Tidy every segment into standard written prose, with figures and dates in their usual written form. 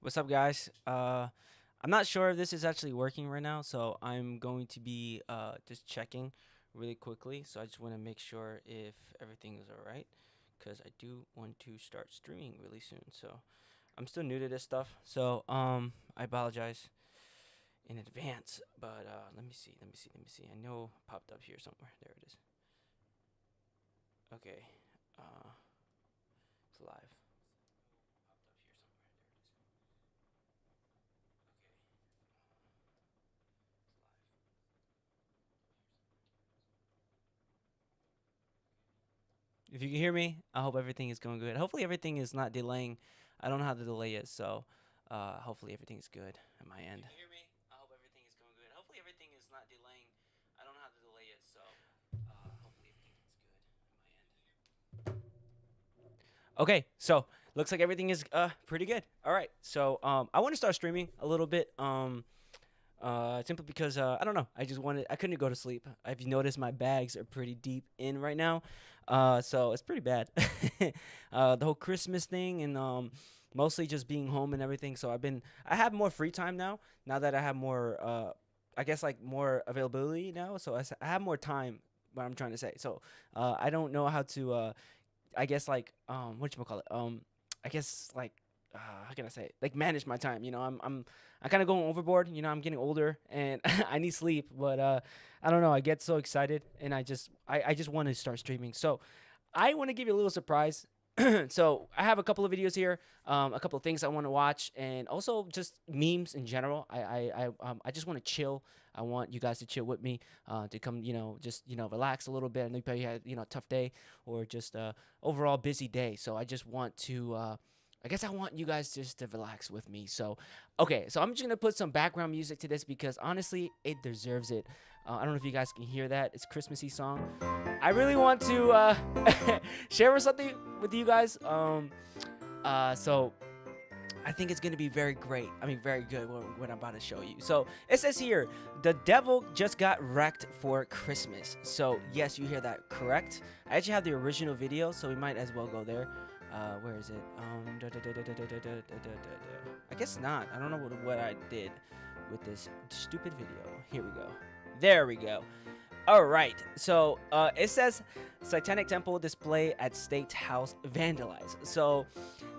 What's up, guys? I'm not sure if this is actually working right now, so I'm going to be just checking really quickly. So I just want to make sure if everything is all right, because I do want to start streaming really soon. So I'm still new to this stuff, so I apologize in advance. But let me see. I know it popped up here somewhere. There it is. Okay, it's live. If you can hear me, I hope everything is going good. Hopefully everything is not delaying. I don't know how the delay is, so hopefully everything is good at my end. If you can hear me, I hope everything is going good. Hopefully everything is not delaying. I don't know how the delay is, so hopefully everything is good at my end. Okay, so looks like everything is pretty good. All right, so I want to start streaming a little bit. Simply because I don't know. I couldn't go to sleep. If you notice, my bags are pretty deep in right now, so it's pretty bad. The whole Christmas thing and mostly just being home and everything. So I have more free time now. Now that I have more, I guess like more availability now. So I have more time. What I'm trying to say. So I don't know how to. I guess like what you call it. I guess like how can I say it? Like manage my time. I'm kind of going overboard. I'm getting older and I need sleep. But I don't know. I get so excited and I just want to start streaming. So I want to give you a little surprise. So I have a couple of videos here, a couple of things I want to watch, and also just memes in general. I just want to chill. I want you guys to chill with me, to come, just relax a little bit. I know you probably had a tough day or just overall busy day. So I just want to. I guess I want you guys just to relax with me. So, okay, so I'm just gonna put some background music to this because honestly, it deserves it. I don't know if you guys can hear that. It's a Christmassy song. I really want to share something with you guys. So I think it's gonna be very great. I mean, very good what I'm about to show you. So it says here, the devil just got wrecked for Christmas. So yes, you hear that correct. I actually have the original video, so we might as well go there. Where is it? I guess not. I don't know what I did with this stupid video. Here we go. There we go. All right, so it says Satanic Temple display at State House vandalized. So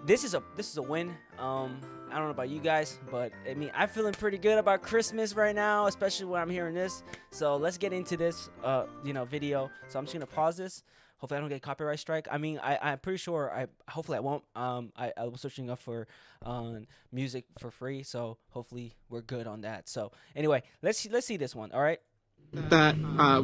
this is a win. I don't know about you guys, but I mean I'm feeling pretty good about Christmas right now, especially when I'm hearing this. So let's get into this video. So I'm just gonna pause this. Hopefully I don't get copyright strike. I mean I'm pretty sure hopefully I won't. I was searching up for music for free, so hopefully we're good on that. So anyway, let's see this one. All right. That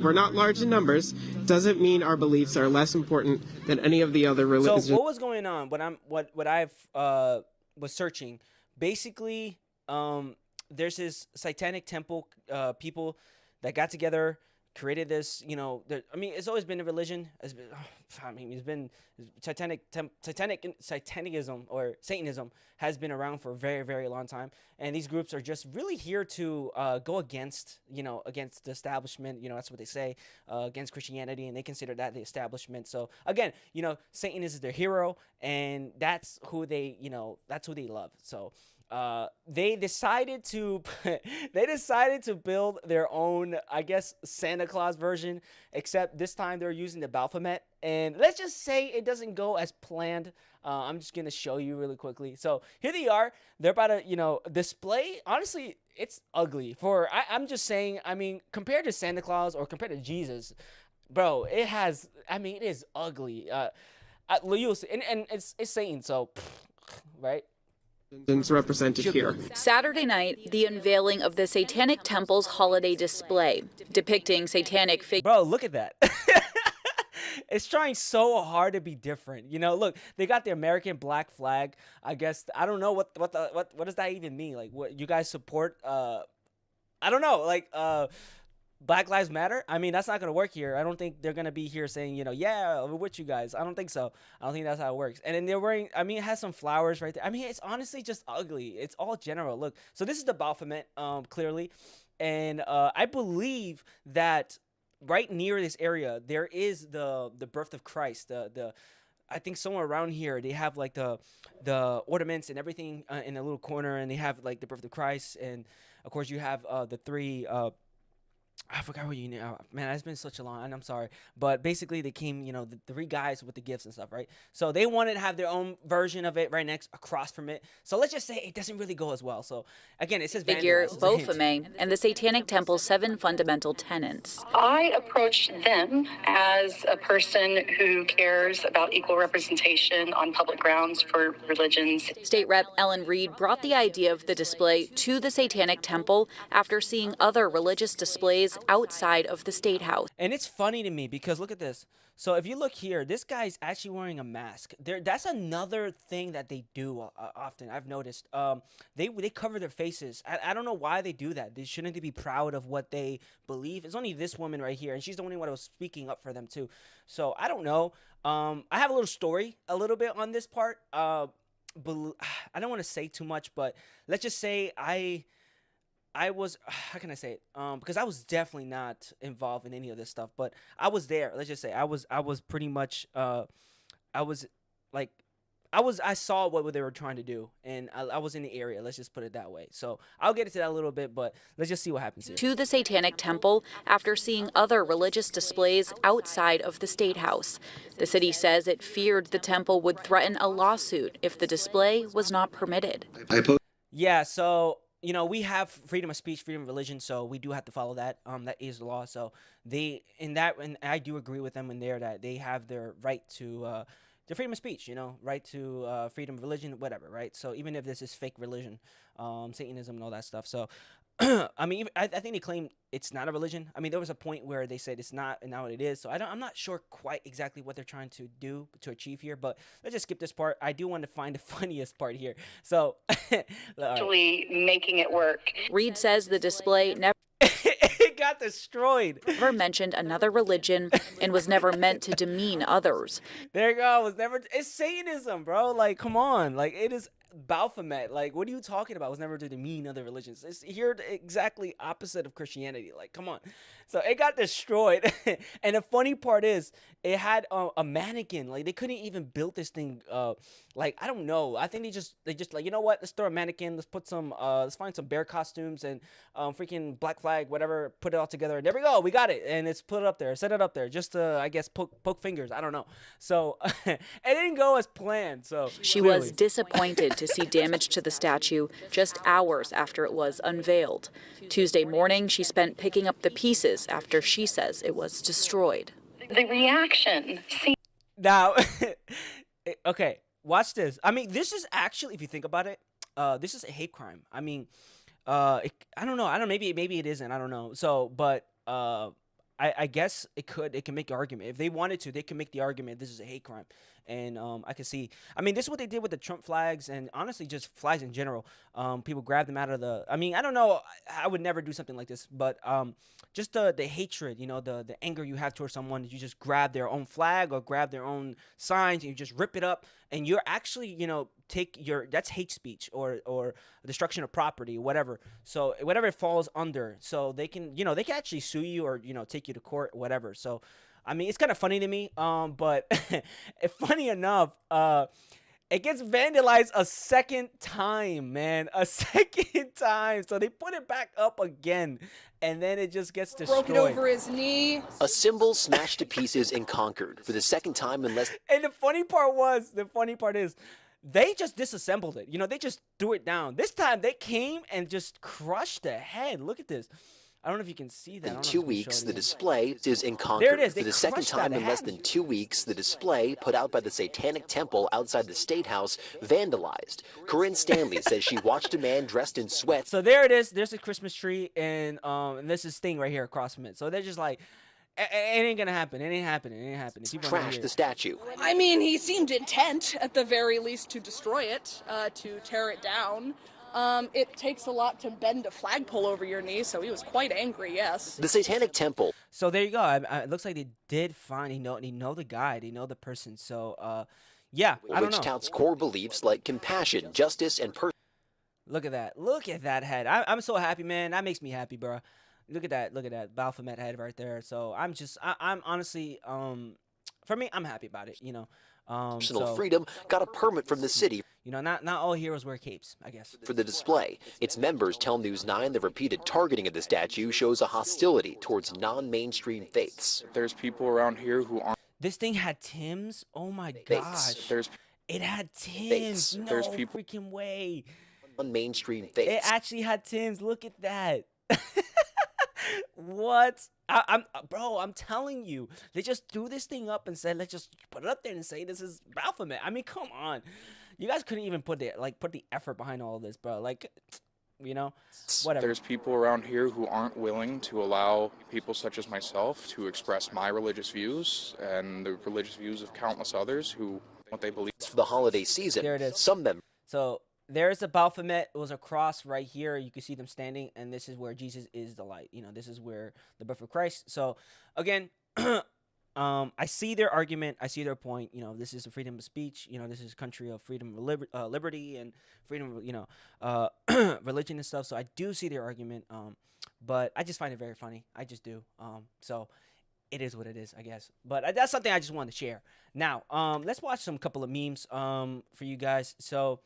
we're not large in numbers doesn't mean our beliefs are less important than any of the other religions. So what was going on? What I've was searching, basically, there's this Satanic Temple people that got together, created this. I mean, it's always been a religion. I mean, it's been Satanism or Satanism has been around for a very, very long time, and these groups are just really here to go against, against the establishment. That's what they say, against Christianity, and they consider that the establishment. So again, Satan is their hero, and that's who that's who they love. So they decided to build their own, I guess, Santa Claus version, except this time they're using the Baphomet, and let's just say it doesn't go as planned. I'm just gonna show you really quickly. So here they are. They're about to display. Honestly, it's ugly. I'm just saying. I mean, compared to Santa Claus or compared to Jesus, bro, it is ugly. You'll see, and it's Satan, so right. Represented here. Saturday night, the unveiling of the Satanic Temple's holiday display, depicting satanic figures. Bro, look at that. It's trying so hard to be different. Look, they got the American black flag. I guess I don't know what does that even mean? Like, what you guys support? I don't know. Like, Black Lives Matter. I mean, that's not gonna work here. I don't think they're gonna be here saying, yeah, we're with you guys. I don't think so. I don't think that's how it works. And then they're wearing. I mean, it has some flowers right there. I mean, it's honestly just ugly. It's all general. Look, so this is the Baphomet, clearly, and I believe that right near this area there is the birth of Christ. I think somewhere around here they have like the ornaments and everything in a little corner, and they have like the birth of Christ, and of course you have the three. I forgot what you know. Man, it's been such a long. And I'm sorry, but basically they came, the three guys with the gifts and stuff, right? So they wanted to have their own version of it right next across from it. So let's just say it doesn't really go as well. So again, it says Figure vandalized. It's a hint. Baphomet and the Satanic Temple's 7 fundamental tenets. I approached them as a person who cares about equal representation on public grounds for religions. State Rep Ellen Reed brought the idea of the display to the Satanic Temple after seeing other religious displays outside of the State House. And it's funny to me because look at this. So if you look here, this guy's actually wearing a mask. That's another thing that they do often. I've noticed. They cover their faces. I don't know why they do that. Shouldn't they be proud of what they believe? It's only this woman right here, and she's the only one who was speaking up for them too. So I don't know. I have a little story, a little bit on this part. I don't want to say too much, but let's just say I was, how can I say it? Because I was definitely not involved in any of this stuff, but I was there. Let's just say I was pretty much, I saw what they were trying to do, and I was in the area. Let's just put it that way. So I'll get into that a little bit, but let's just see what happens here. To the Satanic Temple after seeing other religious displays outside of the State House. The city says it feared the temple would threaten a lawsuit if the display was not permitted. Yeah, so we have freedom of speech, freedom of religion, so we do have to follow that. That is the law. So and I do agree with them in there that they have their right to the freedom of speech, right to freedom of religion, whatever, right? So even if this is fake religion, Satanism and all that stuff. So I mean, I think they claim it's not a religion. I mean, there was a point where they said it's not, and now it is. So I'm not sure quite exactly what they're trying to do to achieve here. But let's just skip this part. I do want to find the funniest part here. So Actually making it work. Reed says the display it got destroyed. never mentioned another religion and was never meant to demean others. There you go. It's Satanism, bro. Like, come on. Like, it is Baphomet. Like, what are you talking about? It was never to demean other religions. It's here exactly opposite of Christianity. Like, come on. So it got destroyed. And the funny part is, it had a mannequin. Like, they couldn't even build this thing. Like, I don't know. I think they just like, you know what? Let's throw a mannequin. Let's put some. Let's find some bear costumes and freaking Black Flag, whatever. Put it all together. And there we go. We got it. And it's put it up there. Set it up there. Just to, I guess, poke fingers. I don't know. So it didn't go as planned. So She was disappointed to see damage to the statue just hours after it was unveiled. Tuesday morning, she spent picking up the pieces after she says it was destroyed. The reaction seems Now, okay, watch this. I mean, this is actually, if you think about it, this is a hate crime. I mean, I don't know. Maybe it isn't. I don't know. So, but I guess it can make the argument. If they wanted to, they can make the argument this is a hate crime. And I can see. I mean, this is what they did with the Trump flags, and honestly, just flags in general. People grab them out of the. I mean, I don't know. I would never do something like this, but just the hatred, the anger you have towards someone. You just grab their own flag or grab their own signs, and you just rip it up, and you're actually, that's hate speech or destruction of property, whatever. So whatever it falls under, so they can, they can actually sue you or take you to court, whatever. So. I mean, it's kind of funny to me, but funny enough, it gets vandalized a second time, man. A second time. So they put it back up again, and then it just gets destroyed. Broke it over his knee. A symbol smashed to pieces in Concord for the second time in less. And the funny part is, they just disassembled it. They just threw it down. This time, they came and just crushed the head. Look at this. I don't know if you can see that. In 2 weeks, the display is in Concord. There it is. For the second time in less than 2 weeks, the display, put out by the Satanic Temple outside the State House, vandalized. Corinne Stanley says she watched a man dressed in sweats. So there it is. There's a Christmas tree, and this is thing right here across from it. So they're just like, it ain't gonna happen. It ain't happening. It ain't happening. Trash the statue. I mean, he seemed intent, at the very least, to destroy it, to tear it down. It takes a lot to bend a flagpole over your knee, so he was quite angry, yes. The Satanic Temple. So there you go. It looks like they did find, they know the guy, they know the person. So, yeah, I don't know. Which touts core beliefs like compassion, justice, and Look at that. Look at that head. I'm so happy, man. That makes me happy, bro. Look at that. Look at that Baphomet head right there. So I'm honestly, for me, I'm happy about it, Personal So freedom got a permit from the city you know, not all heroes wear capes, I guess. for the display. Its members tell News 9 the repeated targeting of the statue shows a hostility towards non-mainstream faiths. There's people around here who aren't This thing had Tim's. Oh my Faiths. gosh. there's It had Tim's. Faiths. No There's people- freaking way. Non-mainstream It faiths. actually had Tim's. Look at that. What? Bro, I'm telling you. They just threw this thing up and said, let's just put it up there and say this is Baphomet. I mean, come on. You guys couldn't even put the effort behind all of this, bro. Like, you know, whatever. There's people around here who aren't willing to allow people such as myself to express my religious views and the religious views of countless others who what they believe. For the holiday season, There it is. some members So there's a Baphomet. It was a cross right here. You can see them standing, and this is where Jesus is the light. You know, this is where the birth of Christ. So again, I see their argument. I see their point. You know, this is a freedom of speech. You know, this is a country of freedom of liberty and freedom of, you know, religion and stuff. So I do see their argument. But I just find it very funny. I just do. So it is what it is, I guess. But that's something I just wanted to share. Now, let's watch some couple of memes for you guys. So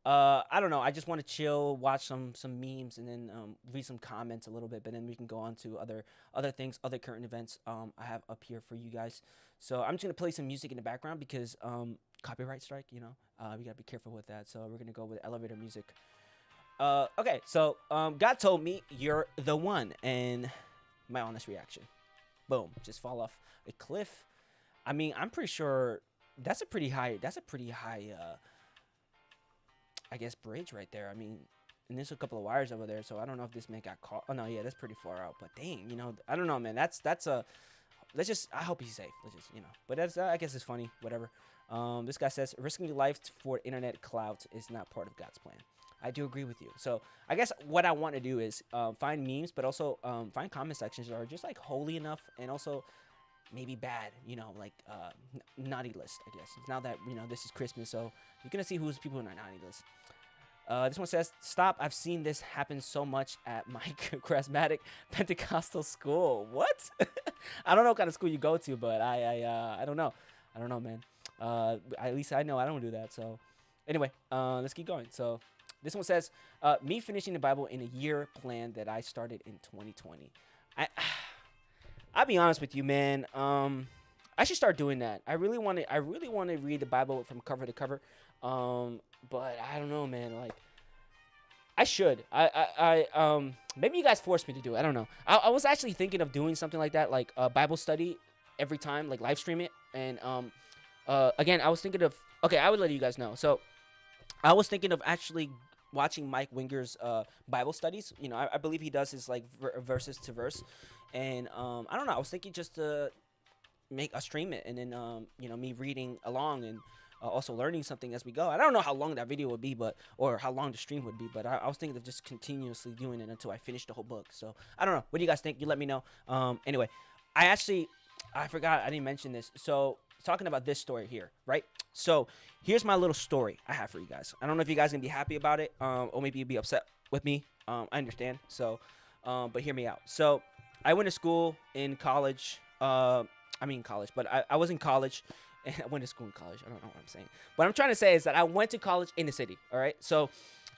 I don't know. I just want to chill, watch some memes, and then read some comments a little bit. But then we can go on to other things, other current events I have up here for you guys. So I'm just gonna play some music in the background because copyright strike. You know, we gotta be careful with that. So we're gonna go with elevator music. Okay. So God told me you're the one, and my honest reaction. Boom, just fall off a cliff. I mean, I'm pretty sure that's a pretty high. I guess bridge right there. I mean, and there's a couple of wires over there, so I don't know if this man got caught. Oh no, yeah, that's pretty far out. But dang, you know, I don't know, man. That's a. Let's just. I hope he's safe. Let's just, you know. But that's. I guess it's funny. Whatever. This guy says risking your life for internet clout is not part of God's plan. I do agree with you. So I guess what I want to do is find memes, but also find comment sections that are just like holy enough and also maybe bad, you know, like naughty list, I guess. Now that, you know, this is Christmas, so you're gonna see who's people in our naughty list. This one says, stop, I've seen this happen so much at my charismatic Pentecostal school. What? I don't know what kind of school you go to, but I don't know. I don't know, man. At least I know I don't do that. So anyway, let's keep going. So this one says, me finishing the Bible in a year plan that I started in 2020. I'll be honest with you, man. I should start doing that. I really want to read the Bible from cover to cover. But I don't know, man. Like, I should. Maybe you guys forced me to do it. I don't know. I was actually thinking of doing something like that, like a Bible study every time, like live stream it. And again, I was thinking of. Okay, I would let you guys know. So, I was thinking of actually watching Mike Winger's Bible studies. You know, I believe he does his like verses to verse. And I don't know. I was thinking just to make a stream it, and then you know, me reading along and also learning something as we go. I don't know how long that video would be, or how long the stream would be, but I was thinking of just continuously doing it until I finish the whole book. So I don't know. What do you guys think? You let me know. Anyway, I forgot I didn't mention this. So talking about this story here, right? So here's my little story I have for you guys. I don't know if you guys gonna be happy about it, or maybe you'd be upset with me. I understand. So, but hear me out. So I went to school in college. I was in college, and I went to school in college. I don't know what I'm saying. What I'm trying to say is that I went to college in the city. All right. So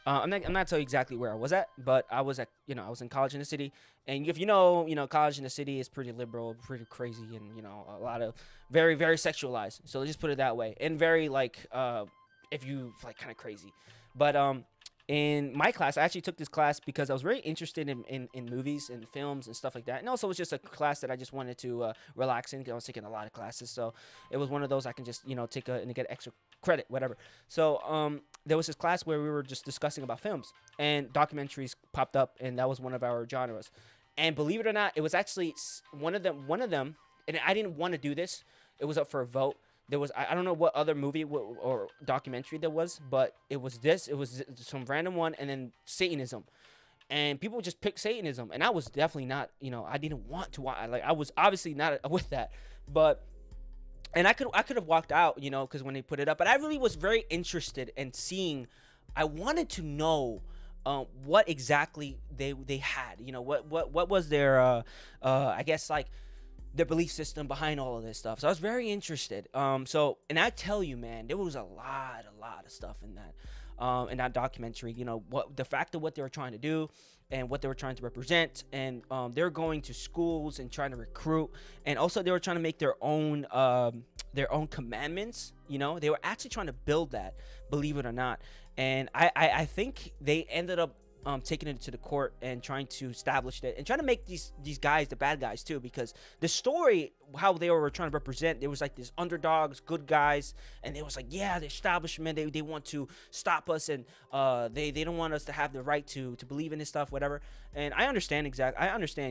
I'm not telling you exactly where I was at, but I was in college in the city. And if you know, college in the city is pretty liberal, pretty crazy, and a lot of very, very sexualized. So let's just put it that way, and very if you like kind of crazy. But in my class, I actually took this class because I was very interested in movies and films and stuff like that. And also, it was just a class that I just wanted to relax in because I was taking a lot of classes. So it was one of those I can just, take and get extra credit, whatever. So there was this class where we were just discussing about films, and documentaries popped up, and that was one of our genres. And believe it or not, it was actually one of them, and I didn't want to do this. It was up for a vote. There was, I don't know what other movie or documentary there was, but it was some random one, and then Satanism. And people just picked Satanism, and I was definitely not, I didn't want to watch. I was obviously not with that, and I could have walked out, because when they put it up, but I really was very interested in seeing. I wanted to know what exactly they had, what was their, I guess, like, their belief system behind all of this stuff. So I was very interested. And I tell you, man, there was a lot of stuff in that documentary. You know, what the fact of what they were trying to do and what they were trying to represent, and they're going to schools and trying to recruit, and also they were trying to make their own commandments. You know, they were actually trying to build that, believe it or not. And I think they ended up taking it to the court and trying to establish it and trying to make these guys the bad guys too, because the story, how they were trying to represent, there was like these underdogs, good guys, and it was like, yeah, the establishment, they want to stop us, and they don't want us to have the right to believe in this stuff, whatever. And I understand,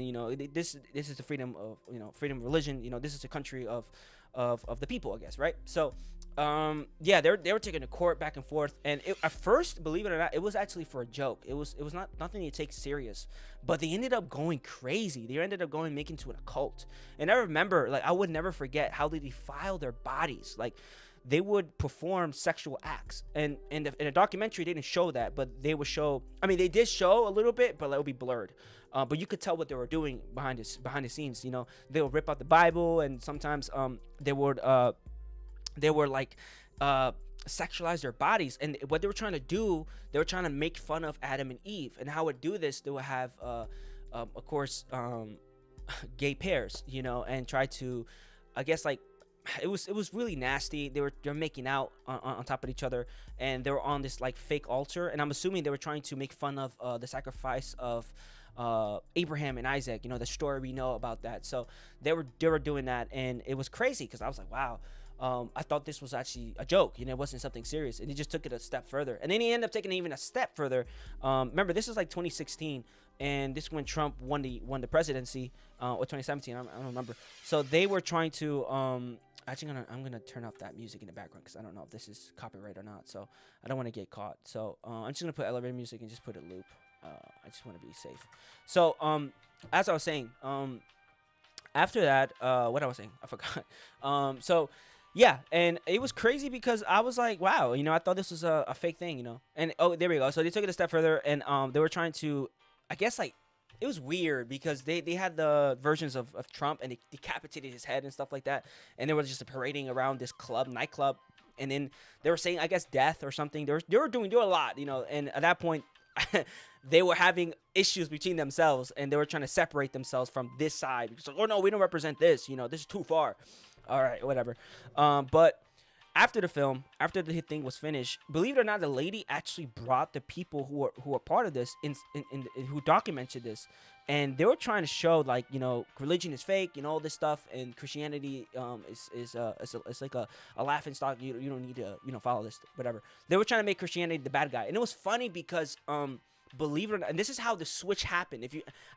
you know, this is the freedom of, you know, freedom of religion, you know, this is a country of the people, I guess, right? So yeah, they were taking the court back and forth, and at first, believe it or not, it was actually for a joke. It was not nothing to take serious, but they ended up going crazy. They ended up making to an occult. And I remember, like, I would never forget how they defile their bodies. Like, they would perform sexual acts, and in a documentary they didn't show that, but they would show, I mean, they did show a little bit, but it would be blurred. But you could tell what they were doing behind the scenes. You know, they would rip out the Bible, and sometimes they were like sexualize their bodies. And what they were trying to do, they were trying to make fun of Adam and Eve. And how would do this, they would have of course gay pairs, you know, and try to, I guess, like, it was really nasty. They're making out on top of each other, and they were on this like fake altar, and I'm assuming they were trying to make fun of the sacrifice of Abraham and Isaac, you know, the story we know about that. So they were doing that, and it was crazy, because I was like, wow. I thought this was actually a joke, you know, it wasn't something serious, and he just took it a step further. And then he ended up taking it even a step further. Remember, this is like 2016, and this is when Trump won the presidency, or 2017, I don't remember. So they were trying to, actually, I'm gonna turn off that music in the background, because I don't know if this is copyright or not, so I don't want to get caught. So I'm just gonna put elevator music and just put it loop. I just want to be safe. So as I was saying, after that, what I was saying, I forgot. So yeah, and it was crazy, because I was like, wow, you know, I thought this was a fake thing, you know. And oh, there we go. So they took it a step further, and they were trying to, I guess, like, it was weird, because they had the versions of Trump, and they decapitated his head and stuff like that, and they were just parading around this nightclub, and then they were saying, I guess, death or something. They were doing a lot, you know. And at that point, they were having issues between themselves, and they were trying to separate themselves from this side, because, like, oh no, we don't represent this, you know, this is too far. All right, whatever. But after the film, after the thing was finished, believe it or not, the lady actually brought the people who were part of this in who documented this, and they were trying to show, like, you know, religion is fake and all this stuff, and Christianity is like a laughing stock. You don't need to, you know, follow this, whatever. They were trying to make Christianity the bad guy, and it was funny because believe it or not, and this is how the switch happened.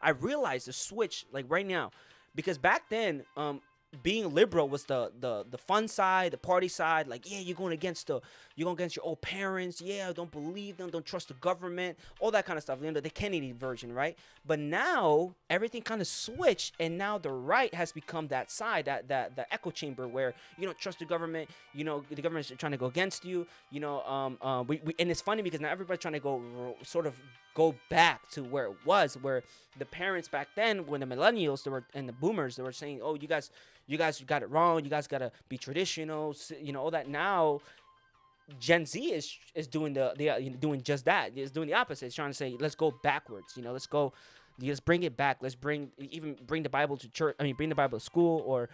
I realized the switch, like, right now, because back then being liberal was the fun side, the party side. Like, yeah, you're going against your old parents. Yeah, don't believe them. Don't trust the government. All that kind of stuff. You know, the Kennedy version, right? But now everything kind of switched, and now the right has become that side, that the echo chamber where you don't trust the government. You know, the government's trying to go against you. You know, and it's funny because now everybody's trying to go back to where it was, where the parents back then, when the millennials and the boomers, they were saying, oh, you guys got it wrong. You guys gotta be traditional, you know, all that. Now Gen Z is doing doing just that. It's doing the opposite. It's trying to say, let's go backwards. You know, let's bring it back. Let's bring the Bible to church. I mean, bring the Bible to school, or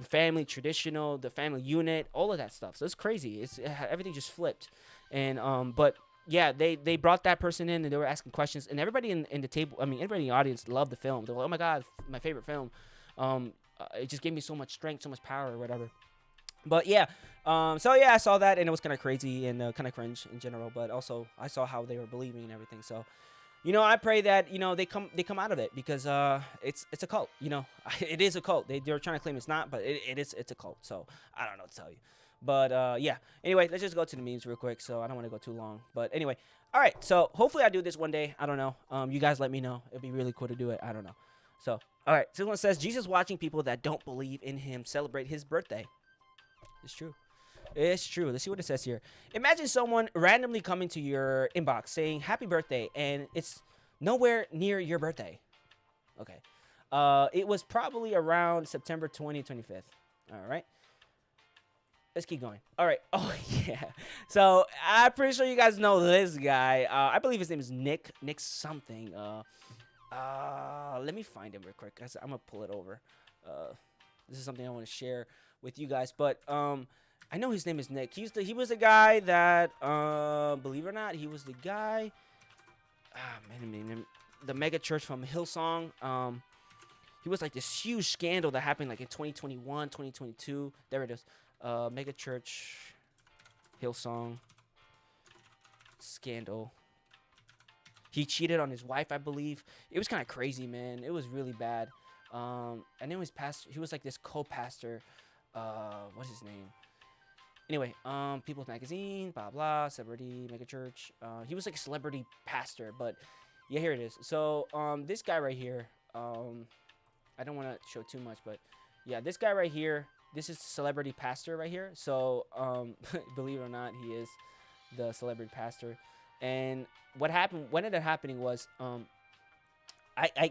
family traditional, the family unit, all of that stuff. So it's crazy. Everything just flipped. And but yeah, they brought that person in, and they were asking questions, and everybody in the table, I mean, everybody in the audience loved the film. They were like, oh my God, my favorite film. It just gave me so much strength, so much power, or whatever. But yeah, so yeah, I saw that, and it was kind of crazy and kind of cringe in general. But also, I saw how they were believing and everything. So, you know, I pray that, you know, they come out of it, because it's a cult. You know, it is a cult. They're trying to claim it's not, but it's a cult. So I don't know what to tell you. But yeah. Anyway, let's just go to the memes real quick. So I don't want to go too long. But anyway, all right. So hopefully I do this one day. I don't know. You guys let me know. It'd be really cool to do it. I don't know. So, all right. This one says, Jesus watching people that don't believe in him celebrate his birthday. It's true. It's true. Let's see what it says here. Imagine someone randomly coming to your inbox saying happy birthday, and it's nowhere near your birthday. Okay. It was probably around September 25th. All right. Let's keep going. All right. Oh, yeah. So I'm pretty sure you guys know this guy. I believe his name is Nick. Nick something. Let me find him real quick. I'm going to pull it over. This is something I want to share with you guys. But I know his name is Nick. He was the guy that, believe it or not, he was the guy. The mega church from Hillsong. He was like this huge scandal that happened like in 2021, 2022. There it is. Mega church, Hillsong, scandal. He cheated on his wife, I believe. It was kind of crazy, man. It was really bad. And then he was like this co-pastor. What's his name? Anyway, People's Magazine, blah blah, celebrity, mega church. He was like a celebrity pastor, but yeah, here it is. So this guy right here. I don't want to show too much, but yeah, this guy right here. This is celebrity pastor right here. So believe it or not, he is the celebrity pastor. And what ended up happening was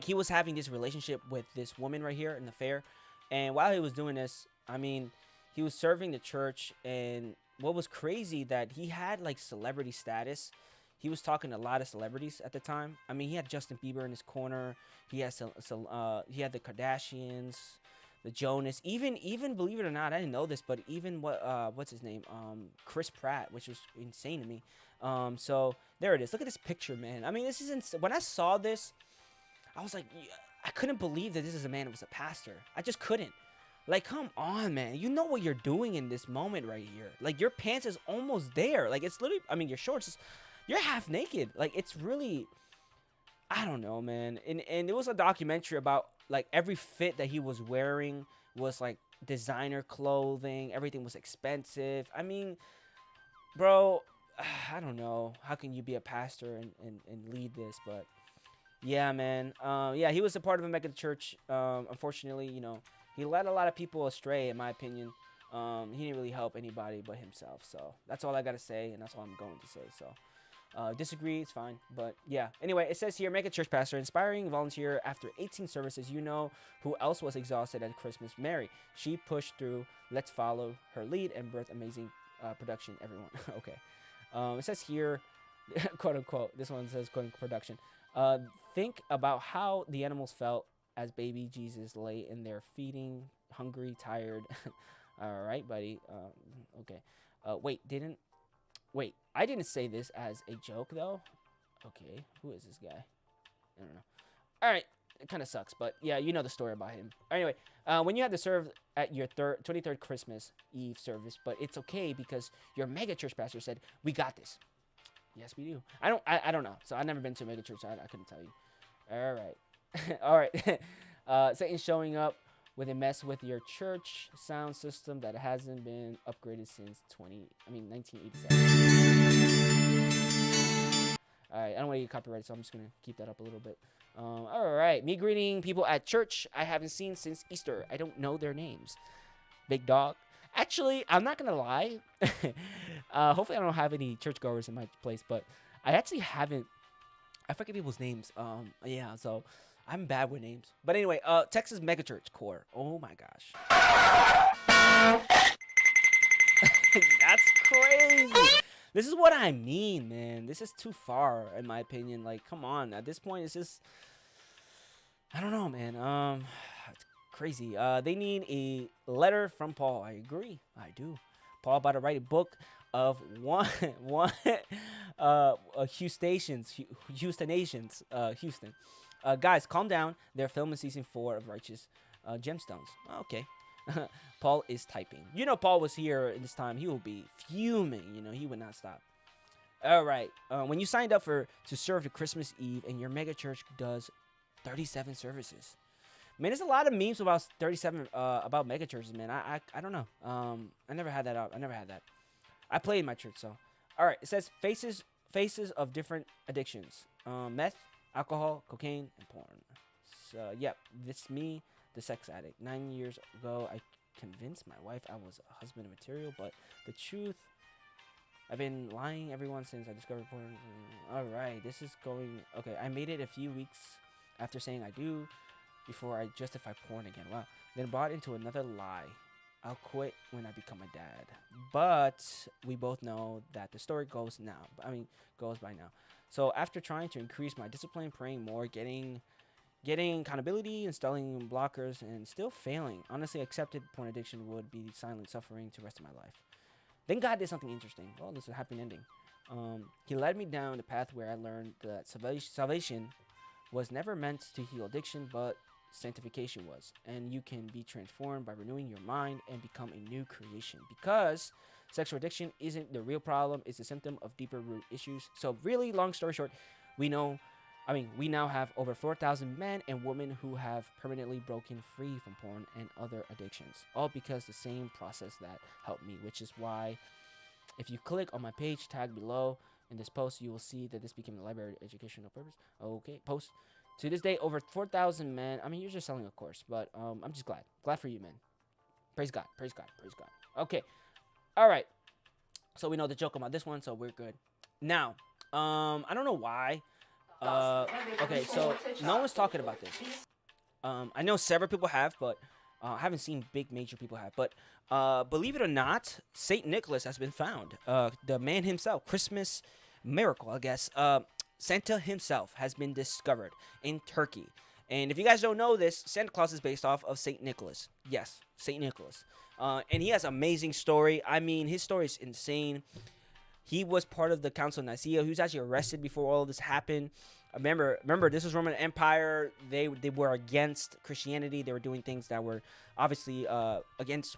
he was having this relationship with this woman right here, an affair. And while he was doing this, I mean, he was serving the church. And what was crazy that he had like celebrity status. He was talking to a lot of celebrities at the time. I mean, he had Justin Bieber in his corner. He had he had the Kardashians, the Jonas. Even believe it or not, I didn't know this, but even what's his name? Chris Pratt, which was insane to me. So there it is. Look at this picture, man. I mean, this is when I saw this, I was like, I couldn't believe that this is a man that was a pastor. I just couldn't. Like, come on, man. You know what you're doing in this moment right here. Like, your pants is almost there. Like, it's literally, I mean, your shorts, you're half naked. Like, it's really, I don't know, man. And it was a documentary about, like, every fit that he was wearing was, like, designer clothing. Everything was expensive. I mean, bro, I don't know. How can you be a pastor and lead this? But, yeah, man. Yeah, he was a part of a mega church. Unfortunately, you know, he led a lot of people astray, in my opinion. He didn't really help anybody but himself. So that's all I got to say, and that's all I'm going to say. So disagree, it's fine. But yeah, anyway, it says here, mega church pastor, inspiring volunteer after 18 services. You know who else was exhausted at Christmas? Mary. She pushed through. Let's follow her lead and birth amazing production, everyone. Okay. It says here, quote unquote, this one says quote unquote production. Think about how the animals felt as baby Jesus lay in there feeding, hungry, tired. All right, buddy. Okay. Wait, I didn't say this as a joke, though. Okay, who is this guy? I don't know. All right, it kind of sucks, but yeah, you know the story about him. Anyway, when you had to serve at your 23rd Christmas Eve service, but it's okay because your mega church pastor said, we got this. Yes, we do. I don't know. So I've never been to a mega church. I couldn't tell you. All right. All right. Satan showing up with a mess with your church sound system that hasn't been upgraded since 1987. All right. I don't want to get copyrighted, so I'm just going to keep that up a little bit. All right. Me greeting people at church I haven't seen since Easter. I don't know their names. Big dog. Actually, I'm not going to lie. Hopefully I don't have any churchgoers in my place, but I actually haven't. I forget people's names. Yeah, so I'm bad with names. But anyway, Texas Megachurch Core. Oh my gosh. That's crazy. This is what I mean, man. This is too far, in my opinion. Like, come on. At this point, it's just, I don't know, man. It's crazy. They need a letter from Paul. I agree. I do. Paul about to write a book of Houston. Guys, calm down. They're filming season 4 of Righteous Gemstones. Okay. Paul is typing. You know, Paul was here in this time. He will be fuming. You know, he would not stop. All right. When you signed up to serve the Christmas Eve and your mega church does 37 services. Man, there's a lot of memes about 37 about mega churches, man. I don't know. I never had that up. I never had that. I played in my church, so. All right. It says faces of different addictions. Meth, alcohol, cocaine, and porn. So, yep, this me, the sex addict. 9 years ago, I convinced my wife I was a husband material, but the truth, I've been lying everyone since I discovered porn. All right, this is going. Okay, I made it a few weeks after saying I do. before I justify porn again. Wow. Then bought into another lie. I'll quit when I become a dad. But we both know that the story goes by now. So after trying to increase my discipline, praying more, getting accountability, installing blockers, and still failing, honestly, accepted porn addiction would be silent suffering to the rest of my life. Then God did something interesting. Well, this is a happy ending. He led me down the path where I learned that salvation was never meant to heal addiction, but sanctification was. And you can be transformed by renewing your mind and become a new creation. Because sexual addiction isn't the real problem, it's a symptom of deeper root issues. So really, long story short, we now have over 4,000 men and women who have permanently broken free from porn and other addictions. All because the same process that helped me, which is why if you click on my page tag below in this post, you will see that this became a library educational purpose. Okay, post. To this day, over 4,000 men. I mean, you're just selling a course, but I'm just glad. Glad for you, man. Praise God. Praise God. Praise God. Okay. All right. So we know the joke about this one, so we're good. Now, I don't know why. Okay, so no one's talking about this. I know several people have, but I haven't seen big major people have. But believe it or not, Saint Nicholas has been found. The man himself, Christmas miracle, I guess. Santa himself has been discovered in Turkey. And if you guys don't know this, Santa Claus is based off of Saint Nicholas. Yes, Saint Nicholas. And he has an amazing story. I mean, his story is insane. He was part of the Council of Nicaea. He was actually arrested before all of this happened. Remember, this was Roman Empire. They were against Christianity. They were doing things that were obviously against.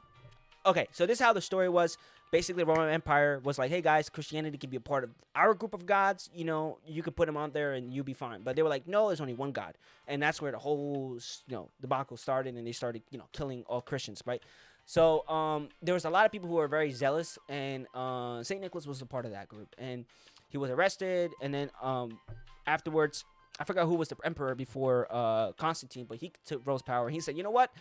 Okay, so this is how the story was. Basically, Roman Empire was like, hey guys, Christianity can be a part of our group of gods. You know, you could put them on there and you'll be fine. But they were like, no, there's only one God. And that's where the whole, debacle started, and they started, killing all Christians, right? So there was a lot of people who were very zealous, and St. Nicholas was a part of that group. And he was arrested, and then afterwards, I forgot who was the emperor before Constantine, but he took rose power. He said, you know what?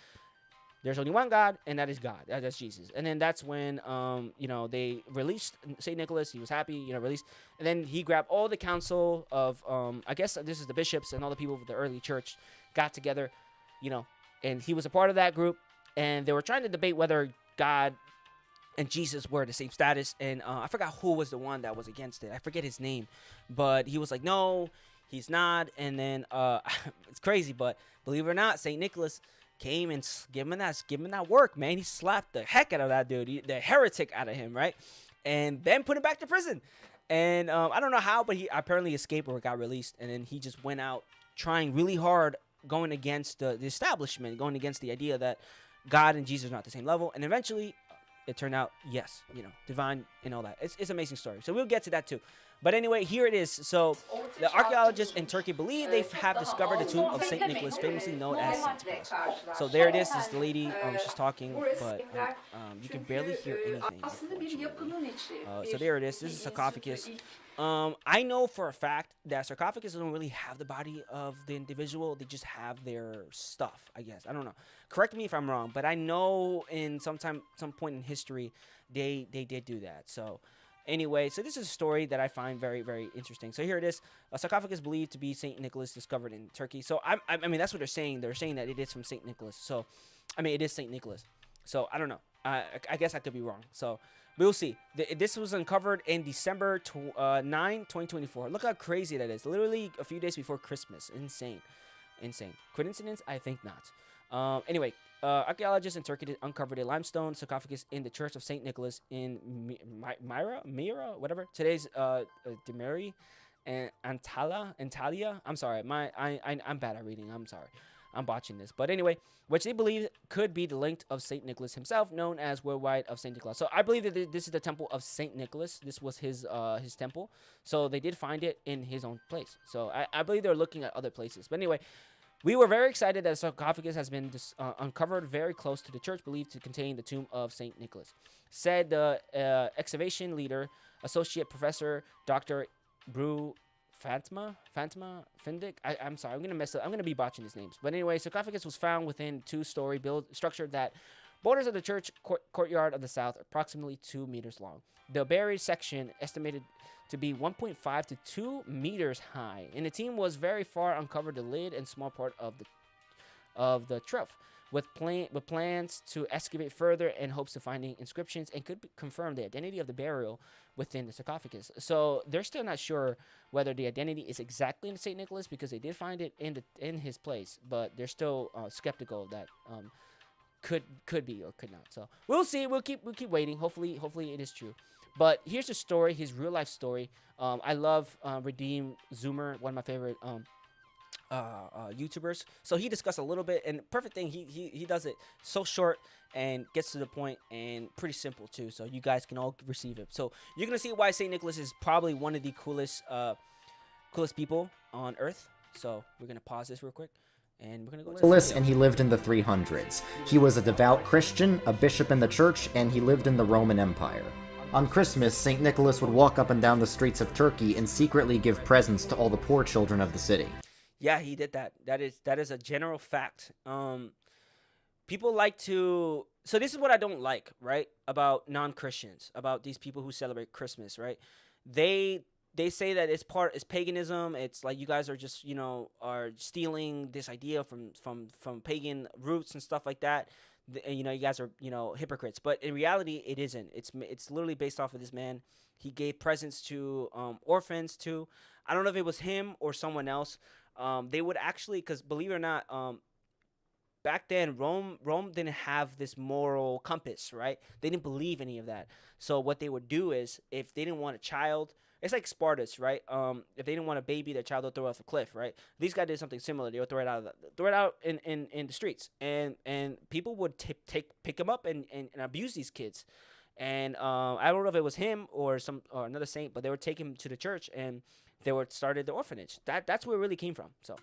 There's only one God, and that is God. That's Jesus. And then that's when, they released St. Nicholas. He was happy, released. And then he grabbed all the council of, I guess this is the bishops and all the people of the early church got together, and he was a part of that group. And they were trying to debate whether God and Jesus were the same status. And I forgot who was the one that was against it. I forget his name. But he was like, no, he's not. And then it's crazy, but believe it or not, St. Nicholas came and give him that work, man. He slapped the heck out of that dude, the heretic out of him, right? And then put him back to prison. And I don't know how, but he apparently escaped or got released. And then he just went out trying really hard, going against the establishment, going against the idea that God and Jesus are not the same level. And eventually, it turned out, yes, divine and all that. It's an amazing story. So we'll get to that too. But anyway, here it is. So the archaeologists in Turkey believe they have discovered the tomb of St. Nicholas, famously known as Santa Claus. So there it is. This is the lady. She's talking, but you can barely hear anything. So there it is. This is a sarcophagus. I know for a fact that sarcophagus don't really have the body of the individual. They just have their stuff, I guess. I don't know. Correct me if I'm wrong, but I know in some point in history, they did do that. So anyway, so this is a story that I find very, very interesting. So here it is. A sarcophagus believed to be St. Nicholas discovered in Turkey. So I mean, that's what they're saying. They're saying that it is from St. Nicholas. So, I mean, it is St. Nicholas. So I don't know. I guess I could be wrong. So we'll see. This was uncovered in December 9, 2024. Look how crazy that is. Literally a few days before Christmas. Insane. Coincidence? I think not. Anyway, archaeologists in Turkey uncovered a limestone sarcophagus in the Church of St. Nicholas in Myra, whatever. Today's Demiri and Antalya. I'm sorry. I'm bad at reading. I'm sorry. I'm botching this. But anyway, which they believe could be the link of St. Nicholas himself, known as worldwide of St. Nicholas. So I believe that this is the temple of St. Nicholas. This was his temple. So they did find it in his own place. So I believe they're looking at other places. But anyway, we were very excited that a sarcophagus has been uncovered very close to the church, believed to contain the tomb of St. Nicholas. Said the excavation leader, Associate Professor Dr. Brew Findic. I'm sorry, I'm gonna mess up. I'm gonna be botching these names. But anyway, sarcophagus was found within two-story structure that borders of the church courtyard of the south, approximately 2 meters long. The buried section estimated to be 1.5 to 2 meters high, and the team was very far uncovered the lid and small part of of the trough, with plans to excavate further and hopes to finding inscriptions and could confirm the identity of the burial within the sarcophagus. So they're still not sure whether the identity is exactly in St. Nicholas, because they did find it in his place, but they're still skeptical that could be or could not. So we'll see. We'll keep waiting. Hopefully it is true. But here's the story, his real life story. I love Redeem Zoomer, one of my favorite YouTubers. So he discussed a little bit, and perfect thing, he does it so short and gets to the point and pretty simple too, so you guys can all receive it. So you're gonna see why St. Nicholas is probably one of the coolest people on earth. So we're gonna pause this real quick and we're gonna go to Nicholas, and he lived in the 300s. He was a devout Christian, a bishop in the church, and he lived in the Roman Empire. On Christmas, St. Nicholas would walk up and down the streets of Turkey and secretly give presents to all the poor children of the city. Yeah, he did that. That is a general fact. People like to. So this is what I don't like, right, about non-Christians, about these people who celebrate Christmas, right? They say that it's paganism. It's like you guys are just are stealing this idea from pagan roots and stuff like that. You guys are hypocrites. But in reality, it isn't. It's literally based off of this man. He gave presents to orphans too. I don't know if it was him or someone else. They would actually, because believe it or not, back then Rome didn't have this moral compass, right? They didn't believe any of that. So what they would do is, if they didn't want a child, it's like Spartans, right? If they didn't want a baby, their child would throw off a cliff, right? These guys did something similar. They would throw it out in the streets, and people would pick them up and abuse these kids. And I don't know if it was him or another saint, but they would take him to the church and they were started the orphanage. That's where it really came from. So,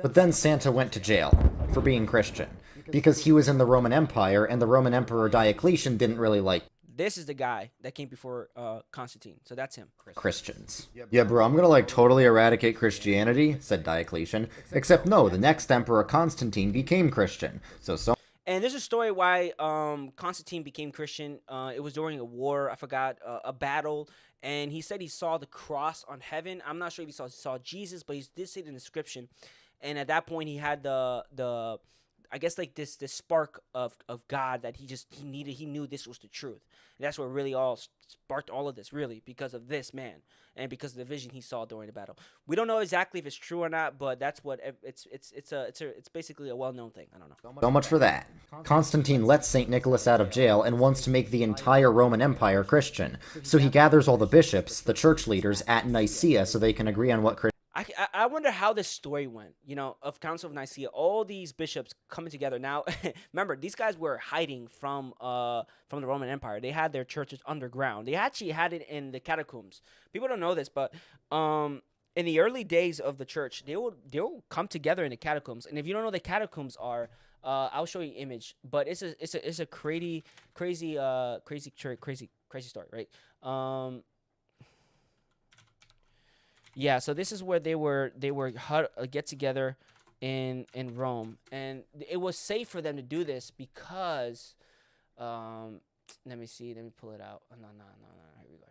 But then Santa went to jail for being Christian, because he was in the Roman Empire, and the Roman Emperor Diocletian didn't really like this is the guy that came before Constantine. So that's him. Christians. Yeah, bro, I'm gonna totally eradicate Christianity, said Diocletian. Except no, the next emperor, Constantine, became Christian. And there's a story why Constantine became Christian. It was during a war. I forgot, a battle. And he said he saw the cross on heaven. I'm not sure if he saw Jesus, but he did say the inscription. And at that point, he had the I guess like this spark of God that he needed. He knew this was the truth. And that's what really all sparked all of this, really, because of this man and because of the vision he saw during the battle. We don't know exactly if it's true or not, but that's what it's basically a well-known thing. I don't know. So much for that. Constantine lets St. Nicholas out of jail and wants to make the entire Roman Empire Christian. So he gathers all the bishops, the church leaders, at Nicaea so they can agree on what I wonder how this story went, of Council of Nicaea. All these bishops coming together. Now, remember, these guys were hiding from the Roman Empire. They had their churches underground. They actually had it in the catacombs. People don't know this, but in the early days of the church, they will come together in the catacombs. And if you don't know what the catacombs are, I'll show you an image. But it's a crazy story, right? Yeah, so this is where they were get together in Rome, and it was safe for them to do this because, let me pull it out. No, here we go.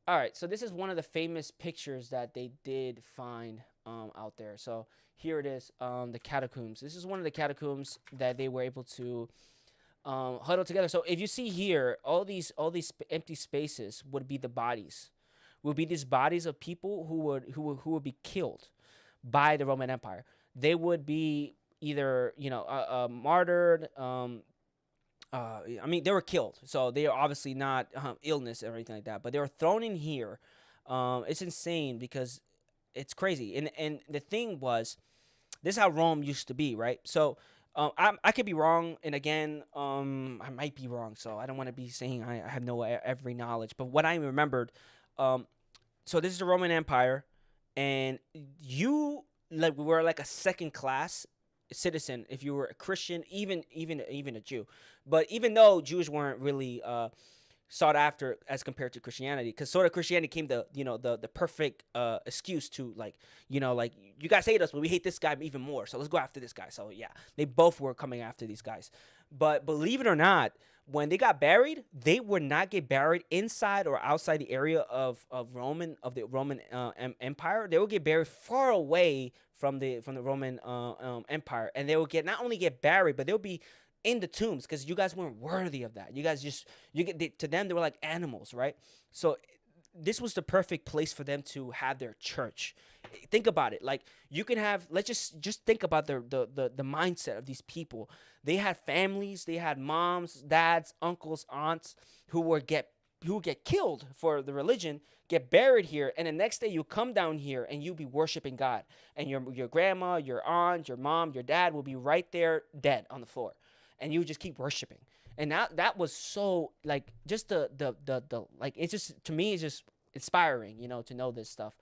All right, so this is one of the famous pictures that they did find out there. So here it is, the catacombs. This is one of the catacombs that they were able to huddle together. So if you see here, all these empty spaces would be the bodies. Would be these bodies of people who would be killed by the Roman Empire. They would be either martyred. They were killed, so they are obviously not illness or anything like that. But they were thrown in here. It's insane because it's crazy. And the thing was, this is how Rome used to be, right? So I could be wrong, and again, I might be wrong. So I don't want to be saying I have every knowledge. But what I remembered. So this is the Roman Empire, and you were like a second class citizen if you were a Christian, even a Jew. But even though Jews weren't really sought after as compared to Christianity, because sort of Christianity came the perfect excuse to, like, like, you guys hate us, but we hate this guy even more, so let's go after this guy. So yeah, they both were coming after these guys. But believe it or not, when they got buried, they would not get buried inside or outside the area of the Roman Empire. They would get buried far away from the Roman Empire, and they would not only get buried, but they would be in the tombs, because you guys weren't worthy of that. You guys to them, they were like animals, right? So this was the perfect place for them to have their church. Think about it. Like, you can have, let's just think about the mindset of these people. They had families, they had moms, dads, uncles, aunts who would get killed for the religion, get buried here, and the next day you come down here and you be worshiping God, and your grandma, your aunt, your mom, your dad will be right there dead on the floor, and you just keep worshiping. And that was so, like, just the like, it's just, to me, it's just inspiring, to know this stuff.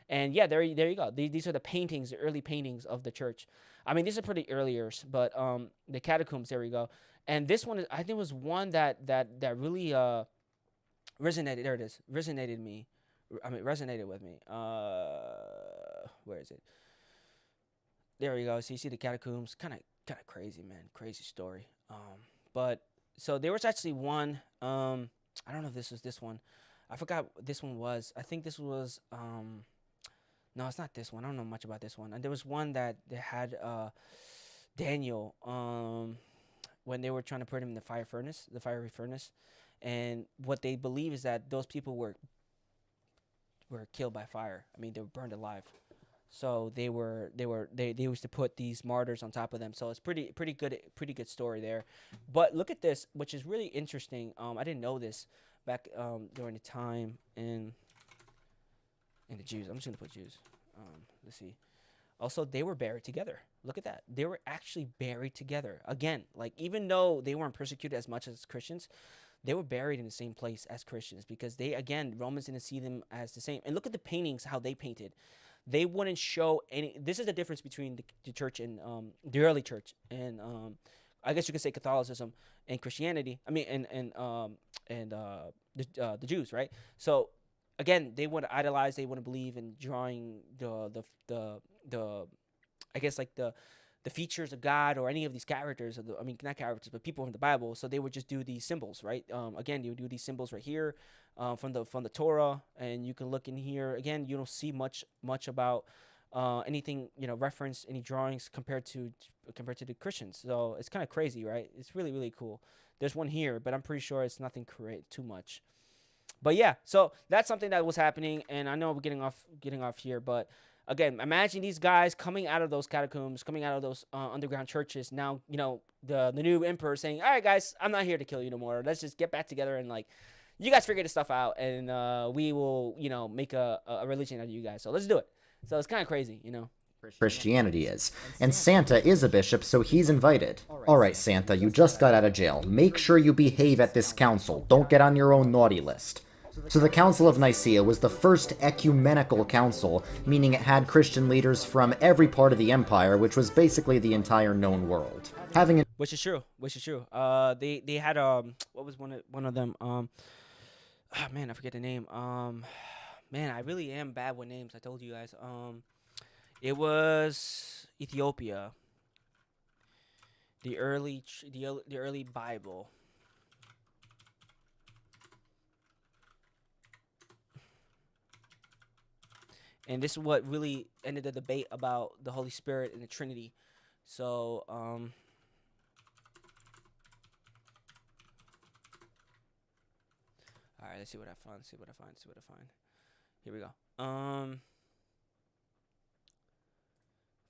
And yeah, there you go. These are the paintings, the early paintings of the church. I mean, these are pretty earlier, but the catacombs, there we go. And this one, I think, was one that really resonated. There it is. Resonated with me. Where is it? There you go. So you see the catacombs. Kind of crazy, man. Crazy story. But so there was actually one. I don't know if this was this one. I forgot what this one was. I think this was. No, it's not this one. I don't know much about this one. And there was one that they had Daniel when they were trying to put him in the fiery furnace. And what they believe is that those people were killed by fire. I mean, they were burned alive. So they used to put these martyrs on top of them. So it's pretty good story there. But look at this, which is really interesting. I didn't know this back during the time in the Jews. I'm just gonna put Jews. Let's see. Also, they were buried together. Look at that. They were actually buried together. Again, like, even though they weren't persecuted as much as Christians, they were buried in the same place as Christians, because Romans didn't see them as the same. And look at the paintings, how they painted. They wouldn't show any. This is the difference between the church and the early church and I guess you could say Catholicism and Christianity. I mean, and the Jews, right? So again, they want to idolize, they want to believe in drawing the I guess, like the features of God or any of these characters, not characters, but people from the Bible. So they would just do these symbols, right? Again, they would do these symbols right here from the Torah, and you can look in here. Again, you don't see much about anything, reference, any drawings compared to the Christians. So it's kind of crazy, right? It's really, really cool. There's one here, but I'm pretty sure it's nothing too much. But yeah, so that's something that was happening, and I know we're getting off here, but again, imagine these guys coming out of those catacombs, coming out of those underground churches. Now, the new emperor saying, "All right, guys, I'm not here to kill you no more. Let's just get back together and, like, you guys figure this stuff out, and we will, make a religion out of you guys. So let's do it." So it's kind of crazy, Christianity is. And Santa is a bishop, so he's invited. Alright, Santa, you just got out of jail. Make sure you behave at this council. Don't get on your own naughty list. So the Council of Nicaea was the first ecumenical council, meaning it had Christian leaders from every part of the empire, which was basically the entire known world. Which is true. They had what was one of them? Oh man, I forget the name. Man, I really am bad with names. I told you guys. It was Ethiopia. The early Bible. And this is what really ended the debate about the Holy Spirit and the Trinity. So, all right, let's see what I find. Here we go. I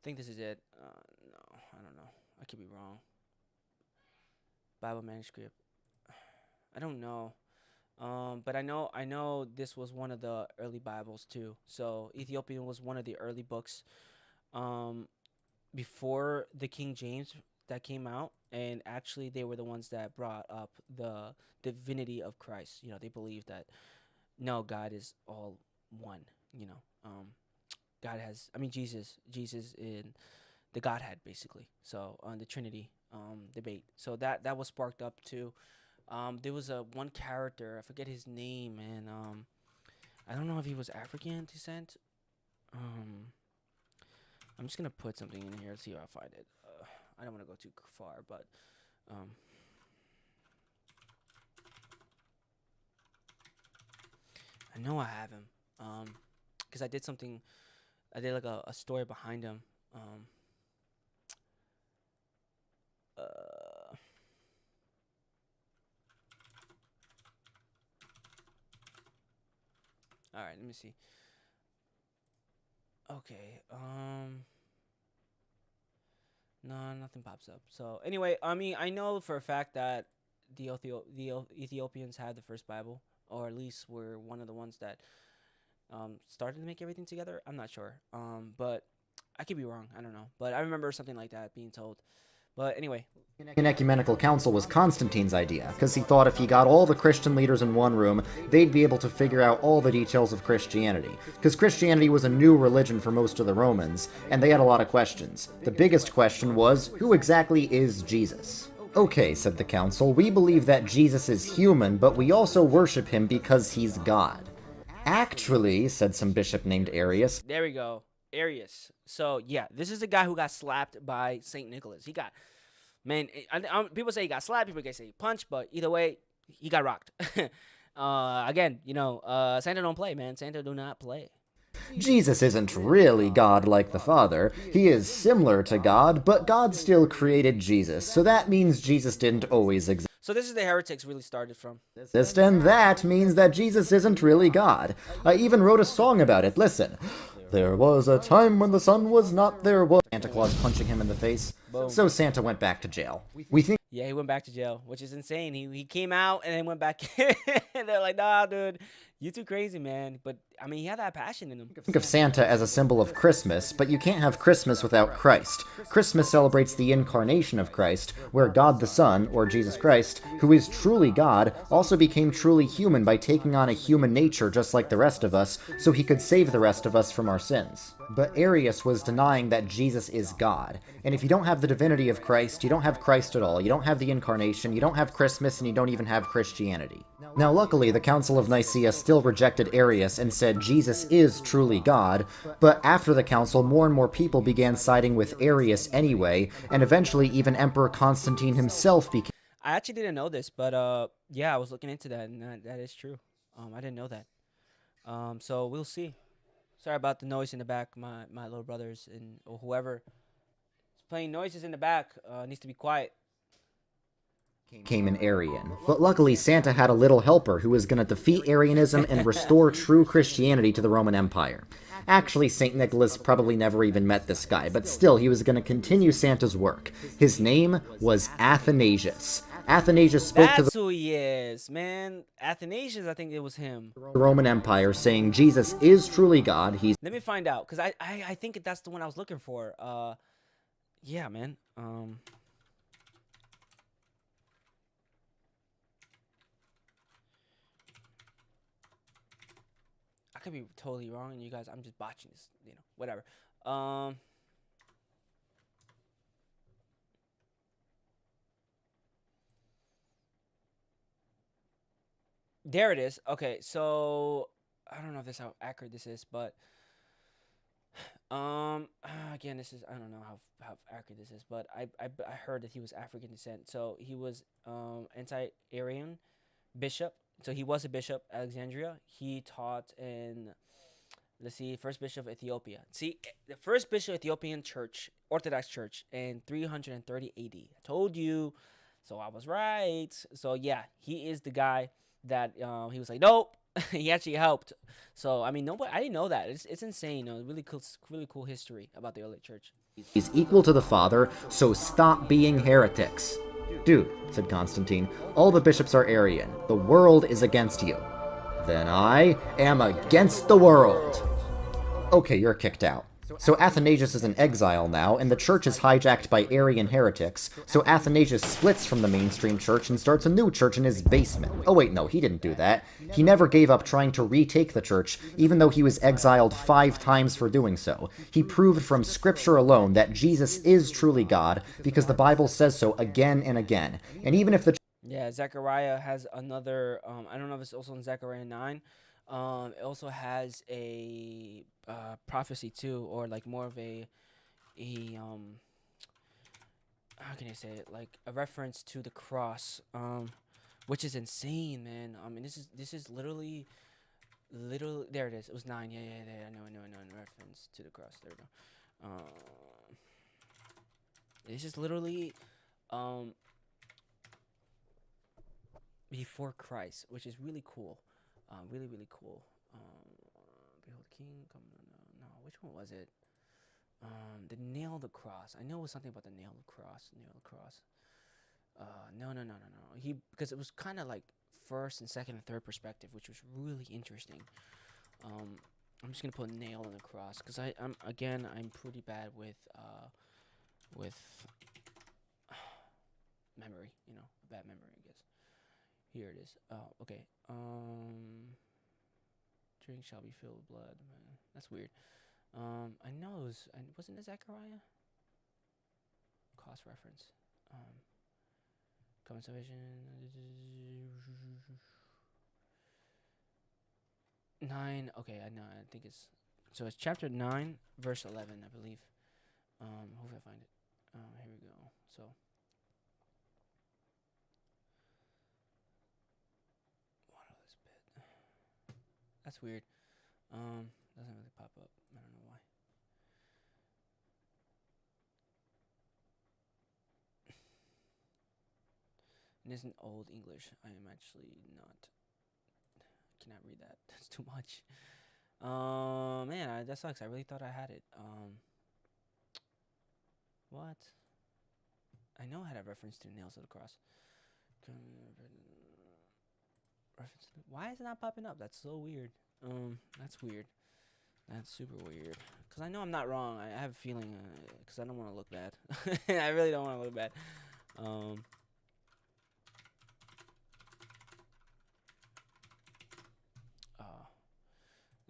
think this is it. No, I don't know. I could be wrong. Bible manuscript. I don't know. But I know this was one of the early Bibles too. So Ethiopian was one of the early books before the King James that came out, and actually they were the ones that brought up the divinity of Christ. They believed that no, God is all one. God has, Jesus in the Godhead basically. So on the Trinity debate. So that was sparked up too. There was a one character, I forget his name, and I don't know if he was African descent. I'm just gonna put something in here. Let's see if I find it. I don't want to go too far, but I know I have him. Because I did something. I did like a story behind him. All right, let me see. Okay, no, nothing pops up. So anyway, I mean, I know for a fact that the Ethiopians had the first Bible, or at least were one of the ones that started to make everything together. I'm not sure, but I could be wrong. I don't know, but I remember something like that being told. But anyway, An ecumenical council was Constantine's idea, because he thought if he got all the Christian leaders in one room, they'd be able to figure out all the details of Christianity. Because Christianity was a new religion for most of the Romans, and they had a lot of questions. The biggest question was, who exactly is Jesus? Okay, said the council, we believe that Jesus is human, but we also worship him because he's God. Actually, said some bishop named Arius. There we go. Arius. So, yeah, this is the guy who got slapped by St. Nicholas. He got, man, people say he got slapped, people say he punched, but either way, he got rocked. Again, you know, Santa don't play, man. Santa do not play. Jesus isn't really God like the Father. He is similar to God, but God still created Jesus, so that means Jesus didn't always exist. So this is the heretics really started from. This and that means that Jesus isn't really God. I even wrote a song about it. Listen. There was a time when the sun was not there was Santa Claus punching him in the face. Boom. So Santa went back to jail. We think Yeah, he went back to jail, which is insane. He came out and then went back in. They're like, nah, dude, you too crazy, man. But, I mean, he had that passion in him. of Santa as a symbol of Christmas, but you can't have Christmas without Christ. Christmas celebrates the incarnation of Christ, where God the Son, or Jesus Christ, who is truly God, also became truly human by taking on a human nature just like the rest of us, so he could save the rest of us from our sins. But Arius was denying that Jesus is God. And if you don't have the divinity of Christ, you don't have Christ at all. You don't have the incarnation, you don't have Christmas, and you don't even have Christianity. Now luckily, the Council of Nicaea still rejected Arius and said Jesus is truly God, but after the council, more and more people began siding with Arius anyway, and eventually even Emperor Constantine himself became... I actually didn't know this, but yeah, I was looking into that, and that is true. I didn't know that. So we'll see. Sorry about the noise in the back. My little brothers and or whoever is playing noises in the back needs to be quiet. Came an Arian. But luckily, Santa had a little helper who was going to defeat Arianism and restore true Christianity to the Roman Empire. Actually, St. Nicholas probably never even met this guy, but still, he was going to continue Santa's work. His name was Athanasius. Athanasius spoke to That's the who he is, man. Athanasius, I think it was him. Roman Empire, saying Jesus is truly God. He's Let me find out, because I think that's the one I was looking for. Yeah, man. I could be totally wrong, and you guys, I'm just botching this, you know, whatever. There it is. Okay, so I don't know if this how accurate this is, but again, this is I don't know how accurate this is, but I heard that he was African descent. So he was anti-Arian bishop. So he was a bishop at Alexandria. He taught in, let's see, first bishop of Ethiopia. See, the first bishop of Ethiopian church, Orthodox church, in 330 AD. I told you, so I was right. So yeah, he is the guy that he was like, nope. He actually helped. So I mean, nobody. I didn't know that. It's insane. Really cool history about the early church. He's equal to the Father, so stop being heretics. Dude, said Constantine, all the bishops are Arian. The world is against you. Then I am against the world. Okay, you're kicked out. So Athanasius is in exile now, and the church is hijacked by Arian heretics, so Athanasius splits from the mainstream church and starts a new church in his basement. Oh wait, no, he didn't do that. He never gave up trying to retake the church, even though he was exiled 5 times for doing so. He proved from scripture alone that Jesus is truly God, because the Bible says so again and again. And even if the Yeah, Zechariah has another. I don't know if it's also in Zechariah 9. It also has a prophecy too, or like more of a how can I say it? Like a reference to the cross, which is insane, man. I mean, this is literally, there it is. It was 9. Yeah, yeah, yeah. I know. In reference to the cross. There we go. This is literally, um, before Christ, which is really cool. Really, really cool. Behold the King. Come, no, which one was it? The nail of the cross. I know it was something about the nail of the cross. Nail of the cross. No. Because it was kind of like first and second and third perspective, which was really interesting. I'm just gonna put nail in the cross because I'm pretty bad with memory. Bad memory, I guess. Here it is. Oh, okay. Drink shall be filled with blood. Man, that's weird. I know wasn't it Zechariah? Cost reference. Common salvation. 9. Okay, I know. I think it's so. It's chapter 9, verse 11, I believe. Hopefully I find it. Here we go. So. What of this bit? That's weird. Doesn't really pop up. I don't know why. It isn't old English. I am actually not. Cannot read that. That's too much. Man, that sucks. I really thought I had it. What? I know I had a reference to nails of the cross. Why is it not popping up? That's so weird. That's weird. That's super weird. Cause I know I'm not wrong. I have a feeling. Cause I don't want to look bad. I really don't want to look bad.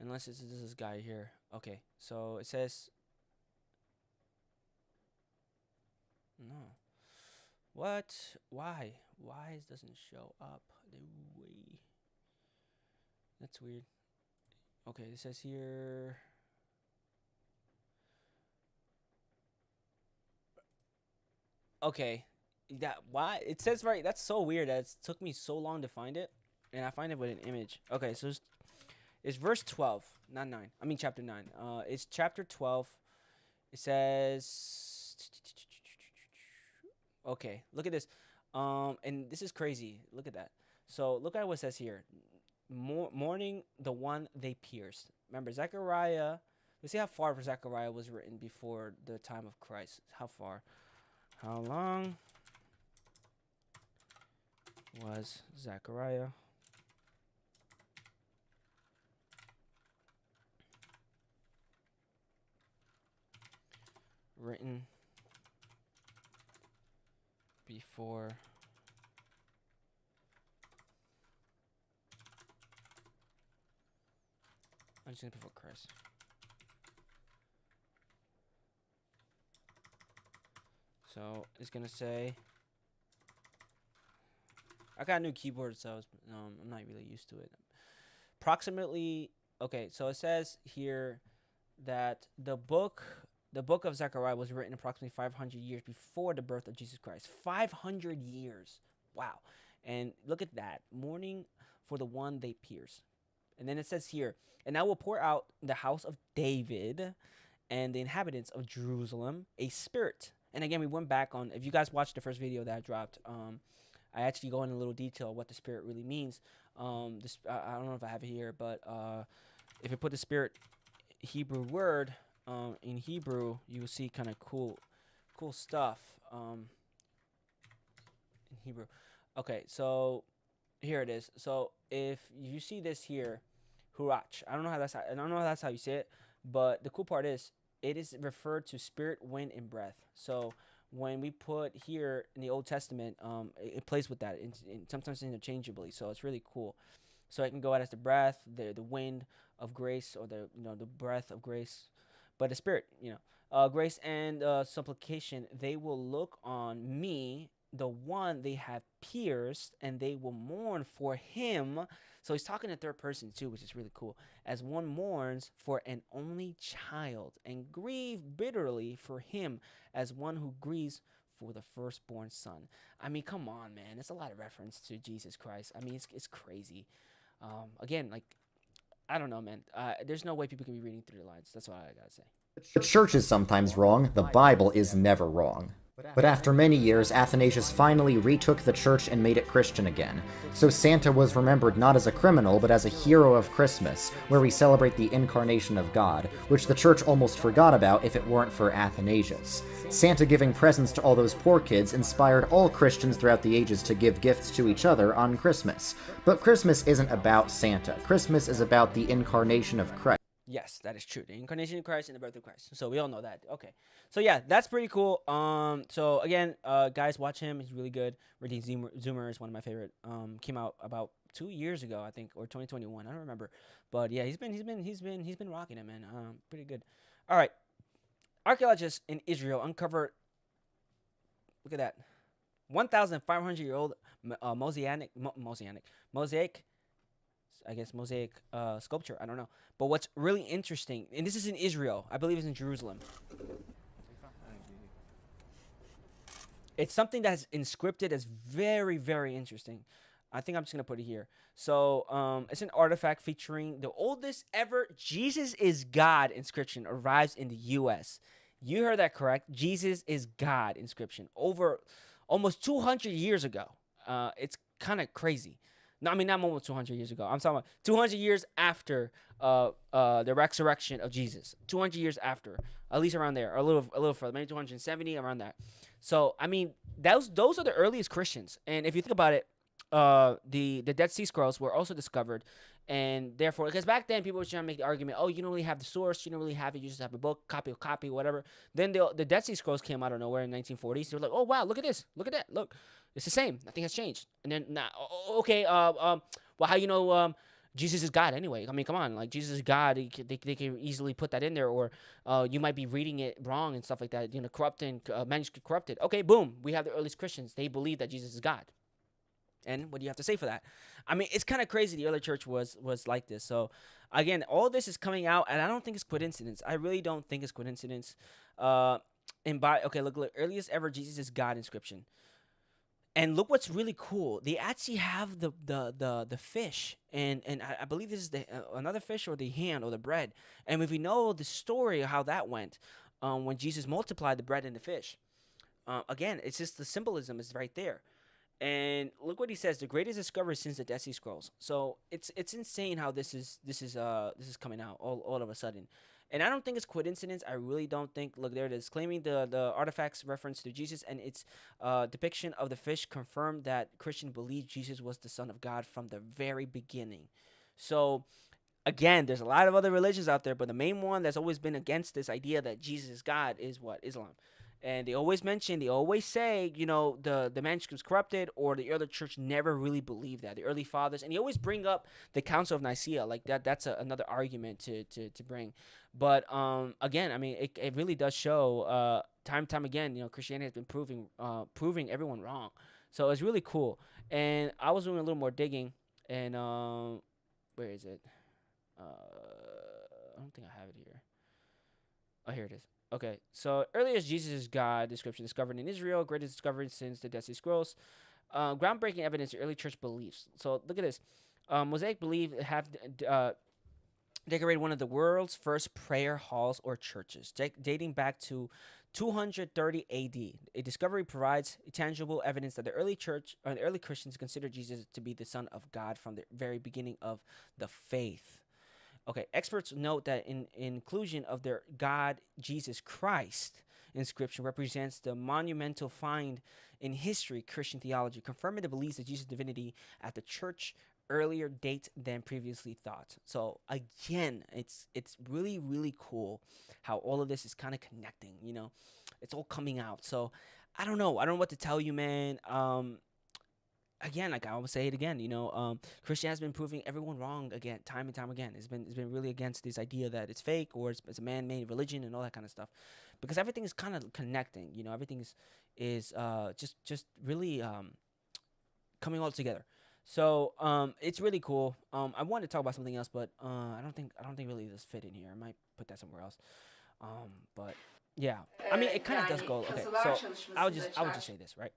Unless it's this guy here. Okay, so it says no. What? Why? Why it doesn't show up? The way. That's weird. Okay, it says here. Okay, why it says right. That's so weird. That it took me so long to find it, and I find it with an image. Okay, so it's verse 12, not 9. I mean chapter 9. It's chapter 12. It says. Okay, look at this. And this is crazy. Look at that. So look at what it says here. Mourning the one they pierced. Remember, Zechariah. Let's see how far Zechariah was written before the time of Christ. How far? How long was Zechariah written before I'm just gonna put before Christ. So it's gonna say I got a new keyboard, so I'm not really used to it. Approximately, okay, so it says here that the book of Zechariah was written approximately 500 years before the birth of Jesus Christ. 500 years. Wow. And look at that. Mourning for the one they pierced. And then it says here, and I will pour out the house of David and the inhabitants of Jerusalem a spirit. And again, we went back on, if you guys watched the first video that I dropped, I actually go into a little detail what the spirit really means. I don't know if I have it here, but if you put the spirit Hebrew word in Hebrew, you will see kind of cool stuff in Hebrew. Okay, so here it is. So if you see this here, hurach. I don't know how that's how you say it, but the cool part is it is referred to spirit, wind, and breath. So when we put here in the Old Testament, it plays with that, sometimes interchangeably. So it's really cool. So it can go out as the breath, the wind of grace, or the breath of grace, but the spirit, grace and supplication. They will look on me, the one they have pierced, and they will mourn for him. So he's talking in third person too, which is really cool. As one mourns for an only child, and grieve bitterly for him, as one who grieves for the firstborn son. I mean, come on, man. It's a lot of reference to Jesus Christ. I mean, it's crazy. Again, like, I don't know, man. There's no way people can be reading through the lines. That's all I gotta say. The church is sometimes wrong, the Bible is never wrong. But after many years, Athanasius finally retook the church and made it Christian again. So Santa was remembered not as a criminal, but as a hero of Christmas, where we celebrate the incarnation of God, which the church almost forgot about if it weren't for Athanasius. Santa giving presents to all those poor kids inspired all Christians throughout the ages to give gifts to each other on Christmas. But Christmas isn't about Santa. Christmas is about the incarnation of Christ. Yes, that is true. The incarnation of Christ and the birth of Christ. So we all know that. Okay. So yeah, that's pretty cool. So again, guys, watch him. He's really good. Redeem Zoomer is one of my favorite. Came out about 2 years ago, I think, or 2021. I don't remember. But yeah, he's been rocking it, man. Pretty good. All right. Archaeologists in Israel uncovered, look at that, 1,500-year-old mosaic, I guess mosaic sculpture. I don't know. But what's really interesting, and this is in Israel, I believe it's in Jerusalem. It's something that's inscripted as very, very interesting. I think I'm just going to put it here. So it's an artifact featuring the oldest ever Jesus is God inscription arrives in the U.S. You heard that correct. Jesus is God inscription over almost 200 years ago. It's kind of crazy. No, I mean, not almost 200 years ago. I'm talking about 200 years after the resurrection of Jesus. 200 years after, at least around there, or a little further, maybe 270, around that. So, I mean, those are the earliest Christians. And if you think about it, the Dead Sea Scrolls were also discovered, and therefore, because back then people were trying to make the argument, oh, you don't really have the source, you don't really have it, you just have a book, copy, whatever. Then the Dead Sea Scrolls came out of nowhere in 1940s. They were like, oh wow, look at this, look at that, look, it's the same, nothing has changed. And then okay, well, how you know Jesus is God anyway? I mean, come on, like Jesus is God, they can easily put that in there, or you might be reading it wrong and stuff like that, you know, corrupted, manuscript corrupted. Okay, boom, we have the earliest Christians, they believe that Jesus is God. And what do you have to say for that? I mean, it's kind of crazy the early church was like this. So, again, all this is coming out, and I don't think it's coincidence. I really don't think it's coincidence. Okay, look, earliest ever Jesus is God inscription. And look what's really cool. They actually have the fish, and I believe this is another fish or the hand or the bread. And if we know the story of how that went, when Jesus multiplied the bread and the fish, again, it's just the symbolism is right there. And look what he says: the greatest discovery since the Dead Sea Scrolls. So it's insane how this is coming out all of a sudden. And I don't think it's coincidence. I really don't think. Look, there it is, claiming the artifacts reference to Jesus, and its depiction of the fish confirmed that Christians believed Jesus was the Son of God from the very beginning. So again, there's a lot of other religions out there, but the main one that's always been against this idea that Jesus is God is what? Islam. And they always say, you know, the manuscript's corrupted, or the early church never really believed that. The early fathers, and they always bring up the Council of Nicaea, like that's another argument to bring. But again, I mean, it really does show time and time again, you know, Christianity has been proving everyone wrong. So it's really cool. And I was doing a little more digging, and where is it? I don't think I have it here. Oh, here it is. Okay, so earliest Jesus is God description discovered in Israel, greatest discovery since the Dead Sea Scrolls. Groundbreaking evidence of early church beliefs. So look at this. Mosaic belief have decorated one of the world's first prayer halls or churches, dating back to 230 AD. A discovery provides tangible evidence that the early church or the early Christians considered Jesus to be the Son of God from the very beginning of the faith. Okay, experts note that inclusion of their God, Jesus Christ, inscription represents the monumental find in history, Christian theology, confirming the beliefs of Jesus' divinity at the church earlier date than previously thought. So again, it's really, really cool how all of this is kind of connecting, you know, it's all coming out. So I don't know what to tell you, man. again, like I will say it again, Christianity has been proving everyone wrong again, time and time again. It's been really against this idea that it's fake or it's a man-made religion and all that kind of stuff, because everything is kind of connecting. Everything is just really coming all together. So it's really cool. I wanted to talk about something else, but I don't think really this fit in here. I might put that somewhere else. But yeah, I mean, it kind of does go. Okay, so I would just say this, right?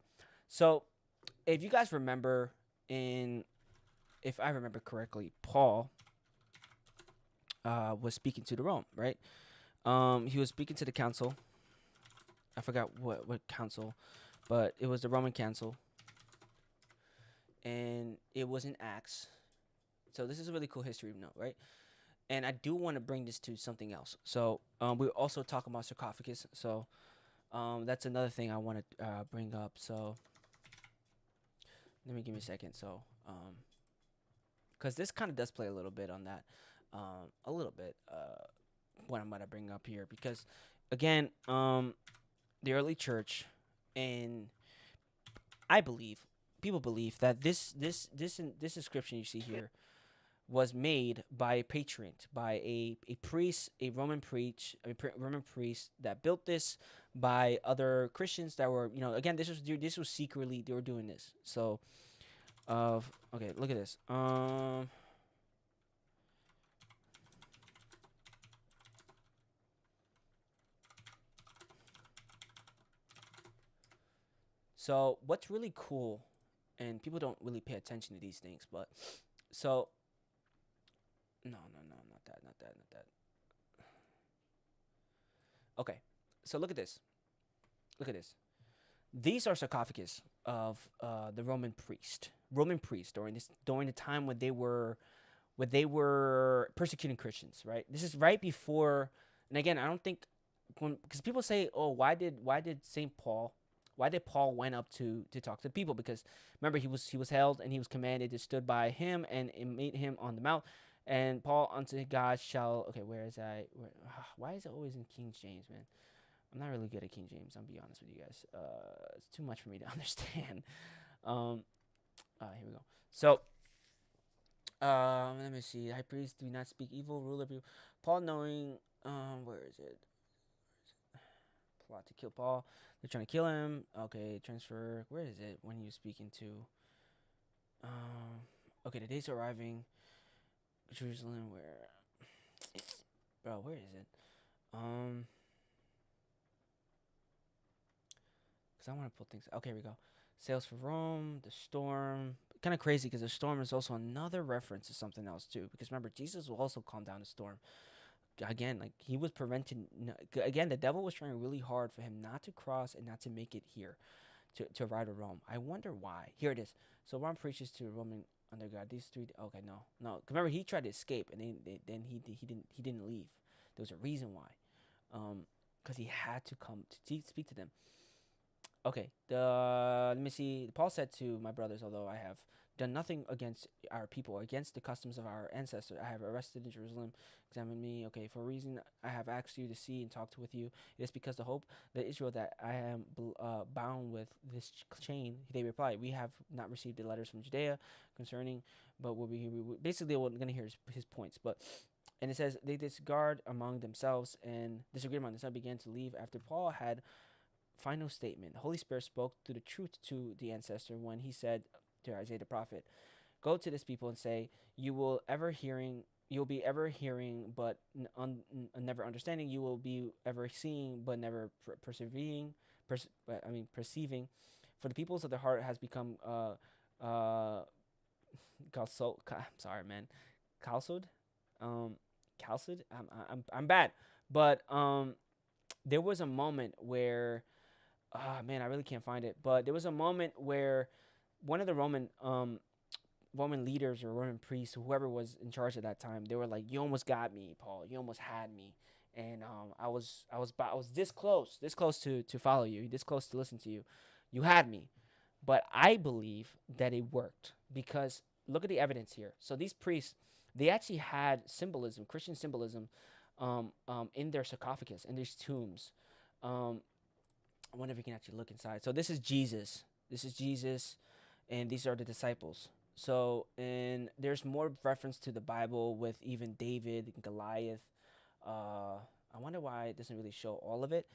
So if you guys remember, if I remember correctly, Paul was speaking to the Rome, right? He was speaking to the council. I forgot what council, but it was the Roman council, and it was in Acts. So this is a really cool history note, right? And I do want to bring this to something else. So we were also talking about sarcophagus. So that's another thing I want to bring up. So give me a second. So because this kind of does play a little bit on that, a little bit what I'm going to bring up here, because again, the early church, and I believe people believe that this inscription you see here was made by a patron, by a priest, a Roman Roman priest that built this, by other Christians that were, again, this was secretly, they were doing this. So okay, look at this. So what's really cool, and people don't really pay attention to these things, but so no, not that. Okay, so look at this. Look at this. These are sarcophagus of the Roman priest during the time when they were persecuting Christians, right? This is right before, and again, I don't think, because people say, oh, why did Paul went up to talk to the people? Because remember, he was held, and he was commanded to stood by him and meet him on the mount. And Paul unto God shall. Okay, where is I? Why is it always in King James, man? I'm not really good at King James. I'll be honest with you guys. It's too much for me to understand. Here we go. So, let me see. High priest, do not speak evil. Ruler of you. Paul knowing. Where is it? Plot to kill Paul. They're trying to kill him. Okay, transfer. Where is it? When you're speaking to. Okay, the days are arriving. Jerusalem, where? Bro, where is it? Because I want to pull things. Okay, here we go. Sails for Rome, the storm. Kind of crazy because the storm is also another reference to something else too. Because remember, Jesus will also calm down the storm. Again, like he was preventing. Again, the devil was trying really hard for him not to cross and not to make it here, to arrive to Rome. I wonder why. Here it is. So Ron preaches to Roman under God. These three. Okay, no. Remember, he tried to escape, and then he didn't leave. There was a reason why. Because he had to come to speak to them. Okay, let me see. Paul said to my brothers, although I have done nothing against our people or against the customs of our ancestors, I have arrested in Jerusalem, examined me. Okay, for a reason I have asked you to see and talk with you. It is because the hope that Israel that I am bound with this chain. They replied, we have not received the letters from Judea concerning, but basically we're going to hear his points. And it says they disagreed among themselves and began to leave after Paul had final statement. The Holy Spirit spoke through the truth to the ancestor when he said to Isaiah the prophet, go to this people and say, you'll be ever hearing but never understanding. You will be ever seeing but never perceiving. For the peoples of the heart has become calcid. I'm bad, but there was a moment where. I really can't find it. But there was a moment where one of the Roman leaders or Roman priests, whoever was in charge at that time, they were like, "You almost got me, Paul. You almost had me." And I was this close to follow you, this close to listen to you. You had me, but I believe that it worked because look at the evidence here. So these priests, they actually had symbolism, Christian symbolism, in their sarcophagus, in these tombs. I wonder if you can actually look inside. So this is Jesus. and these are the disciples. So, and there's more reference to the Bible with even David and Goliath. I wonder why it doesn't really show all of it.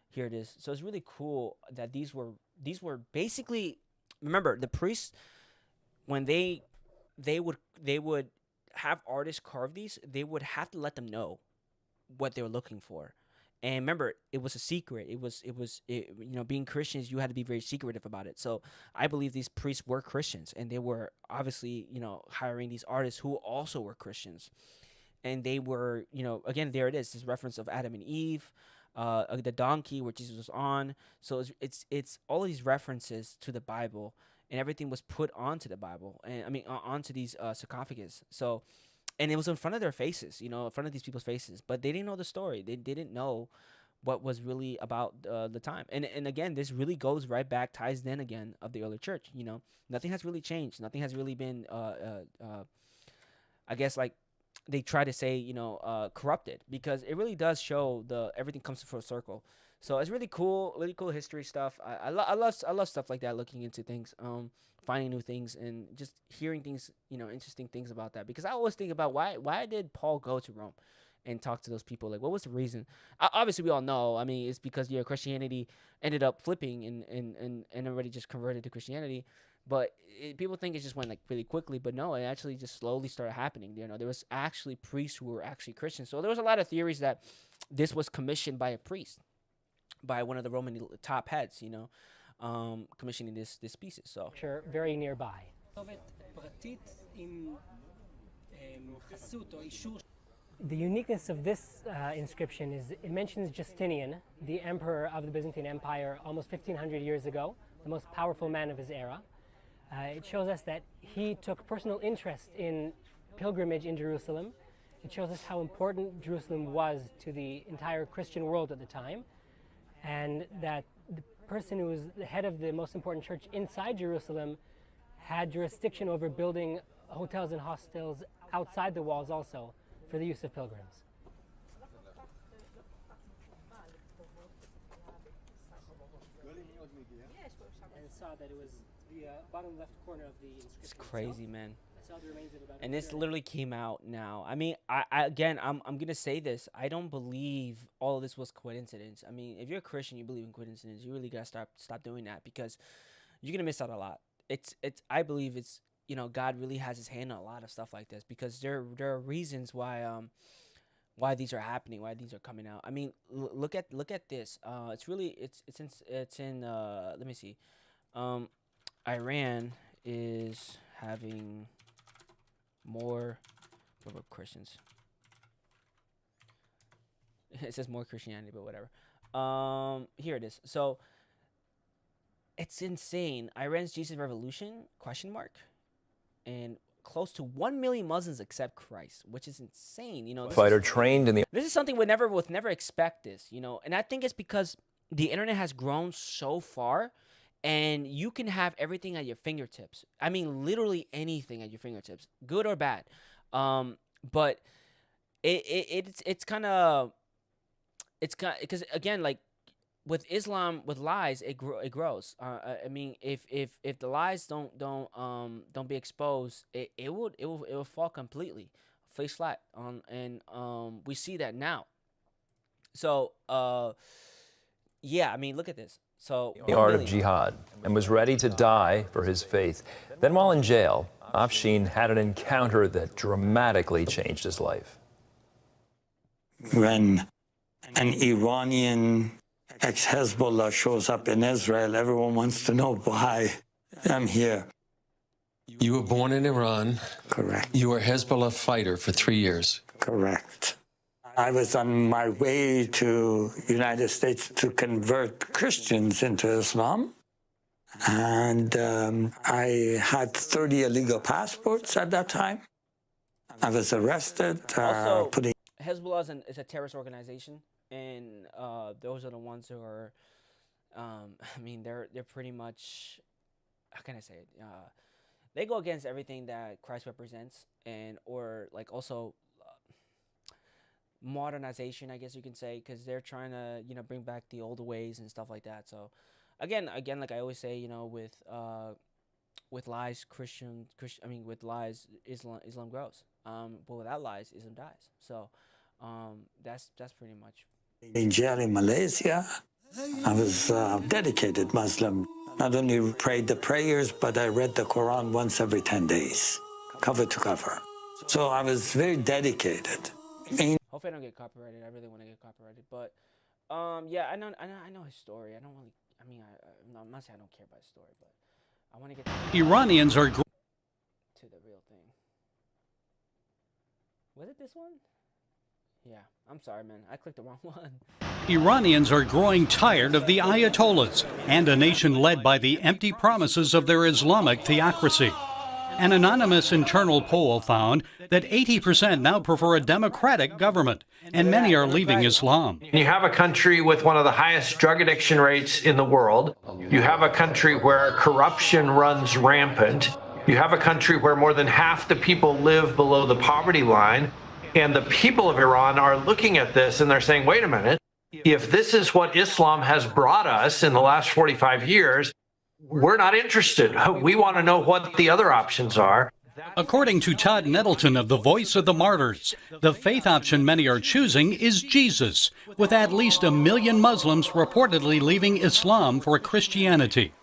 Here it is. So it's really cool that these were basically, remember, the priests, when they would have artists carve these, they would have to let them know what they were looking for. And remember, it was a secret. Being Christians, you had to be very secretive about it. So I believe these priests were Christians, and they were obviously, hiring these artists who also were Christians. And they were, again, there it is, this reference of Adam and Eve, the donkey where Jesus was on. So it's all these references to the Bible, and everything was put onto the Bible, and onto these sarcophagus. So, and it was in front of their faces, in front of these people's faces, but they didn't know the story. They didn't know what was really about the time. And again, this really goes right back, ties in again of the early church. Nothing has really changed. Nothing has really been, I guess, like they try to say, corrupted, because it really does show everything comes to full circle. So it's really cool history stuff. I love stuff like that, looking into things, finding new things, and just hearing things, interesting things about that. Because I always think about why did Paul go to Rome and talk to those people? Like, what was the reason? Obviously, we all know. I mean, it's because Christianity ended up flipping and everybody just converted to Christianity. But people think it just went like really quickly, but no, it actually just slowly started happening. There was actually priests who were actually Christians. So there was a lot of theories that this was commissioned by a priest, by one of the Roman top heads, commissioning this pieces. So very nearby. The uniqueness of this inscription is it mentions Justinian, the emperor of the Byzantine Empire, almost 1,500 years ago, the most powerful man of his era. It shows us that he took personal interest in pilgrimage in Jerusalem. It shows us how important Jerusalem was to the entire Christian world at the time, and that the person who was the head of the most important church inside Jerusalem had jurisdiction over building hotels and hostels outside the walls also for the use of pilgrims. And saw that it was the bottom left corner of the inscription. It's crazy, man. I saw the remains of about And this literally came out now. I mean, I'm gonna say this. I don't believe all of this was coincidence. I mean, if you're a Christian, you believe in coincidence, you really gotta stop doing that, because you're gonna miss out a lot. I believe it's, God really has his hand on a lot of stuff like this, because there are reasons why these are happening, why these are coming out. I mean, look at this. It's in let me see. Iran is having more Christians. It says more Christianity, but whatever. Here it is. So it's insane. Iran's Jesus Revolution ? And close to 1 million Muslims accept Christ, which is insane. Fighter trained in the. This is something we'd never expect this. And I think it's because the internet has grown so far, and you can have everything at your fingertips. I mean, literally anything at your fingertips, good or bad. But it's kind of because again, like with Islam, with lies, it grows. I mean, if the lies don't be exposed, it will fall completely, face flat. And we see that now. So yeah, I mean, look at this. So The art of jihad, and was ready to die for his faith. Then while in jail, Afshin had an encounter that dramatically changed his life. When an Iranian ex-Hezbollah shows up in Israel, everyone wants to know why I'm here. You were born in Iran. Correct. You were a Hezbollah fighter for 3 years. Correct. I was on my way to the United States to convert Christians into Islam. And I had 30 illegal passports at that time. I was arrested. Also, Hezbollah is a terrorist organization, and those are the ones who are, I mean, they're pretty much, how can I say it? They go against everything that Christ represents, or like also modernization, I guess you can say, because they're trying to bring back the old ways and stuff like that. So again, like I always say, with with lies, with lies, Islam grows. But without lies, Islam dies. So, that's pretty much. In jail in Malaysia, I was a dedicated Muslim. Not only prayed the prayers, but I read the Quran once every 10 days, cover to cover. So I was very dedicated. Hopefully I don't get copyrighted. I really want to get copyrighted. But, yeah, I know his story. I don't really, I'm not saying I don't care about his story, but I want to get Iranians are to the real thing. Was it this one? Yeah, I'm sorry, man. I clicked the wrong one. Iranians are growing tired of the Ayatollahs and a nation led by the empty promises of their Islamic theocracy. An anonymous internal poll found that 80% now prefer a democratic government, and many are leaving Islam. You have a country with one of the highest drug addiction rates in the world. You have a country where corruption runs rampant. You have a country where more than half the people live below the poverty line. And the people of Iran are looking at this and they're saying, wait a minute, if this is what Islam has brought us in the last 45 years, we're not interested. We want to know what the other options are. According to Todd Nettleton of the Voice of the Martyrs, the faith option many are choosing is Jesus, with at least 1 million Muslims reportedly leaving Islam for Christianity.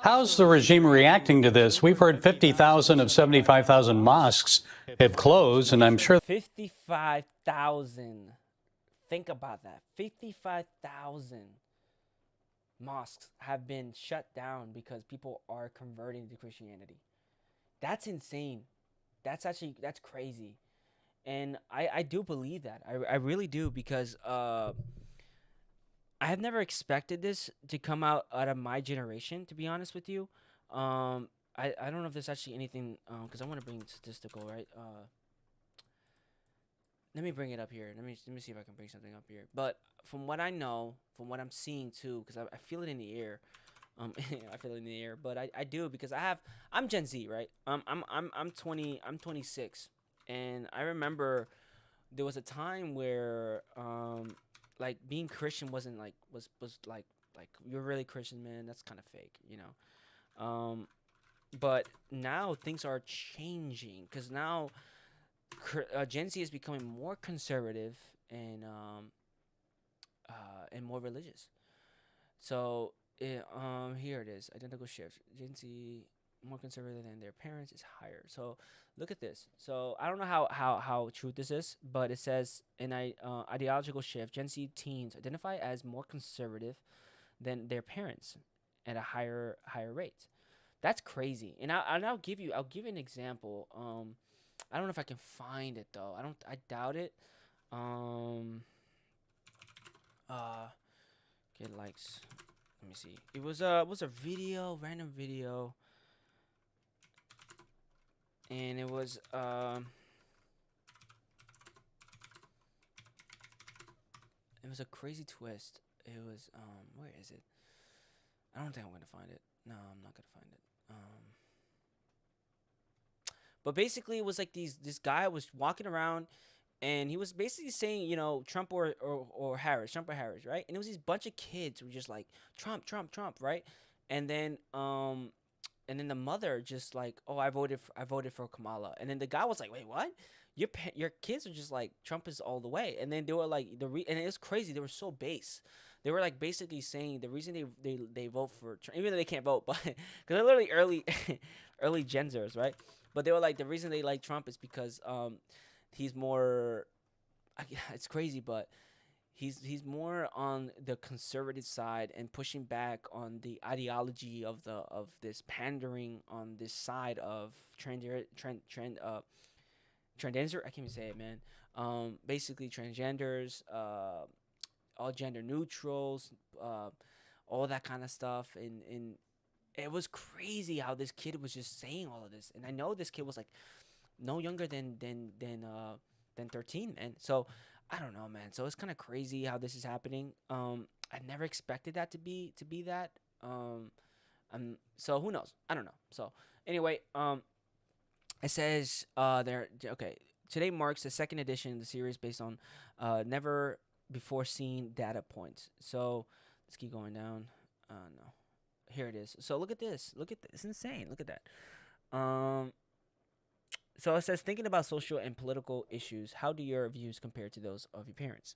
How's the regime reacting to this? We've heard 50,000 of 75,000 mosques have closed, and I'm sure 55,000. Think about that. 55,000 mosques have been shut down because people are converting to Christianity. That's insane. That's crazy. And I do believe that. I really do, because I have never expected this to come out of my generation, to be honest with you. I don't know if there's actually anything, because I want to bring statistical, right? Let me bring it up here. Let me see if I can bring something up here. But from what I know, from what I'm seeing too, because I feel it in the air. I feel it in the air, but I do, because I'm Gen Z, right? I'm 26, and I remember there was a time where like being Christian wasn't like was like you're really Christian, man. That's kind of fake, you know. But now things are changing, because now Gen Z is becoming more conservative and more religious. So here it is, identical shift. Gen Z more conservative than their parents is higher. So look at this. So I don't know how true this is, but it says in ideological shift, Gen Z teens identify as more conservative than their parents at a higher rate. That's crazy. And I'll give you an example. I don't know if I can find it though. I doubt it. Get likes. Let me see. It was a video, random video. And it was a crazy twist. It was where is it? I don't think I'm gonna find it. No, I'm not gonna find it. But basically it was like this guy was walking around, and he was basically saying, you know, Trump or Harris, right? And it was these bunch of kids who were just like Trump, right? And then the mother just like, oh, I voted for Kamala. And then the guy was like, wait, what? Your kids are just like, Trump is all the way. And then they were like, and it was crazy. They were so base. They were like basically saying the reason they vote for Trump, even though they can't vote, but because they're literally early Gen Zers, right? But they were like, the reason they like Trump is because he's more, it's crazy, but he's more on the conservative side and pushing back on the ideology of this pandering on this side of transgender. I can't even say it, man. Basically transgenders, all gender neutrals, all that kind of stuff, and it was crazy how this kid was just saying all of this. And I know this kid was like no younger than 13, man. So I don't know, man. So it's kind of crazy how this is happening. I never expected that to be that. So who knows? I don't know. So anyway, it says okay. Today marks the second edition of the series based on never before seen data points. So let's keep going down. No. Here it is. So look at this. Look at this. It's insane. Look at that. So it says, thinking about social and political issues, how do your views compare to those of your parents?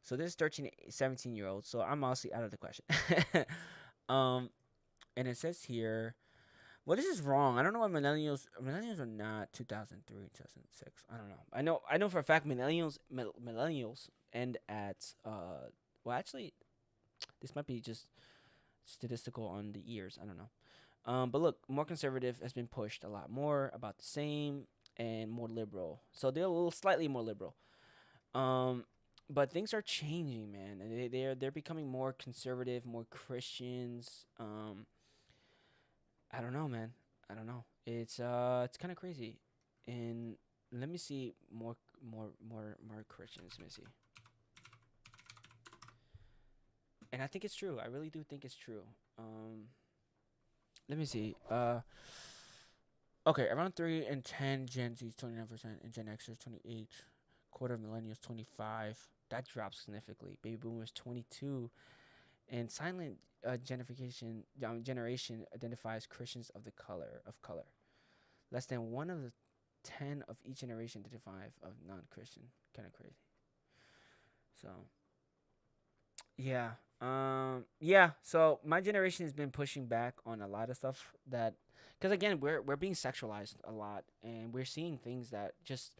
So this is 13, 17-year-old. So I'm honestly out of the question. And it says here, well, this is wrong. I don't know why millennials are not 2003, 2006. I don't know. I know for a fact millennials end at well, actually, this might be just statistical on the years. I don't know. But look, more conservative has been pushed a lot more, about the same, and more liberal. So they're a little slightly more liberal. But things are changing, man. And they're becoming more conservative, more Christians. I don't know, man. I don't know. It's kind of crazy. And let me see more Christians. Let me see. And I think it's true. I really do think it's true. Let me see. Okay, around 3 and 10, Gen Z is 29%, and Gen Xers 28. Quarter of millennials 25. That drops significantly. Baby boomers 22. And silent generation identifies Christians of color. Less than 1 of the 10 of each generation identify of non-Christian. Kind of crazy. So, yeah. Yeah. So my generation has been pushing back on a lot of stuff that, because again, we're being sexualized a lot, and we're seeing things that just,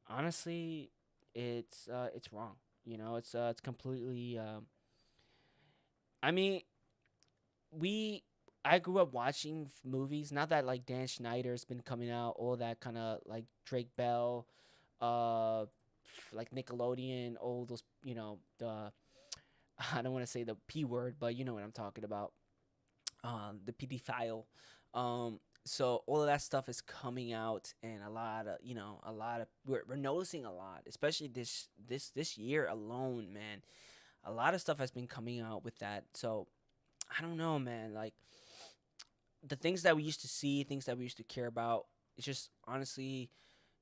honestly, it's wrong. You know, it's completely. I mean, I grew up watching movies. Not that like Dan Schneider's been coming out, all that kind of like Drake Bell, like Nickelodeon, all those, you know, the, I don't want to say the P word, but you know what I'm talking about. The pedophile. So all of that stuff is coming out, and a lot of we're noticing a lot, especially this year alone, man. A lot of stuff has been coming out with that. So I don't know, man. Like, the things that we used to see, things that we used to care about, it's just honestly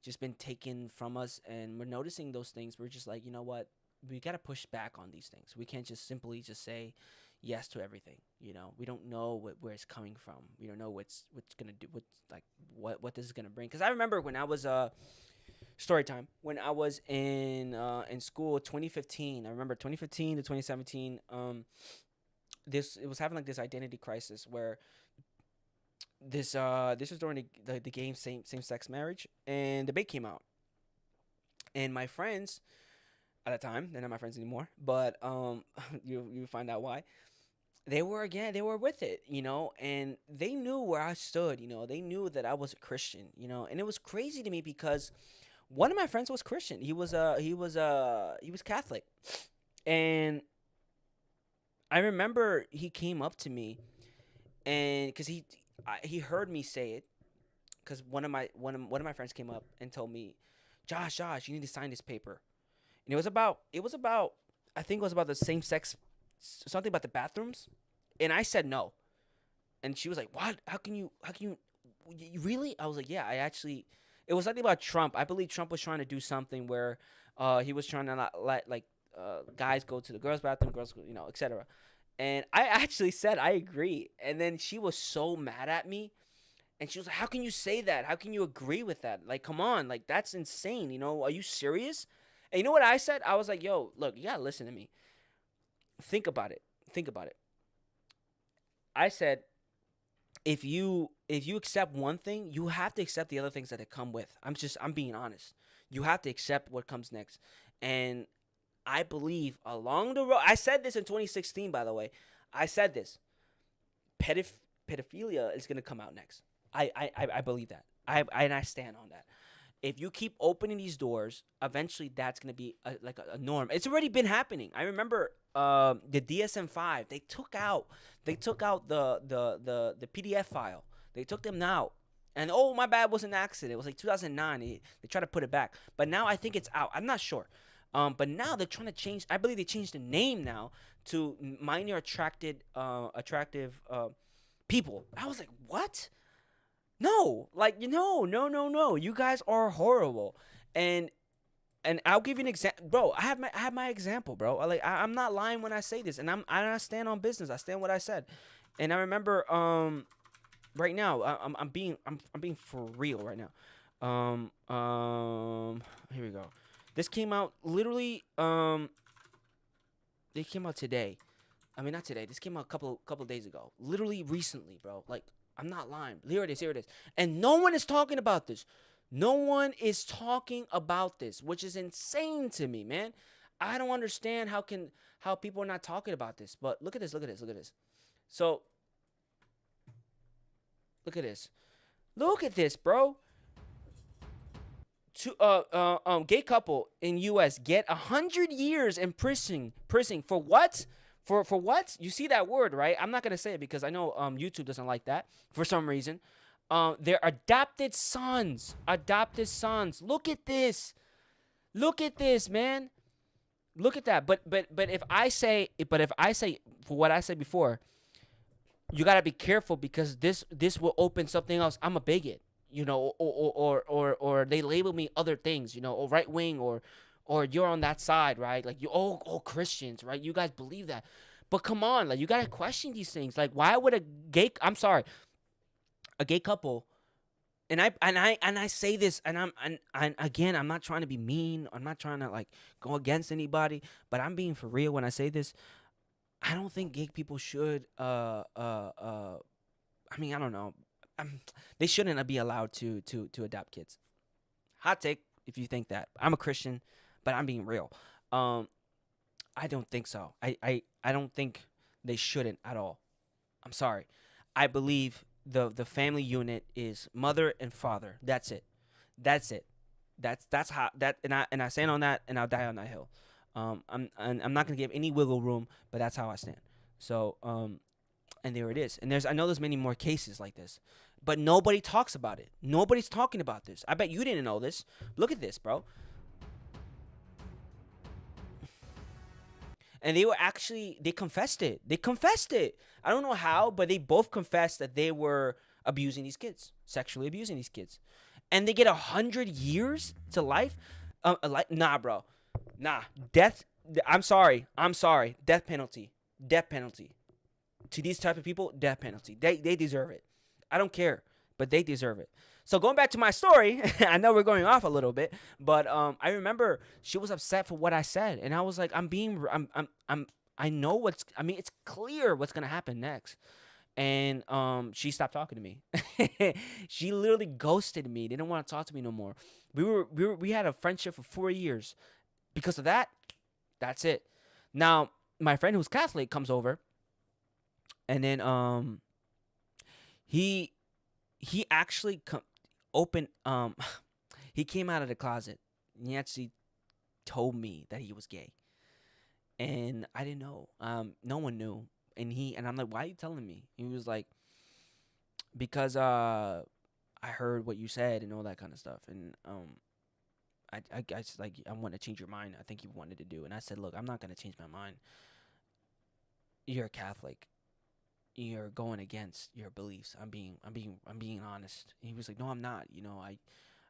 just been taken from us, and we're noticing those things. We're just like, you know what? We got to push back on these things. We can't just simply just say yes to everything. You know, we don't know where it's coming from. We don't know what's gonna do, what this is gonna bring. Because I remember when I was story time, when I was in school, 2015. I remember 2015 to 2017. It was having like this identity crisis where this was during the game same sex marriage, and debate came out, and my friends at the time, they're not my friends anymore, but you find out why. They were with it, you know, and they knew where I stood, you know. They knew that I was a Christian, you know, and it was crazy to me because one of my friends was Christian. He was Catholic, and I remember he came up to me, and because he heard me say it, because one of my friends came up and told me, Josh, you need to sign this paper. And it was about I think it was about the same sex, something about the bathrooms, and I said no, and she was like, "What? How can you really?" I was like, "Yeah, I actually." It was something about Trump. I believe Trump was trying to do something where he was trying to not let guys go to the girls' bathroom, girls, you know, etc. And I actually said I agree, and then she was so mad at me, and she was like, "How can you say that? How can you agree with that? Like, come on, like that's insane. You know, are you serious?" And you know what I said? I was like, yo, look, you gotta listen to me. Think about it. I said, if you accept one thing, you have to accept the other things that it come with. I'm being honest. You have to accept what comes next. And I believe along the road, I said this in 2016, by the way. I said this. Pedophilia is gonna come out next. I believe that. I stand on that. If you keep opening these doors, eventually that's gonna be a norm. It's already been happening. I remember the DSM-5. They took out the PDF file. They took them out. And oh, my bad, it was an accident. It was like 2009. They tried to put it back, but now I think it's out. I'm not sure. But now they're trying to change. I believe they changed the name now to minor attractive people. I was like, what? No, like, no. You guys are horrible. And I'll give you an example, bro. I have my example, bro. I'm not lying when I say this, and I stand on business. I stand what I said. And I remember right now I'm being for real right now. Here we go. This came out literally they came out today. I mean, not today. This came out a couple days ago. Literally recently, bro. Like, I'm not lying. Here it is. And no one is talking about this. No one is talking about this, which is insane to me, man. I don't understand how people are not talking about this. But look at this. So, look at this. Look at this, bro. Gay couple in U.S. get 100 years in prison for what? For what? You see that word, right? I'm not gonna say it because I know YouTube doesn't like that for some reason. They're adopted sons. Look at this, man. Look at that. But if I say for what I said before, you gotta be careful because this will open something else. I'm a bigot, you know, or they label me other things, you know, or right wing or you're on that side, right? Like you all Christians, right? You guys believe that. But come on, like you gotta question these things. Like why would a gay couple, and I say this, and again, I'm not trying to be mean. I'm not trying to like go against anybody, but I'm being for real when I say this. I don't think gay people should I mean, I don't know. They shouldn't be allowed to adopt kids. Hot take if you think that. I'm a Christian, but I'm being real. I don't think so. I don't think they shouldn't at all. I'm sorry. I believe the family unit is mother and father. That's it. That's how that and I stand on that and I'll die on that hill. I'm not gonna give any wiggle room, but that's how I stand. So and there it is. And I know there's many more cases like this, but nobody talks about it. Nobody's talking about this. I bet you didn't know this. Look at this, bro. And they confessed it. I don't know how, but they both confessed that they were abusing these kids, sexually abusing these kids. And they get 100 years to life? Nah, bro. Nah. Death. I'm sorry. Death penalty. To these type of people, death penalty. They deserve it. I don't care, but they deserve it. So going back to my story, I know we're going off a little bit, but I remember she was upset for what I said, and I was like, I know it's clear what's gonna happen next, and she stopped talking to me. She literally ghosted me. Didn't want to talk to me no more. We had a friendship for 4 years. Because of that, that's it. Now my friend who's Catholic comes over, and then he actually he came out of the closet and he actually told me that he was gay, and I didn't know. No one knew, and I'm like, why are you telling me? He was like, because I heard what you said and all that kind of stuff, and I guess like I want to change your mind. I think you wanted to do, and I said, look, I'm not gonna change my mind. You're a Catholic. You're going against your beliefs. I'm being honest. And he was like, no, I'm not. You know, I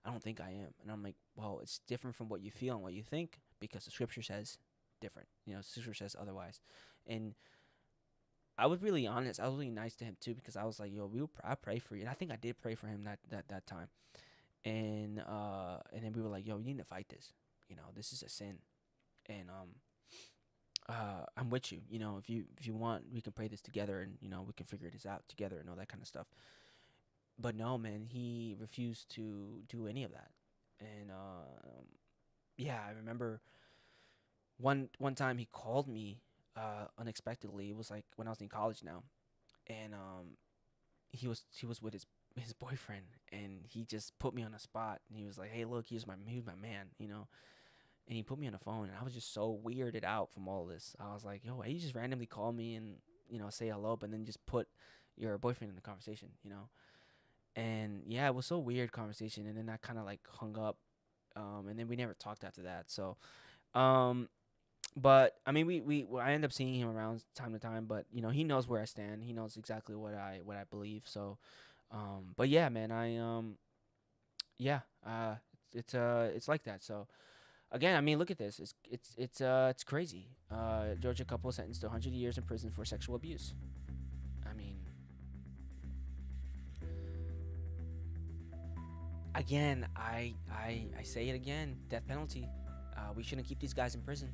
don't think I am. And I'm like, well, it's different from what you feel and what you think because the scripture says different. You know, scripture says otherwise. And I was really honest. I was really nice to him too because I was like, yo, I pray for you. And I think I did pray for him that time. And then we were like, yo, we need to fight this. You know, this is a sin. And I'm with you. You know, if you want, we can pray this together, and you know, we can figure this out together and all that kind of stuff. But no, man, he refused to do any of that. And yeah, I remember one time he called me unexpectedly. It was like when I was in college now, and he was with his boyfriend, and he just put me on the spot, and he was like, hey, look, he was my man, you know. And he put me on the phone, and I was just so weirded out from all this. I was like, yo, you just randomly call me and, you know, say hello, but then just put your boyfriend in the conversation, you know. And yeah, it was so weird conversation, and then I kind of like hung up, and then we never talked after that. So but I mean, I end up seeing him around time to time, but you know, he knows where I stand. He knows exactly what I believe. So but yeah, man, it's like that. So again, I mean, look at this. It's crazy. Georgia couple sentenced to 100 years in prison for sexual abuse. I mean, again, I say it again, death penalty. We shouldn't keep these guys in prison.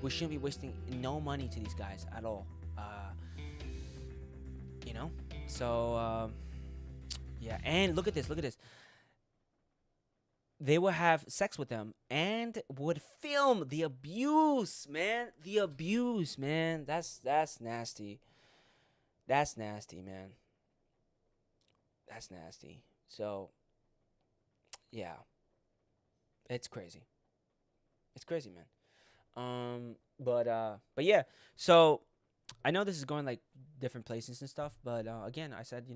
We shouldn't be wasting no money to these guys at all. You know? So, yeah. And look at this. Look at this. They would have sex with them and would film the abuse, man. The abuse, man. That's nasty. That's nasty, man. That's nasty. So, yeah. It's crazy. It's crazy, man. But yeah. So, I know this is going like different places and stuff, but again, I said,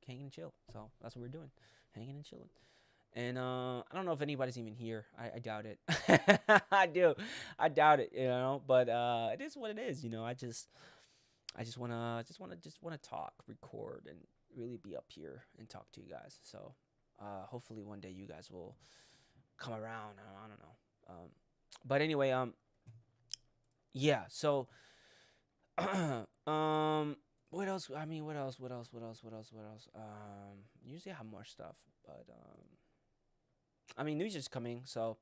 hanging and chill. So, that's what we're doing. Hanging and chilling. And I don't know if anybody's even here. I doubt it. I do. I doubt it, but it is what it is, I just wanna talk, record, and really be up here and talk to you guys. So hopefully one day you guys will come around. I don't know. But anyway, yeah. So what else? I mean, what else? Usually I have more stuff, but I mean, New Year's is coming, so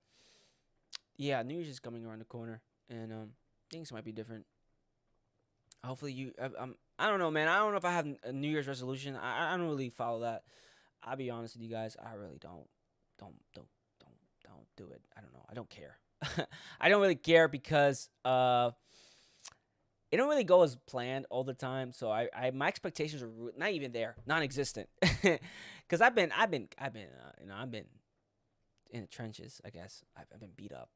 yeah, New Year's is coming around the corner, and things might be different. Hopefully I don't know, man. I don't know if I have a New Year's resolution. I don't really follow that. I'll be honest with you guys. I really don't do it. I don't know. I don't care. I don't really care because it don't really go as planned all the time. So my expectations are not even there, non-existent. Because I've been in the trenches, I guess. I've been beat up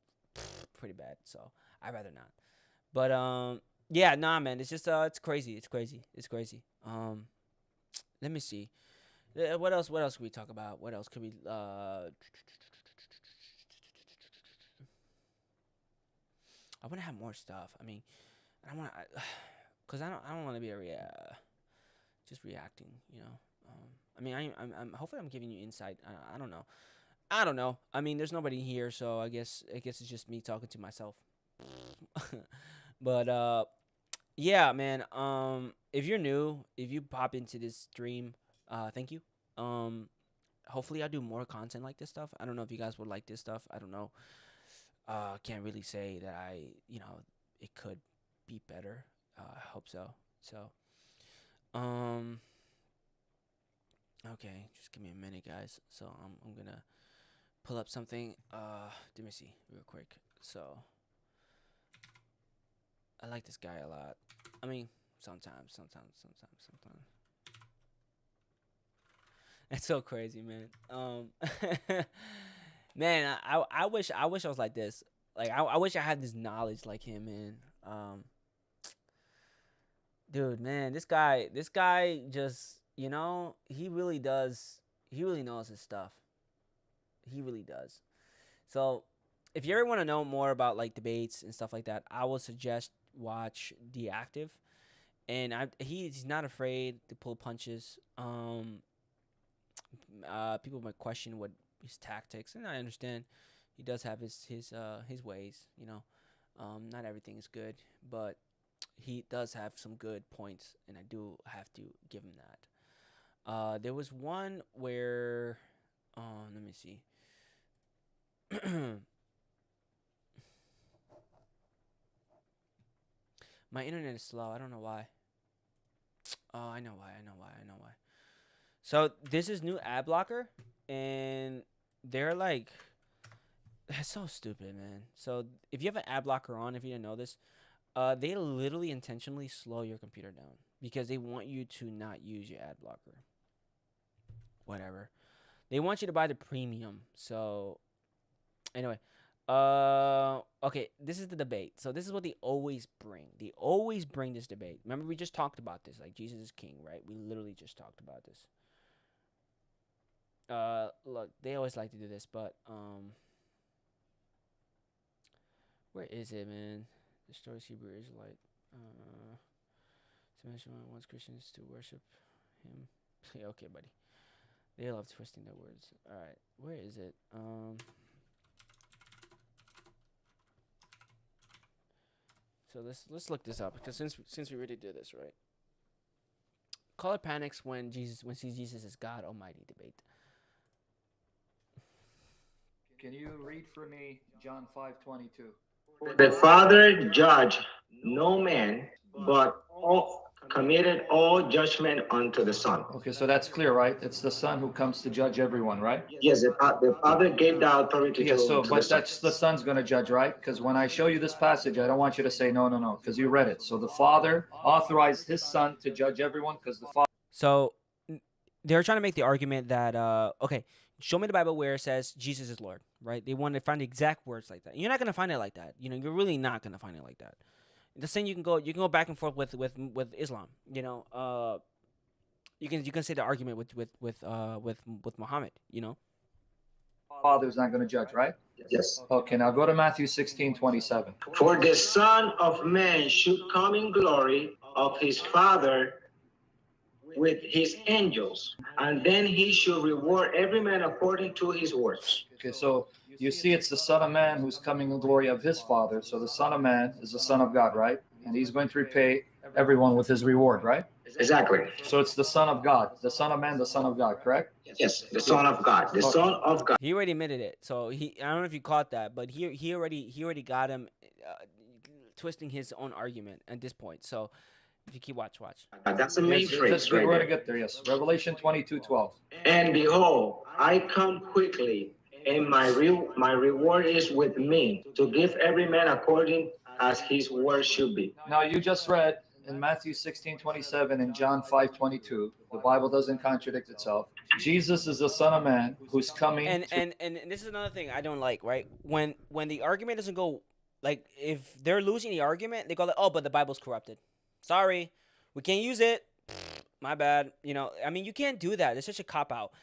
pretty bad, so I'd rather not. But yeah, nah, man, it's just it's crazy. Let me see. What else can we talk about? What else can we I want to have more stuff. I mean, I want to, cause I don't want to be just reacting, I mean, I'm hopefully I'm giving you insight. I don't know. I mean, there's nobody here, so I guess it's just me talking to myself. But yeah, man. If you're new, if you pop into this stream, thank you. Hopefully I do more content like this stuff. I don't know if you guys would like this stuff. I don't know. Can't really say that it could be better. I hope so. So, okay, just give me a minute, guys. So I'm gonna pull up something. Let me see real quick. So, I like this guy a lot. I mean, sometimes. It's so crazy, man. Man, I wish I was like this. Like I wish I had this knowledge like him, man. Dude, man, this guy just, he really knows his stuff. He really does. So, if you ever want to know more about like debates and stuff like that, I would suggest watch The Active. And he's not afraid to pull punches. People might question what his tactics, and I understand he does have his ways. Not everything is good, but he does have some good points, and I do have to give him that. There was one where, let me see. My internet is slow. I don't know why. Oh, I know why. So this is new ad blocker, and they're like, that's so stupid, man. So if you have an ad blocker on, if you didn't know this, they literally intentionally slow your computer down because they want you to not use your ad blocker. Whatever. They want you to buy the premium. So anyway, okay, this is the debate. So this is what they always bring. They always bring this debate. Remember, we just talked about this, like Jesus is king, right? We literally just talked about this. Look, they always like to do this, but where is it, man? The stories Hebrew Israelite. Submission wants Christians to worship him. Yeah, okay, buddy. They love twisting their words. All right, where is it? So let's look this up, because since we already did this, right? Caller panics when sees Jesus as God Almighty debate. Can you read for me John 5:22? The Father judged no man, but all committed all judgment unto the Son. Okay, so that's clear, right? It's the Son who comes to judge everyone, right? Yes, the Father gave the authority Yeah, so, to but the Son. that's the Son's going to judge, right? Because when I show you this passage, I don't want you to say, no, because you read it. So the Father authorized his Son to judge everyone because the Father... So they're trying to make the argument that, okay, show me the Bible where it says Jesus is Lord, right? They want to find the exact words like that. You're not going to find it like that. You know, you're really not going to find it like that. The same you can go back and forth with Islam. You know, you can say the argument with Muhammad. You know, Father's not going to judge, right? Yes. Okay, now go to Matthew 16:27. For the Son of Man should come in glory of his Father with his angels, and then he should reward every man according to his works. Okay, so you see it's the Son of Man who's coming in glory of his Father. So the Son of Man is the Son of God, right? And he's going to repay everyone with his reward, right? Exactly. So it's the Son of God, the Son of Man, the Son of God, correct? Yes, the Son of God, the Son of God. He already admitted it. So I don't know if you caught that, but he already got him twisting his own argument at this point. So if you keep watch. That's the main phrase We're right going to there. get there, yes. Revelation 22:12. And behold, I come quickly, and my reward is with me, to give every man according as his word should be. Now you just read in Matthew 16:27 and John 5:22. The Bible doesn't contradict itself. Jesus is the Son of Man who's coming. And this is another thing I don't like, right? When the argument doesn't go, like, if they're losing the argument, they go like, oh, but the Bible's corrupted. Sorry, we can't use it. My bad. You know, I mean, you can't do that. It's such a cop-out.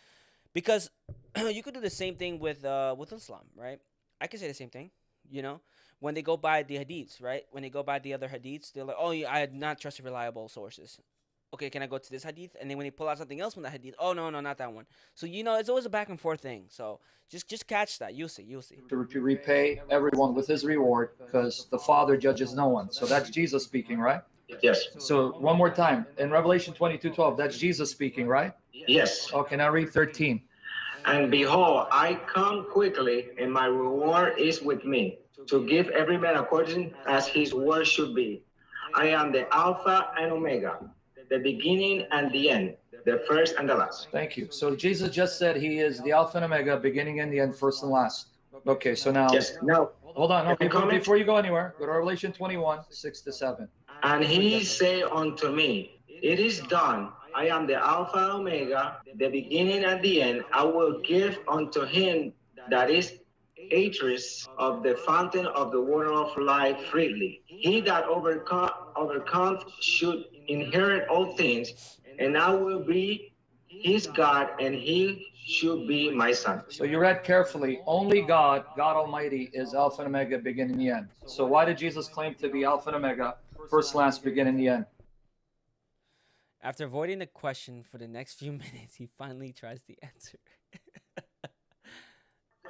Because you could do the same thing with Islam, right? I could say the same thing, you know? When they go by the hadiths, right? When they go by the other hadiths, they're like, oh, I had not trusted reliable sources. Okay, can I go to this hadith? And then when they pull out something else from that hadith, oh, no, not that one. So, you know, it's always a back and forth thing. So just catch that. You'll see. To repay everyone with his reward because the Father judges no one. So that's Jesus speaking, right? Yes. So one more time. In Revelation 22:12, that's Jesus speaking, right? Yes. Okay, now read 13. And behold, I come quickly, and my reward is with me, to give every man according as his word should be. I am the Alpha and Omega, the beginning and the end, the first and the last. Thank you. So Jesus just said he is the Alpha and Omega, beginning and the end, first and last. Okay, so now... Yes. Now, hold on. No, before you go anywhere, go to Revelation 21:6-7. And he say unto me, it is done. I am the Alpha and Omega, the beginning and the end. I will give unto him that is heiress of the fountain of the water of life freely. He that overcomes should inherit all things, and I will be his God, and he should be my son. So you read carefully, only God Almighty, is Alpha and Omega, beginning and the end. So why did Jesus claim to be Alpha and Omega, first, last, beginning, the end? After avoiding the question for the next few minutes, he finally tries the answer.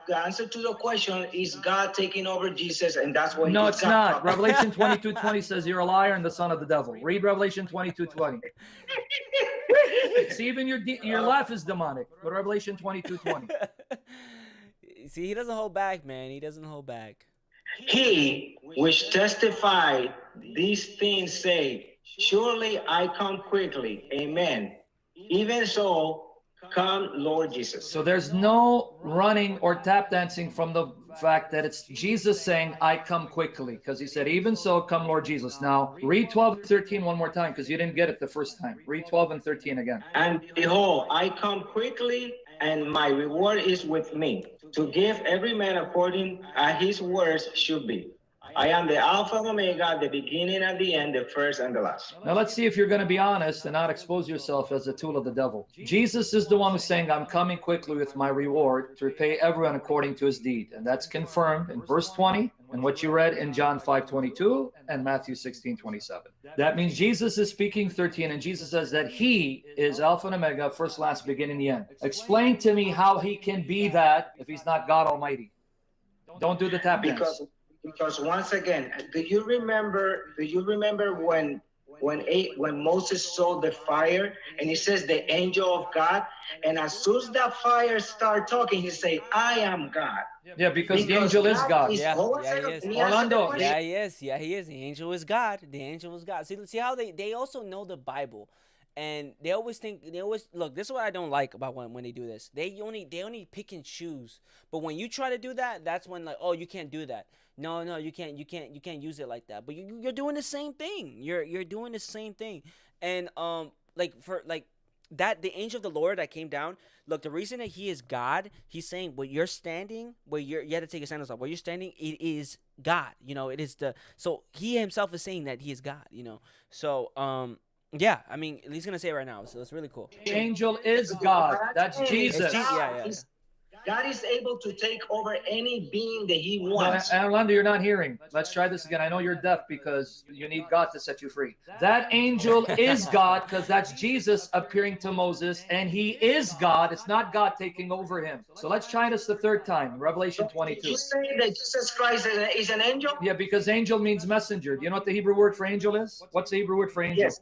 The answer to the question is God taking over Jesus, and that's what. No, it's not. Revelation 22:20 says you're a liar and the son of the devil. Read Revelation 22:20. See, even your laugh is demonic. But Revelation 22:20. See, he doesn't hold back, man. He doesn't hold back. He which testified these things say, surely I come quickly. Amen. Even so, come, Lord Jesus. So there's no running or tap dancing from the fact that it's Jesus saying, I come quickly. Because he said, even so, come, Lord Jesus. Now, read 12 and 13 one more time, because you didn't get it the first time. Read 12 and 13 again. And behold, I come quickly, and my reward is with me, to give every man according as his words should be. I am the Alpha and Omega, the beginning and the end, the first and the last. Now let's see if you're going to be honest and not expose yourself as a tool of the devil. Jesus is the one who's saying, I'm coming quickly with my reward to repay everyone according to his deed. And that's confirmed in verse 20 and what you read in John 5:22 and Matthew 16:27. That means Jesus is speaking 13, and Jesus says that he is Alpha and Omega, first, last, beginning, the end. Explain to me how he can be that if he's not God Almighty. Don't do the tap dance. Because once again, do you remember when when Moses saw the fire, and he says the angel of God, and as soon as that fire start talking, he say, "I am God." Yeah, because the angel is God. Yeah, he is. Orlando. Yeah, he is. Yeah, he is. The angel is God. The angel is God. See how they also know the Bible, and they always look. This is what I don't like about when they do this. They only pick and choose. But when you try to do that, that's when like, oh, you can't do that. No, you can't use it like that. But you're doing the same thing. You're doing the same thing. And that the angel of the Lord that came down. Look, the reason that he is God, he's saying where you're standing, you had to take your sandals off. Where you're standing, it is God. It is so he himself is saying that he is God. So yeah, I mean, he's gonna say it right now. So it's really cool. The angel is God. That's Jesus. Yeah. God is able to take over any being that he wants. No, Orlando, you're not hearing. Let's try this again. I know you're deaf because you need God to set you free. That angel is God because that's Jesus appearing to Moses, and he is God. It's not God taking over him. So let's try this the third time. Revelation 22. Did you say that Jesus Christ is an angel? Yeah, because angel means messenger. Do you know what the Hebrew word for angel is? What's the Hebrew word for angel? Yes,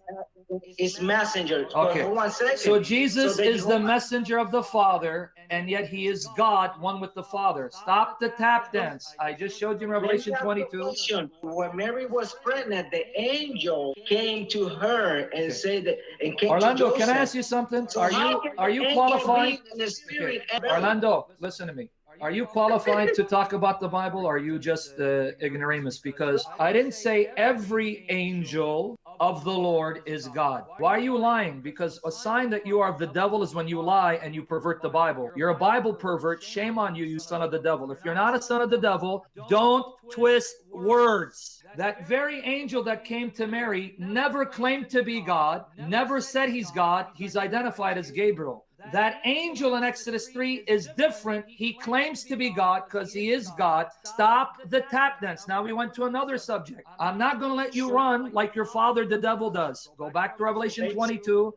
it's messenger. Okay. For 1 second. So Jesus is the messenger of the Father, and yet he is God, one with the Father. Stop the tap dance. I just showed you in Revelation 22. When Mary was pregnant, the angel came to her and said that. And came Orlando, to can I ask you something? Are you qualified? Okay. Orlando, listen to me. Are you qualified to talk about the Bible, or are you just ignoramus? Because I didn't say every angel of the Lord is God. Why are you lying? Because a sign that you are of the devil is when you lie and you pervert the Bible. You're a Bible pervert. Shame on you, you son of the devil. If you're not a son of the devil, don't twist words. That very angel that came to Mary never claimed to be God, never said he's God. He's identified as Gabriel. That angel in Exodus 3 is different. He claims to be God because he is God. Stop the tap dance. Now we went to another subject. I'm not going to let you run like your father, the devil, does. Go back to Revelation 22.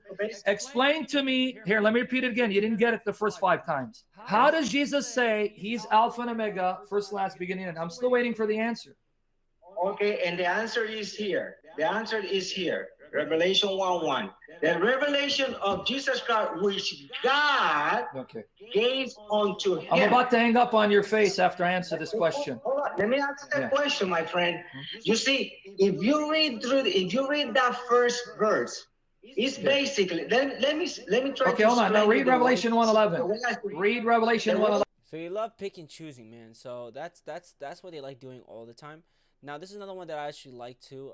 Explain to me. Here, let me repeat it again. You didn't get it the first 5 times. How does Jesus say he's Alpha and Omega, first, last, beginning, and I'm still waiting for the answer. Okay, and the answer is here. The answer is here. Revelation 1:1. The revelation of Jesus Christ, which God gave unto him. I'm about to hang up on your face after I answer this question. Hold on. Let me answer that question, my friend. You see, if you read that first verse, it's basically. Let me try. Okay, hold on. Now read Revelation 1:11. Read Revelation 1:11. So you love pick and choosing, man. So that's what they like doing all the time. Now, this is another one that I actually like too.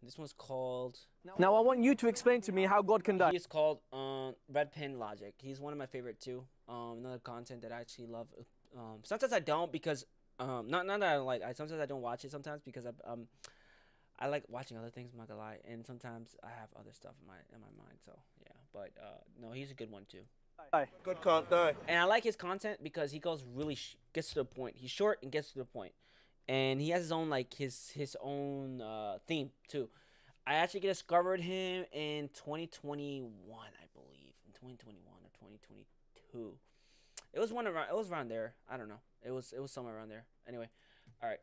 This one's called... Now, I want you to explain to me how God can die. He's called Red Pen Logic. He's one of my favorite too. Another content that I actually love. Sometimes I don't because... not that I don't like. Sometimes I don't watch it sometimes because I like watching other things, I'm not gonna lie. And sometimes I have other stuff in my mind. So, yeah. But, no, he's a good one too. God can't die. And I like his content because he goes really... gets to the point. He's short and gets to the point. And he has his own his own theme too. I actually discovered him in 2021, I believe, in 2021 or 2022. It was around there. I don't know. It was somewhere around there. Anyway, all right.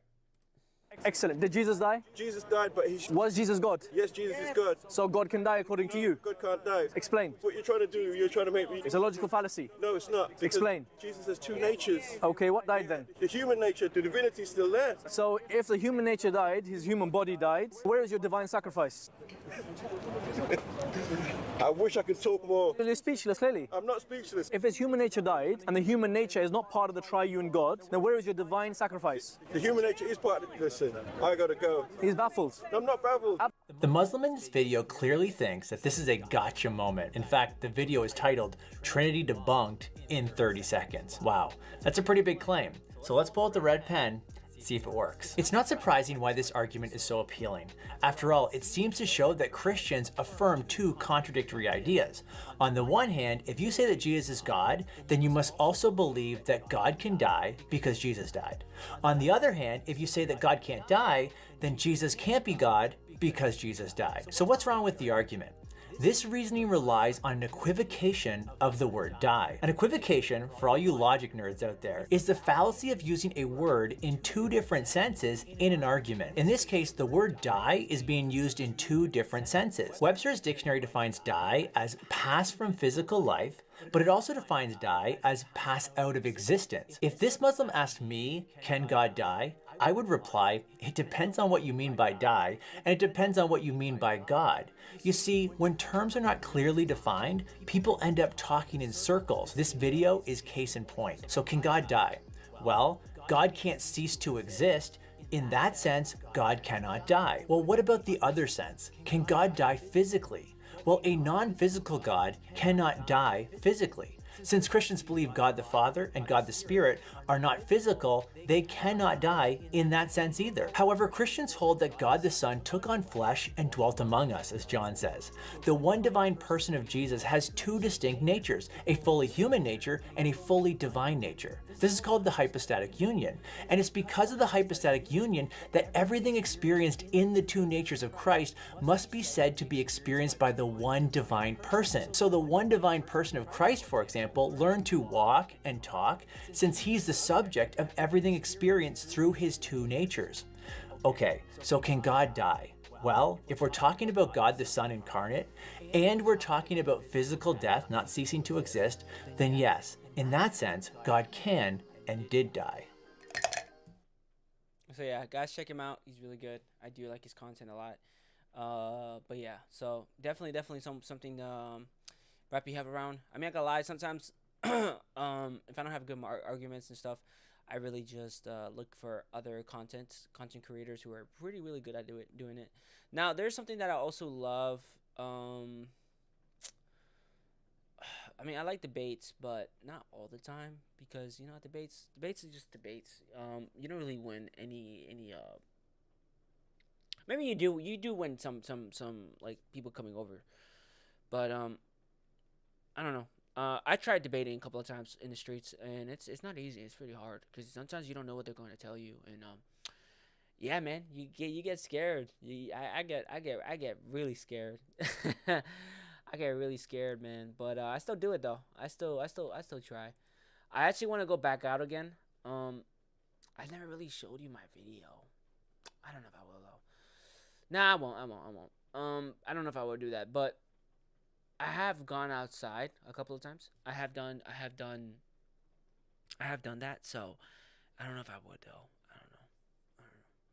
Excellent. Did Jesus die? Jesus died, but he... Was Jesus God? Yes, Jesus is God. So God can die according to you? God can't die. Explain. What you're trying to do, you're trying to make me... It's a logical fallacy. No, it's not. Explain. Jesus has 2 natures. Okay, what died then? The human nature, the divinity is still there. So if the human nature died, his human body died, where is your divine sacrifice? I wish I could talk more. You're speechless, clearly. I'm not speechless. If his human nature died, and the human nature is not part of the triune God, then where is your divine sacrifice? The human nature is part of it. Listen, I gotta go. He's baffled. I'm not baffled. The Muslim in this video clearly thinks that this is a gotcha moment. In fact, the video is titled Trinity Debunked in 30 Seconds. Wow, that's a pretty big claim. So let's pull out the red pen, see if it works. It's not surprising why this argument is so appealing. After all, it seems to show that Christians affirm 2 contradictory ideas. On the one hand, if you say that Jesus is God, then you must also believe that God can die because Jesus died. On the other hand, if you say that God can't die, then Jesus can't be God because Jesus died. So what's wrong with the argument? This reasoning relies on an equivocation of the word die. An equivocation, for all you logic nerds out there, is the fallacy of using a word in two different senses in an argument. In this case, the word die is being used in two different senses. Webster's dictionary defines die as pass from physical life, but it also defines die as pass out of existence. If this Muslim asked me, can God die? I would reply, it depends on what you mean by die, and it depends on what you mean by God. You see, when terms are not clearly defined, people end up talking in circles. This video is case in point. So can God die? Well, God can't cease to exist. In that sense, God cannot die. Well, what about the other sense? Can God die physically? Well, a non-physical God cannot die physically. Since Christians believe God the Father and God the Spirit are not physical, they cannot die in that sense either. However, Christians hold that God the Son took on flesh and dwelt among us, as John says. The one divine person of Jesus has two distinct natures, a fully human nature and a fully divine nature. This is called the hypostatic union, and it's because of the hypostatic union that everything experienced in the two natures of Christ must be said to be experienced by the one divine person. So the one divine person of Christ, for example, learned to walk and talk since he's the subject of everything experienced through his two natures. Okay, so can God die? Well, if we're talking about God the Son incarnate, and we're talking about physical death not ceasing to exist, then yes, in that sense, God can and did die. So yeah, guys, check him out. He's really good. I do like his content a lot. But yeah, so definitely something to wrap your head around. I mean, I gotta lie, sometimes if I don't have good arguments and stuff, I really just look for other content creators who are really good at doing it. Now, there's something that I also love. I mean, I like debates, but not all the time, because you know, debates are just debates. You don't really win any maybe you do win some like people coming over, but I don't know. I tried debating a couple of times in the streets, and it's not easy. It's pretty hard because sometimes you don't know what they're going to tell you, and yeah, man, you get scared. I get really scared. I get really scared, man. But I still do it though. I still try. I actually want to go back out again. I never really showed you my video. I don't know if I will though. Nah, I won't. I don't know if I will do that, but I have gone outside a couple of times. I have done that. So I don't know if I would though. I don't know.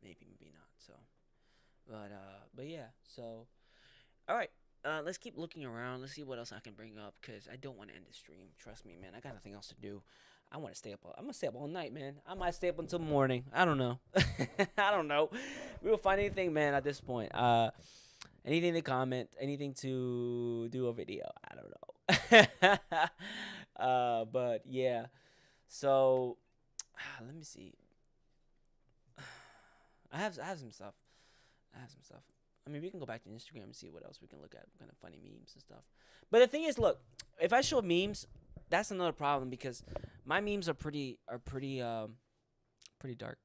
Maybe not. So, but yeah. So, all right. Let's keep looking around. Let's see what else I can bring up, because I don't want to end the stream. Trust me, man. I got nothing else to do. I want to stay up. I'm gonna stay up all night, man. I might stay up until morning. I don't know. I don't know. We will find anything, man. At this point, anything to comment, anything to do a video. I don't know. But yeah. So let me see. I have some stuff. I mean, we can go back to Instagram and see what else we can look at, kind of funny memes and stuff. But the thing is, look, if I show memes, that's another problem, because my memes are pretty dark.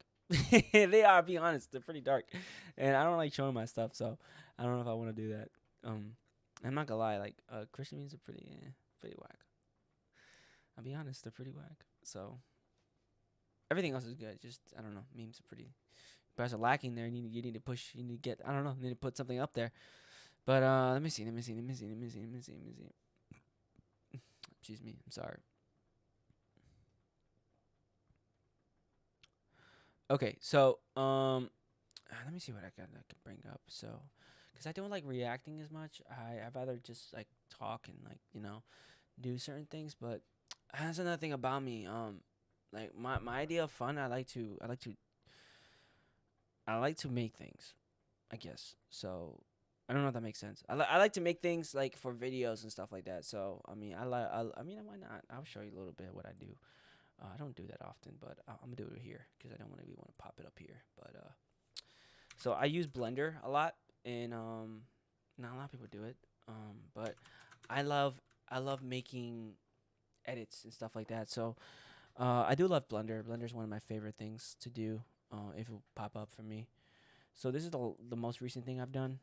They are, be honest, they're pretty dark, and I don't like showing my stuff, so I don't know if I want to do that. I'm not gonna lie, like Christian memes are pretty whack. I'll be honest, they're pretty whack. So everything else is good. Just I don't know, memes are pretty. Guys are lacking there. You need to push. You need to get. I don't know. You need to put something up there. But let me see. Excuse me. I'm sorry. Okay, so let me see what I can bring up. So, because I don't like reacting as much. I'd rather just like talk and like do certain things. But that's another thing about me. Like my idea of fun. I like to make things, I guess. So I don't know if that makes sense. I like to make things like for videos and stuff like that. So I mean, why not? I'll show you a little bit of what I do. I don't do that often, but I'm gonna do it here because I don't want to pop it up here. But so I use Blender a lot, and not a lot of people do it. But I love making edits and stuff like that. So I do love Blender. Blender is one of my favorite things to do. If it will pop up for me. So this is the most recent thing I've done.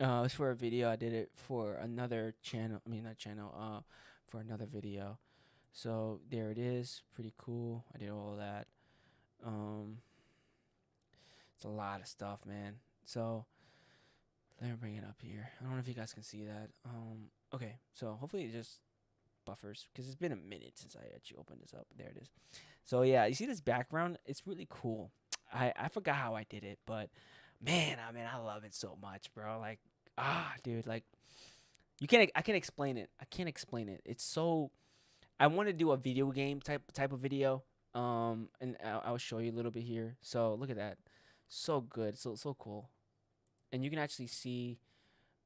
It's for a video. I did it for another channel. I mean, not channel. For another video. So there it is. Pretty cool. I did all that. It's a lot of stuff, man. So let me bring it up here. I don't know if you guys can see that. Okay. So hopefully it just buffers because it's been a minute since I actually opened this up. There it is. So yeah, you see this background? It's really cool. I forgot how I did it, but man, I love it so much, bro. Like, dude, like I can't explain it. I can't explain it. It's so I want to do a video game type of video. And I'll show you a little bit here. So look at that. So good. So cool. And you can actually see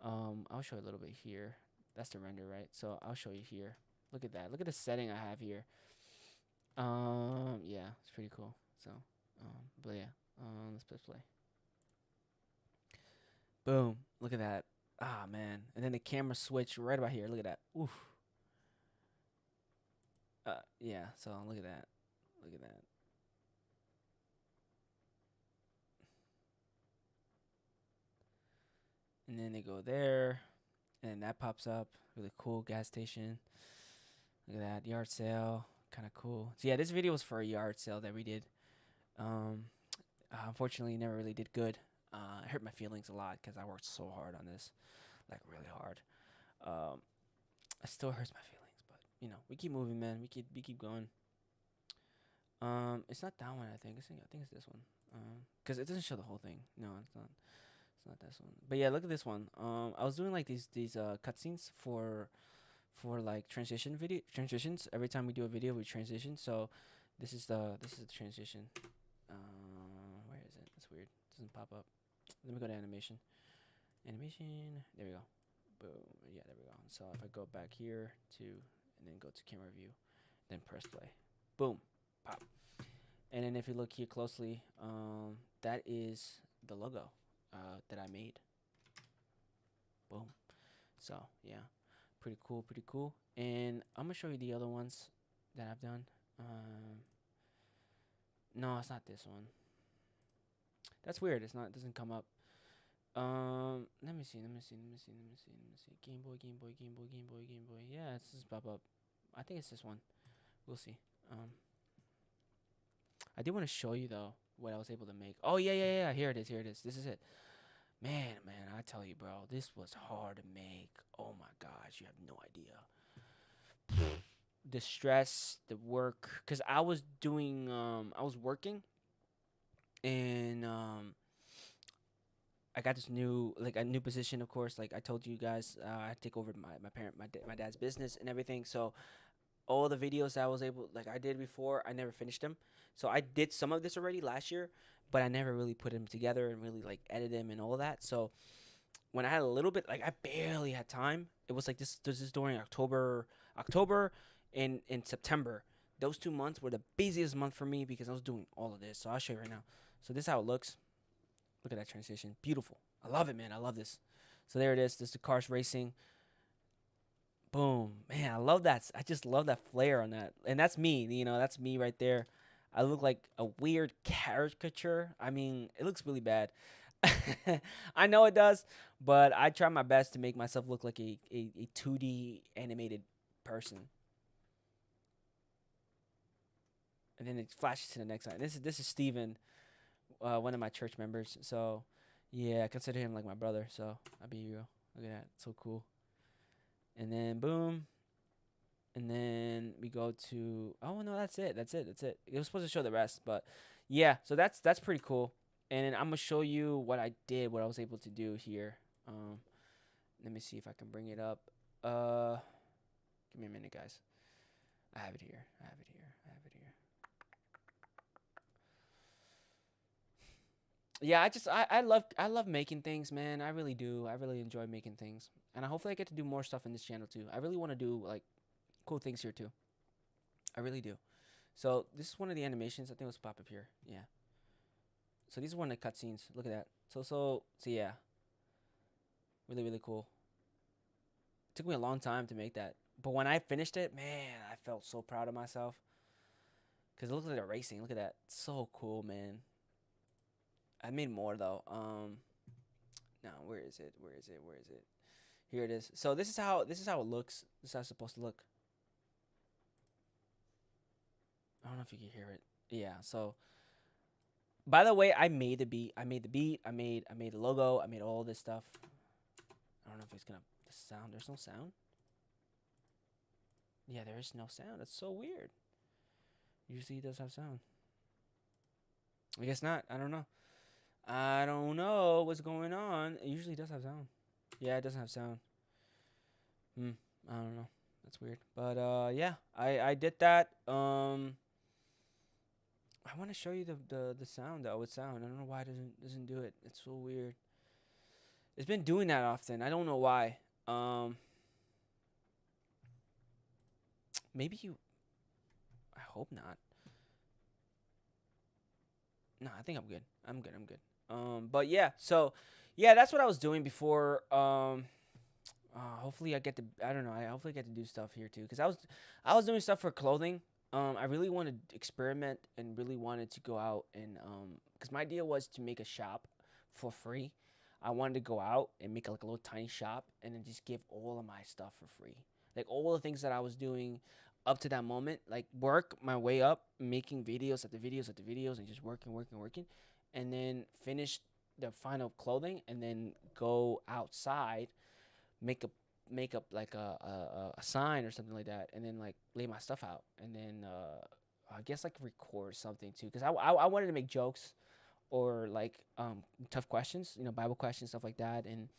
I'll show you a little bit here. That's the render, right? So I'll show you here. Look at that. Look at the setting I have here. Yeah, it's pretty cool. So but yeah, let's press play. Boom. Look at that. Ah, man. And then the camera switch right about here. Look at that. Oof. Yeah, so look at that. Look at that. And then they go there. And then that pops up. Really cool gas station. Look at that. Yard sale. Kind of cool. So yeah, this video was for a yard sale that we did. Unfortunately, never really did good. It hurt my feelings a lot because I worked so hard on this. Like, really hard. It still hurts my feelings. But, you know, we keep moving, man. We keep going. It's not that one, I think. I think it's this one. Because it doesn't show the whole thing. No, it's not. It's not this one. But yeah, look at this one. I was doing like these cutscenes for like transitions. Every time we do a video, we transition. So this is the transition. Where is it? It's weird. It doesn't pop up. Let me go to animation. Animation. There we go. Boom. Yeah, there we go. So if I go back here and then go to camera view, then press play. Boom. Pop. And then if you look here closely, that is the logo that I made. Boom. So yeah, pretty cool. And I'm gonna show you the other ones that I've done. No, it's not this one. That's weird. It doesn't come up. Let me see. Game Boy. Yeah, it's just pop up. I think it's this one. We'll see. I did want to show you though what I was able to make. Oh yeah. Here it is. This is it. Man, I tell you, bro, this was hard to make. Oh my gosh, you have no idea. The stress, the work, cause I was working, and I got this new position, of course. Like I told you guys, I take over my dad's business and everything. So all the videos I did before, I never finished them. So I did some of this already last year, but I never really put them together and really like edit them and all that. So when I had a little bit, like I barely had time. It was like this is during October and September. Those 2 months were the busiest month for me because I was doing all of this. So I'll show you right now. So this is how it looks. Look at that transition. Beautiful. I love it, man. I love this. So there it is. This is the cars racing. Boom. Man, I love that. I just love that flair on that. And that's me. You know, that's me right there. I look like a weird caricature. I mean, it looks really bad. I know it does, but I try my best to make myself look like a 2D animated person. And then it flashes to the next line. This is Steven, one of my church members. So, yeah, I consider him like my brother. So, I'll be real. Look at that. It's so cool. And then, boom. And then we go to, oh, no, that's it. It was supposed to show the rest. But, yeah, so that's pretty cool. And then I'm going to show you what I was able to do here. Let me see if I can bring it up. Give me a minute, guys. I have it here. Yeah, I love making things, man. I really do. I really enjoy making things. And hopefully I get to do more stuff in this channel too. I really want to do like cool things here too. I really do. So this is one of the animations. I think it'll pop up here. Yeah. So these are one of the cutscenes. Look at that. So yeah. Really, really cool. It took me a long time to make that. But when I finished it, man, I felt so proud of myself. Because it looks like they're racing. Look at that. So cool, man. I made more though. No, where is it? Where is it? Where is it? Here it is. So this is how it looks. This is how it's supposed to look. I don't know if you can hear it. Yeah. So, by the way, I made the beat. I made the logo. I made all this stuff. I don't know if it's gonna the sound. There's no sound. Yeah, there is no sound. That's so weird. Usually it does have sound. I guess not. I don't know. I don't know what's going on. It usually does have sound. Yeah, it doesn't have sound. I don't know. That's weird. But yeah, I did that. I want to show you the sound, though. With sound. I don't know why it doesn't do it. It's so weird. It's been doing that often. I don't know why. Maybe you. I hope not. No, I think I'm good. I'm good. But yeah, so yeah, that's what I was doing before. Hopefully I get to. I don't know. I hopefully get to do stuff here too, because I was doing stuff for clothing. I really wanted to experiment and really wanted to go out and because my idea was to make a shop for free. I wanted to go out and make like a little tiny shop and then just give all of my stuff for free, like all the things that I was doing up to that moment, like work my way up, making videos at the videos and just working, and then finish the final clothing and then go outside, make up like a sign or something like that, and then like lay my stuff out, and then I guess like record something too, because I wanted to make jokes or like tough questions, Bible questions, stuff like that, and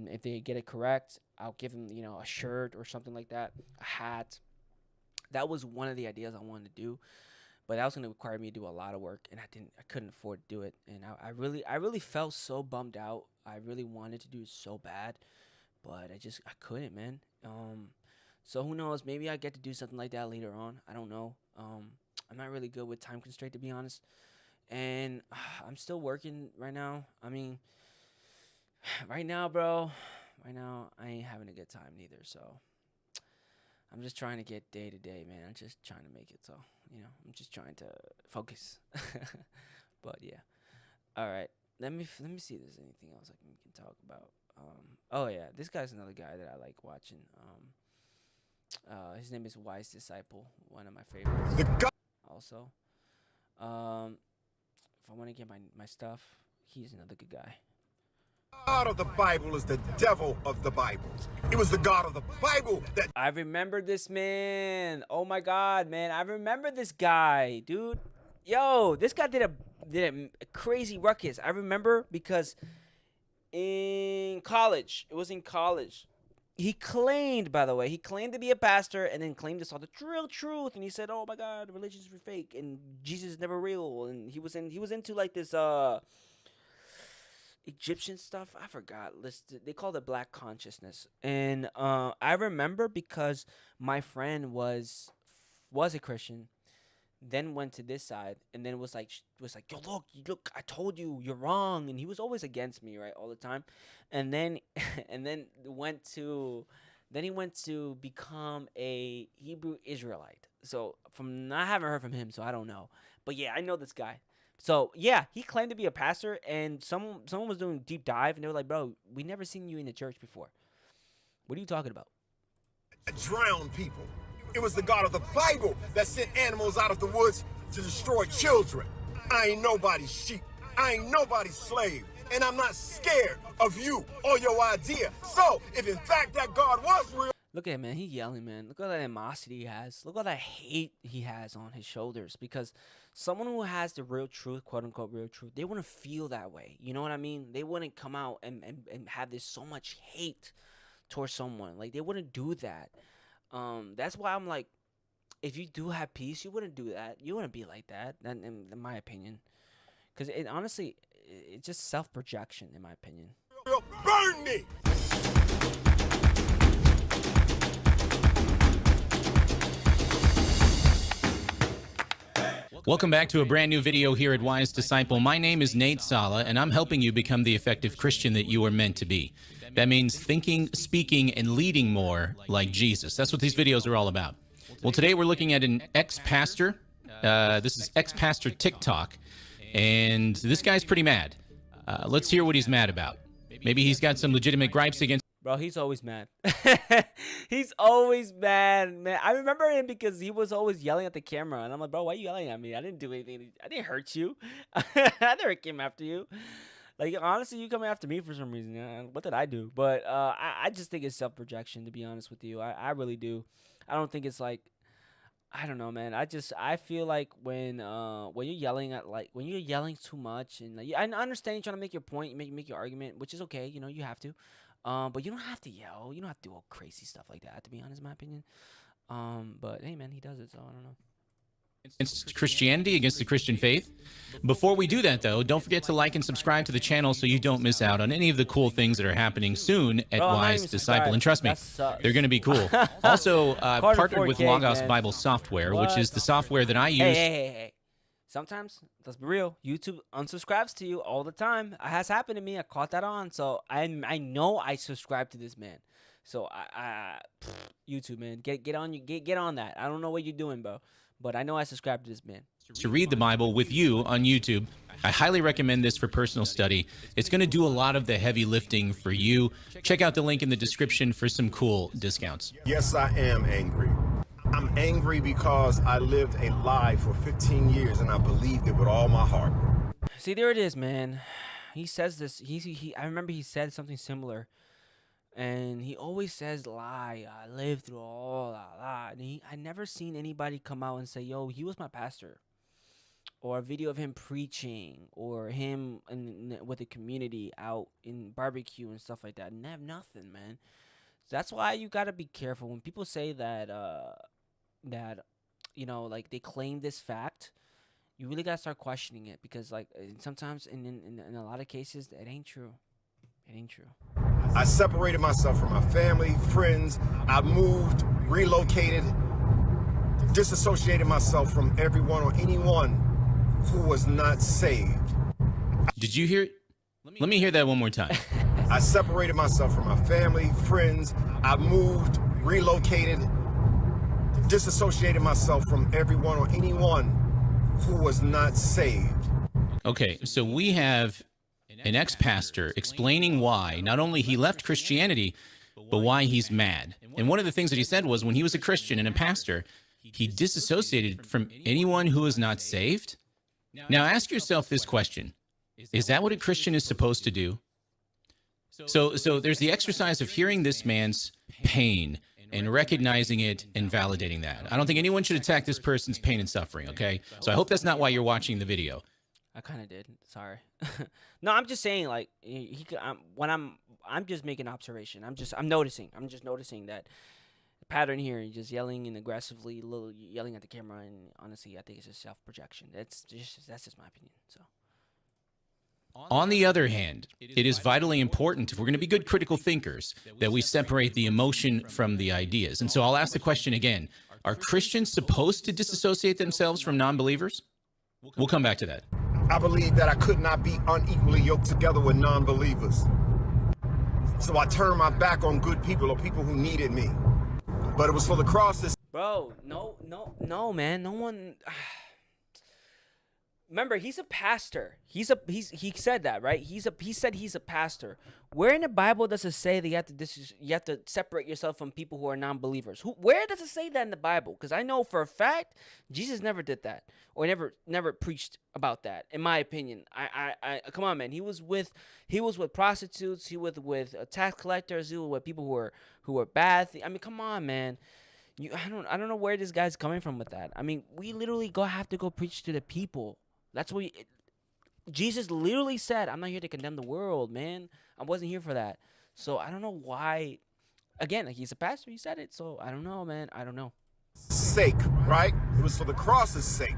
if they get it correct, I'll give them a shirt or something like that, a hat. That was one of the ideas I wanted to do, but that was going to require me to do a lot of work, and I couldn't afford to do it, and I really felt so bummed out. I really wanted to do it so bad, but I couldn't, man. So who knows? Maybe I get to do something like that later on. I don't know. I'm not really good with time constraint, to be honest, and I'm still working right now. I mean, right now, bro. Right now, I ain't having a good time neither. So I'm just trying to get day to day, man. I'm just trying to make it. So I'm just trying to focus. But yeah. All right. Let me see if there's anything else we can talk about. Oh yeah, this guy's another guy that I like watching. His name is Wise Disciple, one of my favorites. Also, if I want to get my stuff, he's another good guy. God of the Bible is the devil of the Bible. It was the God of the Bible that... I remember this man. Oh my God, man. I remember this guy, dude. Yo, this guy did a crazy ruckus. I remember because in college, it was in college, he claimed, by the way, to be a pastor and then claimed to saw the real truth. And he said, oh my God, religion is fake and Jesus is never real. And he was into like this Egyptian stuff. I forgot. They called it black consciousness. And I remember because my friend was a Christian, then went to this side, and then was like, yo, look, I told you, you're wrong. And he was always against me, right, all the time. And then he went to become a Hebrew Israelite. So I haven't heard from him, so I don't know. But yeah, I know this guy. So yeah, he claimed to be a pastor, and someone was doing deep dive, and they were like, bro, we never seen you in the church before. What are you talking about? Drowned people. It was the God of the Bible that sent animals out of the woods to destroy children. I ain't nobody's sheep. I ain't nobody's slave. And I'm not scared of you or your idea. So, if in fact that God was real... Look at him, man. He's yelling, man. Look at that animosity he has. Look at that hate he has on his shoulders. Because someone who has the real truth, quote-unquote real truth, they wouldn't feel that way. You know what I mean? They wouldn't come out and have this so much hate towards someone. Like, they wouldn't do that. That's why I'm like, if you do have peace, you wouldn't do that. You wouldn't be like that, in my opinion. Because honestly, it's just self-projection, in my opinion. Burn me! Welcome back to a brand new video here at Wise Disciple. My name is Nate Sala, and I'm helping you become the effective Christian that you are meant to be. That means thinking, speaking, and leading more like Jesus. That's what these videos are all about. Well, today we're looking at an ex-pastor. This is ex-pastor TikTok, and this guy's pretty mad. Let's hear what he's mad about. Maybe he's got some legitimate gripes against. Bro, he's always mad. He's always mad, man. I remember him because he was always yelling at the camera. And I'm like, bro, why are you yelling at me? I didn't do anything. I didn't hurt you. I never came after you. Like, honestly, you coming after me for some reason. What did I do? But I just think it's self-projection, to be honest with you. I really do. I don't think it's like, I don't know, man. I feel like when you're yelling at, like, when you're yelling too much, and like, I understand you're trying to make your point, make your argument, which is okay. You know, you have to. But you don't have to yell. You don't have to do all crazy stuff like that, to be honest, in my opinion. But hey, man, he does it, so I don't know. Against Christianity, against the Christian faith. Before we do that, though, don't forget to like and subscribe to the channel so you don't miss out on any of the cool things that are happening soon at Wise Disciple. And trust me, they're going to be cool. Also, partnered with Logos Bible Software, which is the software that I use. Hey. Sometimes, let's be real, YouTube unsubscribes to you all the time. It has happened to me. I caught that on. So I know I subscribe to this man. So YouTube, man, get on that. I don't know what you're doing, bro, but I know I subscribe to this man. To read the Bible with you on YouTube. I highly recommend this for personal study. It's going to do a lot of the heavy lifting for you. Check out the link in the description for some cool discounts. Yes, I am angry. I'm angry because I lived a lie for 15 years and I believed it with all my heart. See, there it is, man. He says this. I remember he said something similar. And he always says lie. I lived through all that lie. And I never seen anybody come out and say, yo, he was my pastor. Or a video of him preaching. Or him with the community out in barbecue and stuff like that. And have nothing, man. So that's why you got to be careful. When people say that, you know, like they claim this fact, you really got to start questioning it. Because, like, sometimes in a lot of cases, it ain't true. It ain't true. I separated myself from my family, friends. I moved, relocated, disassociated myself from everyone or anyone who was not saved. Did you hear it? Let me hear that one more time. I separated myself from my family, friends. I moved, relocated, disassociated myself from everyone or anyone who was not saved. Okay, so we have an ex-pastor explaining why not only he left Christianity, but why he's mad. And one of the things that he said was when he was a Christian and a pastor, he disassociated from anyone who is not saved. Now ask yourself this question. Is that what a Christian is supposed to do? So there's the exercise of hearing this man's pain and recognizing it and validating that. I don't think anyone should attack this person's pain and suffering, okay? So I hope that's not why you're watching the video. I kind of did. Sorry. No, I'm just saying, like, I'm just making observation. I'm noticing. I'm just noticing that pattern here. He's just yelling and aggressively, yelling at the camera. And honestly, I think it's just self-projection. That's just my opinion. So. On the other hand, it is vitally important, if we're going to be good critical thinkers, that we separate the emotion from the ideas. And so I'll ask the question again. Are Christians supposed to disassociate themselves from non-believers? We'll come back to that. I believe that I could not be unequally yoked together with non-believers. So I turned my back on good people or people who needed me. But it was for the cross. Bro, no, man. No one. Remember, he's a pastor. He said that, right? He said he's a pastor. Where in the Bible does it say that you have to separate yourself from people who are non-believers? Where does it say that in the Bible? Because I know for a fact Jesus never did that, or never preached about that. In my opinion, I come on, man. He was with prostitutes. He was with tax collectors. He was with people who were bad. I mean, come on, man. I don't know where this guy's coming from with that. I mean, we literally have to go preach to the people. That's what Jesus literally said. I'm not here to condemn the world, man. I wasn't here for that. So I don't know why. Again, like, he's a pastor. He said it. So I don't know, man. I don't know. Sake, right? It was for the cross's sake.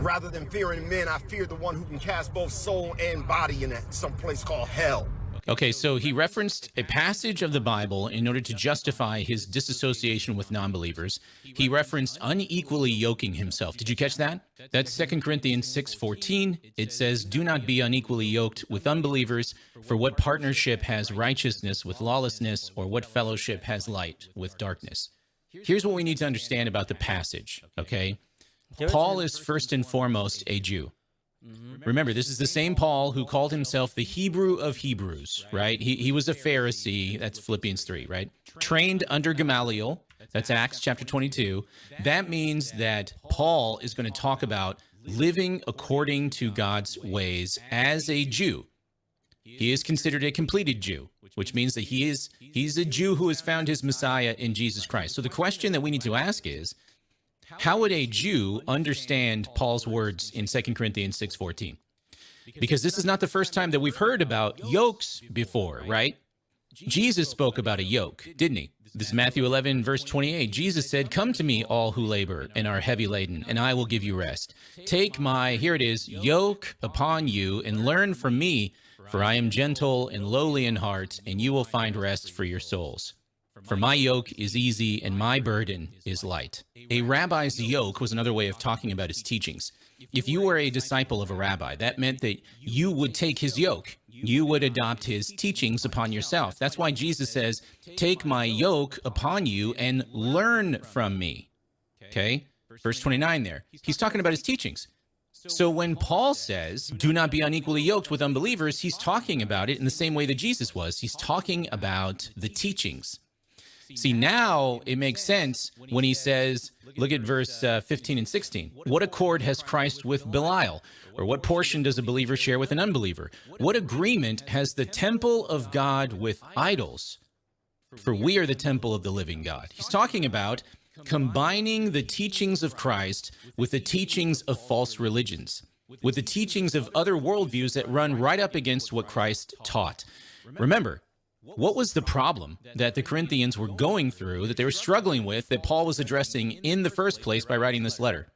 Rather than fearing men, I fear the one who can cast both soul and body in some place called hell. Okay, so he referenced a passage of the Bible in order to justify his disassociation with non-believers. He referenced unequally yoking himself. Did you catch that? That's 2 Corinthians 6:14. It says, "Do not be unequally yoked with unbelievers, for what partnership has righteousness with lawlessness, or what fellowship has light with darkness?" Here's what we need to understand about the passage, okay? Paul is first and foremost a Jew. Remember, this is the same Paul who called himself the Hebrew of Hebrews, right? He was a Pharisee. That's Philippians 3, right? Trained under Gamaliel. That's Acts chapter 22. That means that Paul is going to talk about living according to God's ways as a Jew. He is considered a completed Jew, which means that he's a Jew who has found his Messiah in Jesus Christ. So the question that we need to ask is, how would a Jew understand Paul's words in 2 Corinthians 6:14? Because this is not the first time that we've heard about yokes before, right? Jesus spoke about a yoke, didn't he? This is Matthew 11, verse 28. Jesus said, "Come to me, all who labor and are heavy laden, and I will give you rest. Take my," here it is, "yoke upon you and learn from me, for I am gentle and lowly in heart, and you will find rest for your souls. For my yoke is easy and my burden is light." A rabbi's yoke was another way of talking about his teachings. If you were a disciple of a rabbi, that meant that you would take his yoke. You would adopt his teachings upon yourself. That's why Jesus says, "Take my yoke upon you and learn from me." Okay? Verse 29 there. He's talking about his teachings. So when Paul says, "Do not be unequally yoked with unbelievers," he's talking about it in the same way that Jesus was. He's talking about the teachings. See, now it makes sense when he says, look at verse 15 and 16. "What accord has Christ with Belial? Or what portion does a believer share with an unbeliever? What agreement has the temple of God with idols? For we are the temple of the living God." He's talking about combining the teachings of Christ with the teachings of false religions, with the teachings of other worldviews that run right up against what Christ taught. Remember, what was the problem that the Corinthians were going through, that they were struggling with, that Paul was addressing in the first place by writing this letter?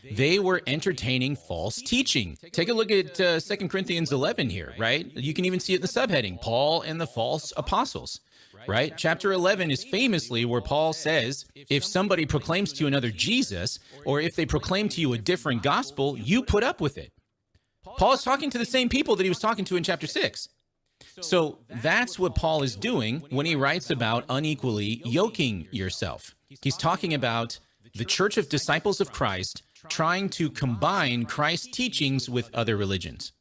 They were entertaining false teaching. Take a look at 2 Corinthians 11 here, right? You can even see it in the subheading, Paul and the false apostles, right? Chapter 11 is famously where Paul says, if somebody proclaims to you another Jesus, or if they proclaim to you a different gospel, you put up with it. Paul is talking to the same people that he was talking to in chapter 6. So that's what Paul is doing when he writes about unequally yoking yourself. He's talking about the church of disciples of Christ trying to combine Christ's teachings with other religions.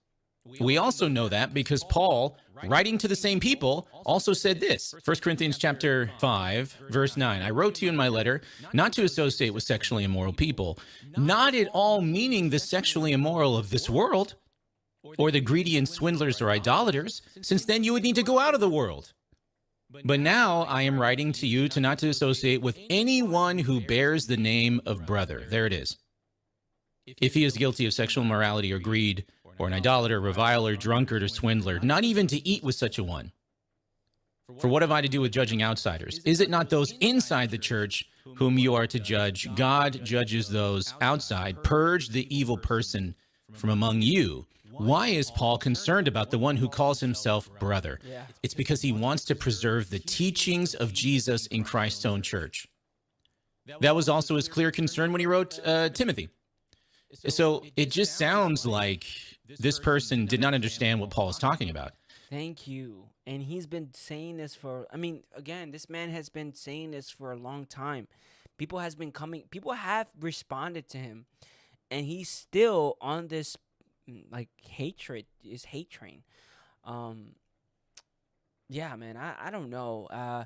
We also know that because Paul, writing to the same people, also said this. 1 Corinthians chapter 5, verse 9. "I wrote to you in my letter not to associate with sexually immoral people, not at all meaning the sexually immoral of this world, or the greedy and swindlers or idolaters, since then you would need to go out of the world. But now I am writing to you to not to associate with anyone who bears the name of brother." There it is. "If he is guilty of sexual immorality or greed, or an idolater, reviler, drunkard, or swindler, not even to eat with such a one. For what have I to do with judging outsiders? Is it not those inside the church whom you are to judge? God judges those outside. Purge the evil person from among you." Why is Paul concerned about the one who calls himself brother? It's because he wants to preserve the teachings of Jesus in Christ's own church. That was also his clear concern when he wrote Timothy. So it just sounds like this person did not understand what Paul is talking about. Thank you. And he's been saying this for, I mean, again, this man has been saying this for a long time. People have responded to him, and he's still on this like hate train. Yeah, man, I don't know. I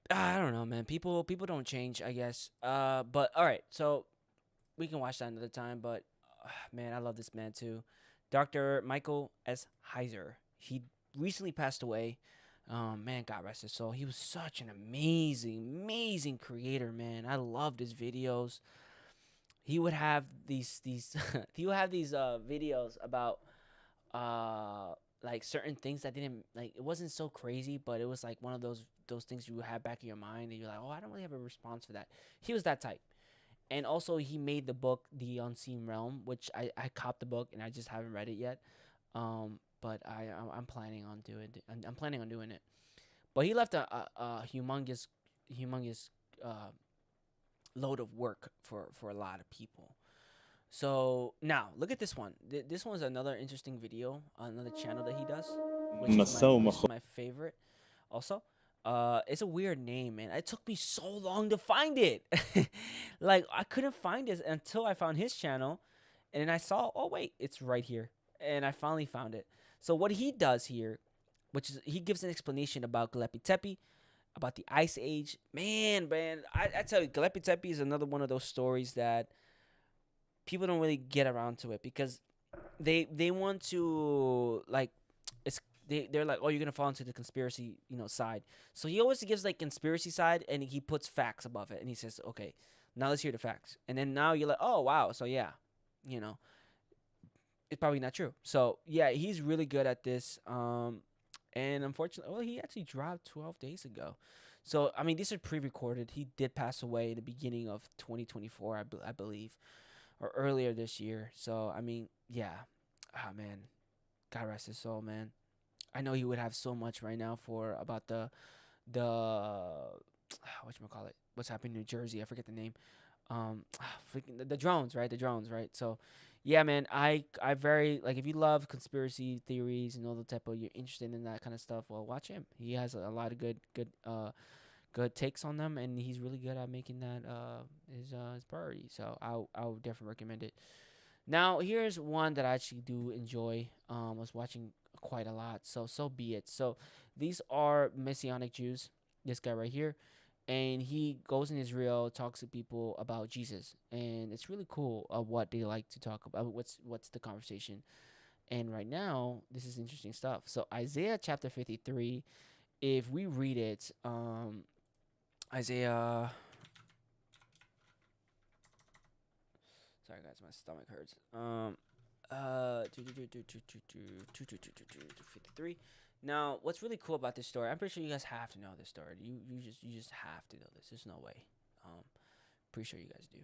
don't know, man. People don't change, I guess. But all right, so we can watch that another time. But man, I love this man too, Dr. Michael S. Heiser. He recently passed away. Man, God rest his soul. He was such an amazing creator, man. I loved his videos. He would have these videos about like certain things that didn't, like, it wasn't so crazy, but it was like one of those things you have back in your mind and you're like, oh, I don't really have a response for that. He was that type. And also he made the book The Unseen Realm, which I copped the book and I just haven't read it yet. But I'm planning on doing it. But he left a humongous load of work for a lot of people. So now look at this one. This one's another interesting video on another channel that he does, which is my favorite. Also, it's a weird name, man. It took me so long to find it. Like, I couldn't find it until I found his channel, And then I saw, oh wait, it's right here, and I finally found it. So what he does here, which is he gives an explanation about Göbekli Tepe, about the Ice Age. Man, I tell you, Göbekli Tepe is another one of those stories that people don't really get around to it because they want to like they're like, oh, you're gonna fall into the conspiracy side. So he always gives like conspiracy side and he puts facts above it and he says, okay, now let's hear the facts. And then now you're like, oh wow, so yeah, it's probably not true. So yeah, he's really good at this. And unfortunately, well, he actually dropped 12 days ago. So, I mean, these are pre-recorded. He did pass away in the beginning of 2024, I believe, or earlier this year. So, I mean, yeah. Ah, man. God rest his soul, man. I know he would have so much right now about the whatchamacallit, what's happening in New Jersey. I forget the name. Freaking the drones, right? The drones, right? So, yeah, man, I very, like, if you love conspiracy theories and all the type of, you're interested in that kind of stuff, well, watch him. He has a lot of good takes on them, and he's really good at making that his priority. So I'll definitely recommend it. Now, here's one that I actually do enjoy. Was watching quite a lot, so be it. So these are Messianic Jews. This guy right here. And he goes in Israel, talks to people about Jesus, and it's really cool what they like to talk about. What's the conversation? And right now, this is interesting stuff. So Isaiah chapter 53, if we read it, Isaiah. Sorry guys, my stomach hurts. 53. Now, what's really cool about this story, I'm pretty sure you guys have to know this story. You just have to know this. There's no way. Pretty sure you guys do.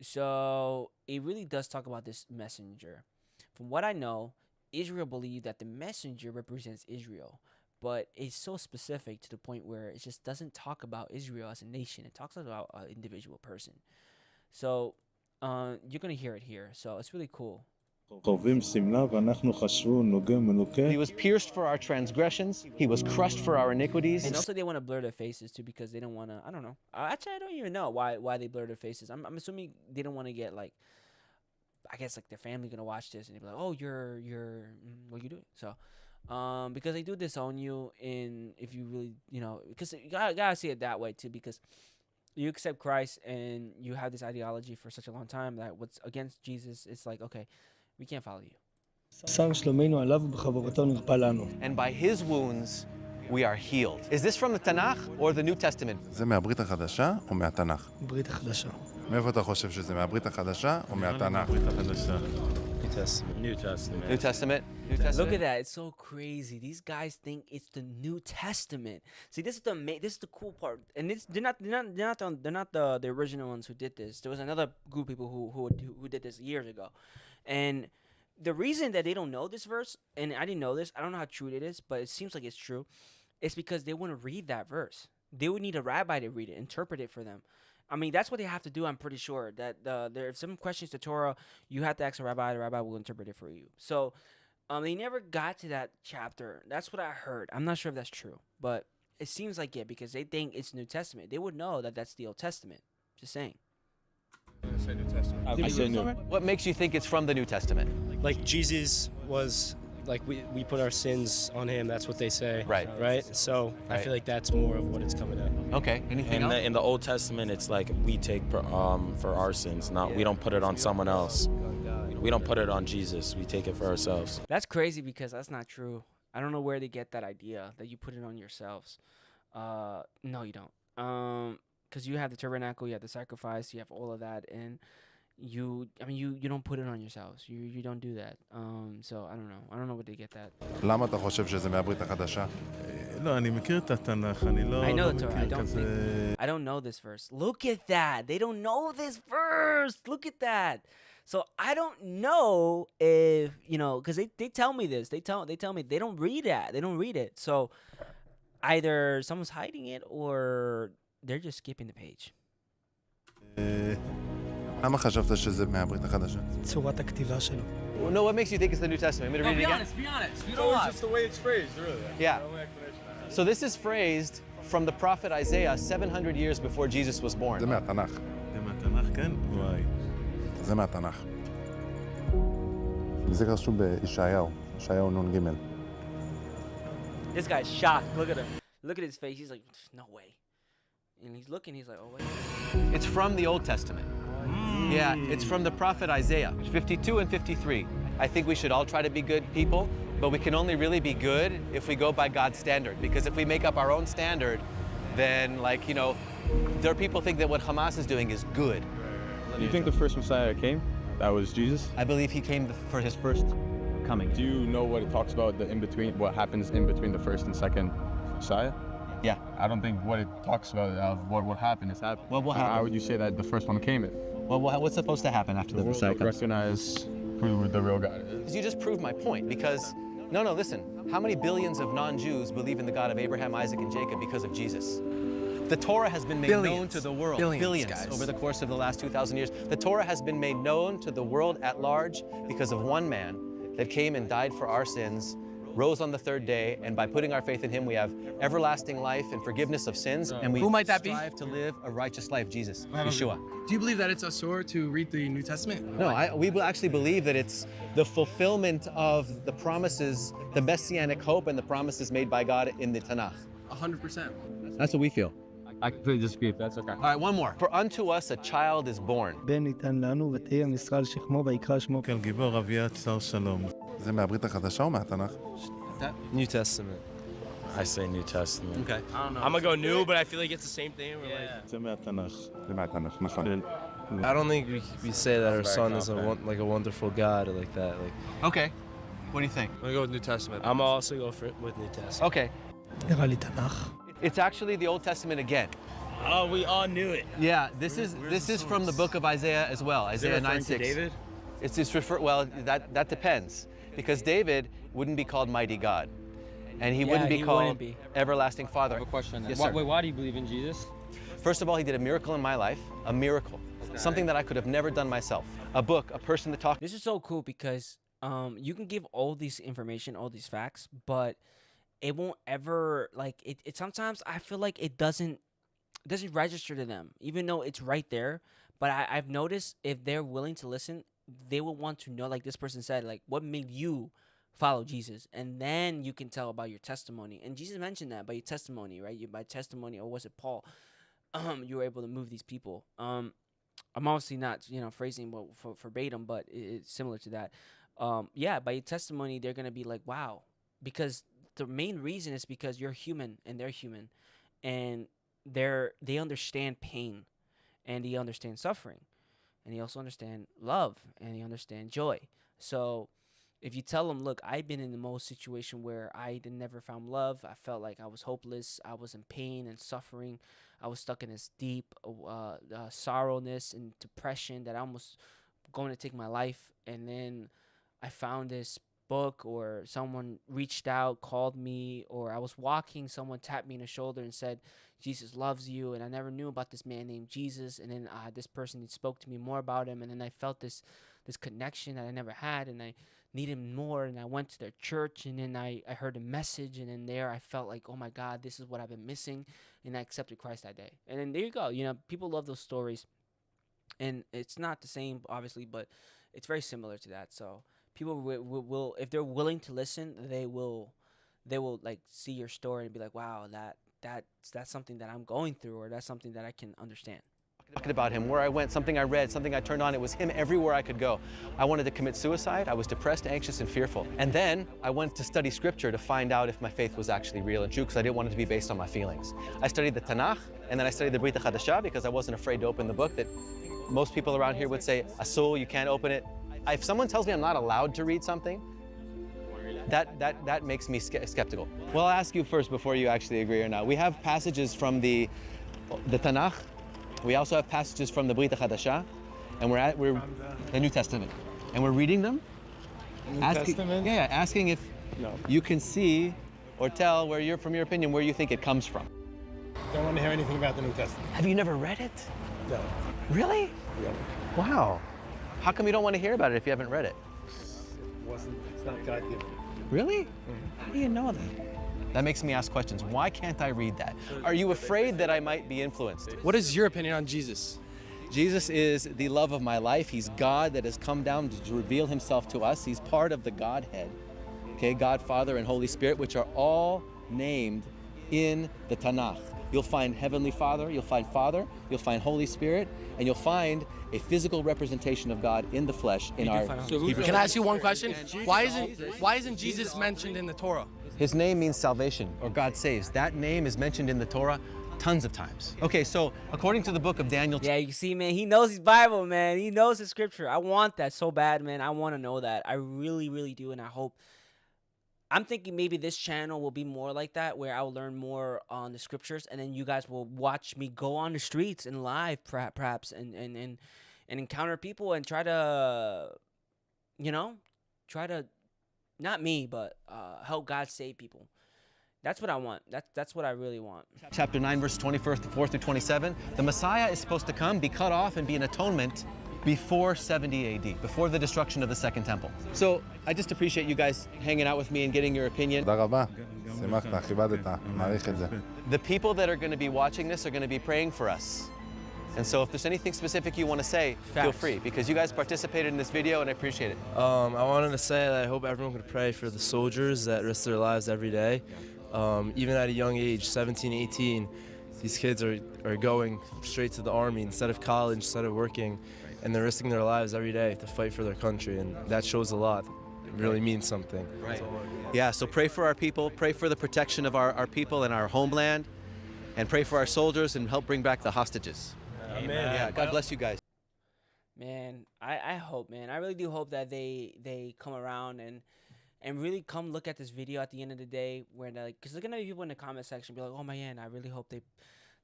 So, it really does talk about this messenger. From what I know, Israel believed that the messenger represents Israel. But it's so specific to the point where it just doesn't talk about Israel as a nation. It talks about an individual person. So, you're going to hear it here. So, it's really cool. He was pierced for our transgressions. He was crushed for our iniquities. And also they want to blur their faces too because they don't want to, I don't know. Actually, I don't even know why they blur their faces. I'm assuming they don't want to get like, I guess like their family going to watch this and they'll be like, oh, you're what are you doing? So, because they do disown you if you really, because you gotta see it that way too, because you accept Christ and you have this ideology for such a long time that what's against Jesus, it's like, okay, we can't follow you. And by his wounds, we are healed. Is this from the Tanakh or the New Testament? זה מהברית החדשה או מהתנ"ך? ברית החדשה. מאיפה אתה חושב שזה, מהברית החדשה או מהתנ"ך? ברית החדשה. New Testament. New Testament. Look at that! It's so crazy. These guys think it's the New Testament. See, this is the cool part, and they're not the original ones who did this. There was another group of people who did this years ago, and the reason that they don't know this verse, and I didn't know this, I don't know how true it is, but it seems like it's true. It's because they want to read that verse. They would need a rabbi to read it, interpret it for them. I mean, that's what they have to do, I'm pretty sure. That there are some questions to Torah, you have to ask a rabbi, the rabbi will interpret it for you. So, they never got to that chapter. That's what I heard. I'm not sure if that's true, but it seems like it because they think it's New Testament. They would know that that's the Old Testament. Just saying. I say New Testament. I say New. What makes you think it's from the New Testament? Like Jesus was, like we put our sins on him. That's what they say. Right. Right. So I feel like that's more of what it's coming at. Okay. Anything else? In the Old Testament, it's like we take for our sins. We don't put it on someone else. We don't put it on Jesus. We take it for ourselves. That's crazy because that's not true. I don't know where they get that idea that you put it on yourselves. No, you don't. Because you have the tabernacle, you have the sacrifice, you have all of that, and you don't put it on yourselves. You don't do that. So I don't know. I don't know where they get that. למה אתה חושב שזה מהברית החדשה? לא, אני מכיר את התנ"ך, אני לא I know the Torah. I don't know this verse. Look at that. They don't know this verse. Look at that. So I don't know if, because they tell me this. They tell me they don't read that. They don't read it. So either someone's hiding it or they're just skipping the page. למה חשבת שזה מהברית החדשה? צורת הכתיבה שלו. No, what makes you think it's the New Testament? Want me to read it again? Be honest. You know, it's just the way it's phrased, really. Yeah. So this is phrased from the prophet Isaiah 700 years before Jesus was born. זה מהתנ"ך. זה מהתנ"ך, כן? וואי. זה מהתנ"ך. זה רשום בישעיהו, ישעיהו נ"ג. This guy's shocked. Look at him. Look at his face. He's like, no way. And he's looking. He's like, oh wait. It's from the Old Testament. Yeah, it's from the prophet Isaiah, 52 and 53. I think we should all try to be good people, but we can only really be good if we go by God's standard. Because if we make up our own standard, then there are people think that what Hamas is doing is good. Do you think the first Messiah came? That was Jesus? I believe he came for his first coming. Do you know what it talks about, the in-between, what happens in between the first and second Messiah? Yeah. I don't think what it talks about of what would happen is happening. What will happen? How would you say that the first one came in? Well, what's supposed to happen after the Messiah comes? Recognize who the real God is. You just proved my point, because, no, listen. How many billions of non-Jews believe in the God of Abraham, Isaac, and Jacob because of Jesus? The Torah has been made known to the world. Billions guys. Over the course of the last 2,000 years. The Torah has been made known to the world at large because of one man that came and died for our sins, rose on the third day, and by putting our faith in him, we have everlasting life and forgiveness of sins, and we strive to live a righteous life, Jesus, Yeshua. Do you believe that it's asur to read the New Testament? No, we actually believe that it's the fulfillment of the promises, the messianic hope and the promises made by God in the Tanakh. 100%. That's what we feel. I completely disagree, if that's okay. All right, one more. For unto us a child is born. זה מהברית החדשה או מהתנ"ך? New Testament. I say New Testament. Okay. I don't know. I'm gonna go new, but I feel like it's the same thing. זה מהתנ"ך. זה מהתנ"ך, נכון. I don't think we say that our son is like a wonderful God or like that. Okay. What do you think? I'm gonna go with New Testament. I'm gonna also go with New Testament. Okay. It's actually the Old Testament again. Oh, we all knew it. Yeah, this is from the book of Isaiah as well. Isaiah 9:6. David? It's well, that depends, because David wouldn't be called Mighty God, and he wouldn't be called Everlasting Father. I have a question. Yes, why, sir. wait, why do you believe in Jesus? First of all, he did a miracle in my life, a miracle, something that I could have never done myself. A book, a person to talk. This is so cool because you can give all this information, all these facts, but it won't ever it sometimes I feel like it doesn't register to them, even though it's right there. But I've noticed if they're willing to listen, they will want to know, like this person said, like, what made you follow Jesus? And then you can tell about your testimony. And Jesus mentioned that by your testimony, right? By testimony, or was it Paul? You were able to move these people. I'm obviously not, phrasing verbatim, but it's similar to that. Yeah, by your testimony, they're going to be like, wow. Because the main reason is because you're human and they're human. And they understand pain and they understand suffering. And they also understand love and they understand joy. So if you tell them, look, I've been in the most situation where I never found love. I felt like I was hopeless. I was in pain and suffering. I was stuck in this deep sorrowness and depression that I almost going to take my life. And then I found this book, or someone reached out, called me, or I was walking, someone tapped me in the shoulder and said, Jesus loves you. And I never knew about this man named Jesus. And then this person spoke to me more about him. And then I felt this connection that I never had, and I needed more. And I went to their church, and then I heard a message. And then there I felt like, oh my God, this is what I've been missing. And I accepted Christ that day. And then there you go. People love those stories. And it's not the same, obviously, but it's very similar to that. So people will, if they're willing to listen, they will like see your story and be like, wow, that's something that I'm going through, or that's something that I can understand. About him, where I went, something I read, something I turned on, it was him everywhere I could go. I wanted to commit suicide. I was depressed, anxious, and fearful. And then I went to study scripture to find out if my faith was actually real and true, because I didn't want it to be based on my feelings. I studied the Tanakh, and then I studied the Brit HaChadashah, because I wasn't afraid to open the book that most people around here would say, asur, you can't open it. If someone tells me I'm not allowed to read something, that makes me skeptical. Well, I'll ask you first before you actually agree or not. We have passages from the Tanakh. We also have passages from the Brit HaChadashah, and we're the New Testament, and we're reading them. Testament? Yeah, asking if you can see or tell from your opinion, where you think it comes from. Don't want to hear anything about the New Testament. Have you never read it? No. Really? Really. Wow. How come you don't want to hear about it if you haven't read it? It's not God-given. Really? How do you know that? That makes me ask questions. Why can't I read that? Are you afraid that I might be influenced? What is your opinion on Jesus? Jesus is the love of my life. He's God that has come down to reveal himself to us. He's part of the Godhead, okay? God, Father, and Holy Spirit, which are all named in the Tanakh. You'll find Heavenly Father, you'll find Holy Spirit, and you'll find a physical representation of God in the flesh in our Hebrew. Can I ask you one question? Why isn't Jesus mentioned in the Torah? His name means salvation, or God saves. That name is mentioned in the Torah tons of times. Okay, so according to the book of Daniel... Yeah, you see, man, he knows his Bible, man. He knows his scripture. I want that so bad, man. I want to know that. I really, really do, and I hope... I'm thinking maybe this channel will be more like that, where I'll learn more on the scriptures, and then you guys will watch me go on the streets and live, perhaps, and encounter people and try to, not me, but help God save people. That's what I want. That's what I really want. Chapter 9, verse 24 through 27, the Messiah is supposed to come, be cut off, and be an atonement before 70 AD, before the destruction of the Second Temple. So I just appreciate you guys hanging out with me and getting your opinion. תודה רבה. שמחת, כיבדת, מעריך את זה. The people that are going to be watching this are going to be praying for us. And so if there's anything specific you want to say, feel free, because you guys participated in this video and I appreciate it. I wanted to say that I hope everyone could pray for the soldiers that risk their lives every day. Even at a young age, 17, 18, these kids are going straight to the army instead of college, instead of working. And they're risking their lives every day to fight for their country, and that shows a lot. It really means something. Right. Yeah, so pray for our people, pray for the protection of our people and our homeland, and pray for our soldiers and help bring back the hostages. Amen. Yeah, God bless you guys. Man, I hope, man. I really do hope that they come around and really come look at this video at the end of the day, where because there's gonna be people in the comment section be like, oh man, I really hope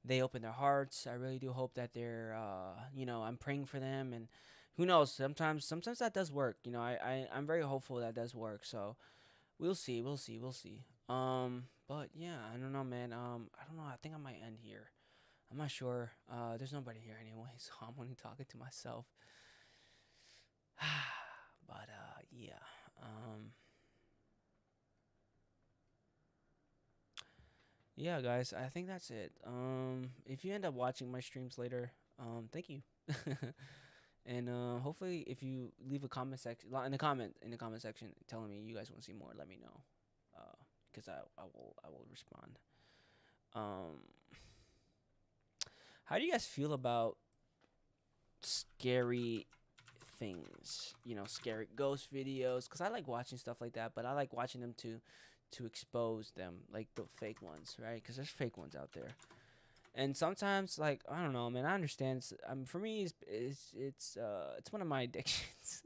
they open their hearts. I really do hope that they're, I'm praying for them, and who knows? Sometimes that does work. I'm very hopeful that does work. So we'll see. But yeah, I don't know, man. I don't know. I think I might end here. I'm not sure. There's nobody here anyway, so I'm only talking to myself. But yeah. Yeah, guys, I think that's it. If you end up watching my streams later, thank you. And hopefully, if you leave a comment section in the comment section telling me you guys want to see more, let me know, because I will respond. How do you guys feel about scary things? Scary ghost videos, because I like watching stuff like that, but I like watching them to expose them, like the fake ones, right? Because there's fake ones out there, and sometimes, like, I don't know, man. I understand. For me, it's one of my addictions.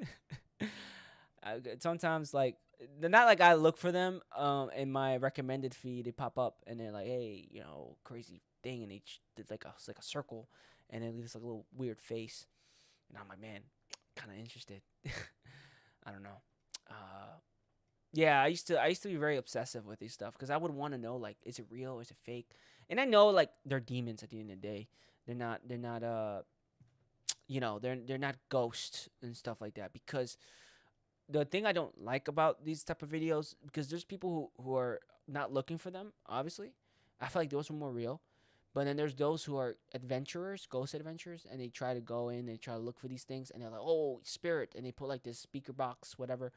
Sometimes, like, they're not like I look for them in my recommended feed. They pop up and they're like, hey, crazy thing, and it's like a circle, and it leaves like a little weird face, and I'm like, man, kind of interested. I don't know. Yeah, I used to be very obsessive with these stuff, because I would want to know, like, is it real, is it fake? And I know, like, they're demons at the end of the day. They're not they're not ghosts and stuff like that. Because the thing I don't like about these type of videos, because there's people who are not looking for them, obviously. I feel like those are more real. But then there's those who are adventurers, ghost adventurers, and they try to go in, they try to look for these things, and they're like, oh, spirit, and they put like this speaker box, whatever,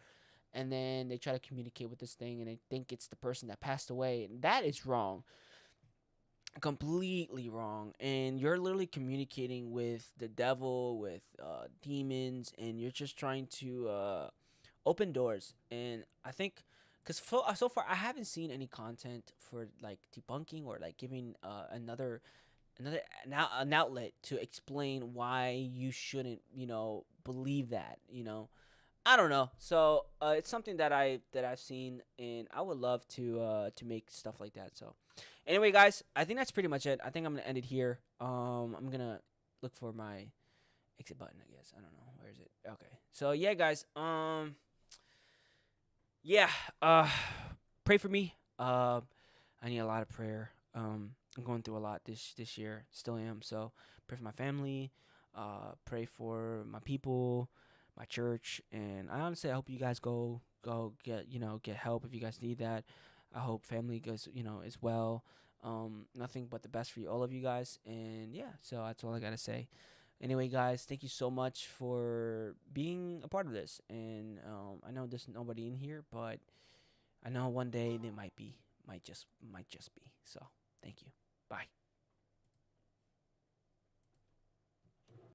and then they try to communicate with this thing, and they think it's the person that passed away, and that is wrong. Completely wrong. And you're literally communicating with the devil, with demons, and you're just trying to open doors. And I think, because so far I haven't seen any content for like debunking or like giving an outlet to explain why you shouldn't believe that. I don't know. So it's something that I've seen, and I would love to make stuff like that. So anyway, guys, I think that's pretty much it. I think I'm gonna end it here. I'm gonna look for my exit button, I guess. I don't know, where is it? Okay. So yeah, guys. Pray for me. I need a lot of prayer. I'm going through a lot this year. Still am. So pray for my family. Pray for my people, my church, and I honestly, I hope you guys go get help if you guys need that. I hope family goes as well. Nothing but the best for all of you guys, and yeah, so that's all I gotta say. Anyway, guys, thank you so much for being a part of this. And I know there's nobody in here, but I know one day there might just be. So thank you. Bye.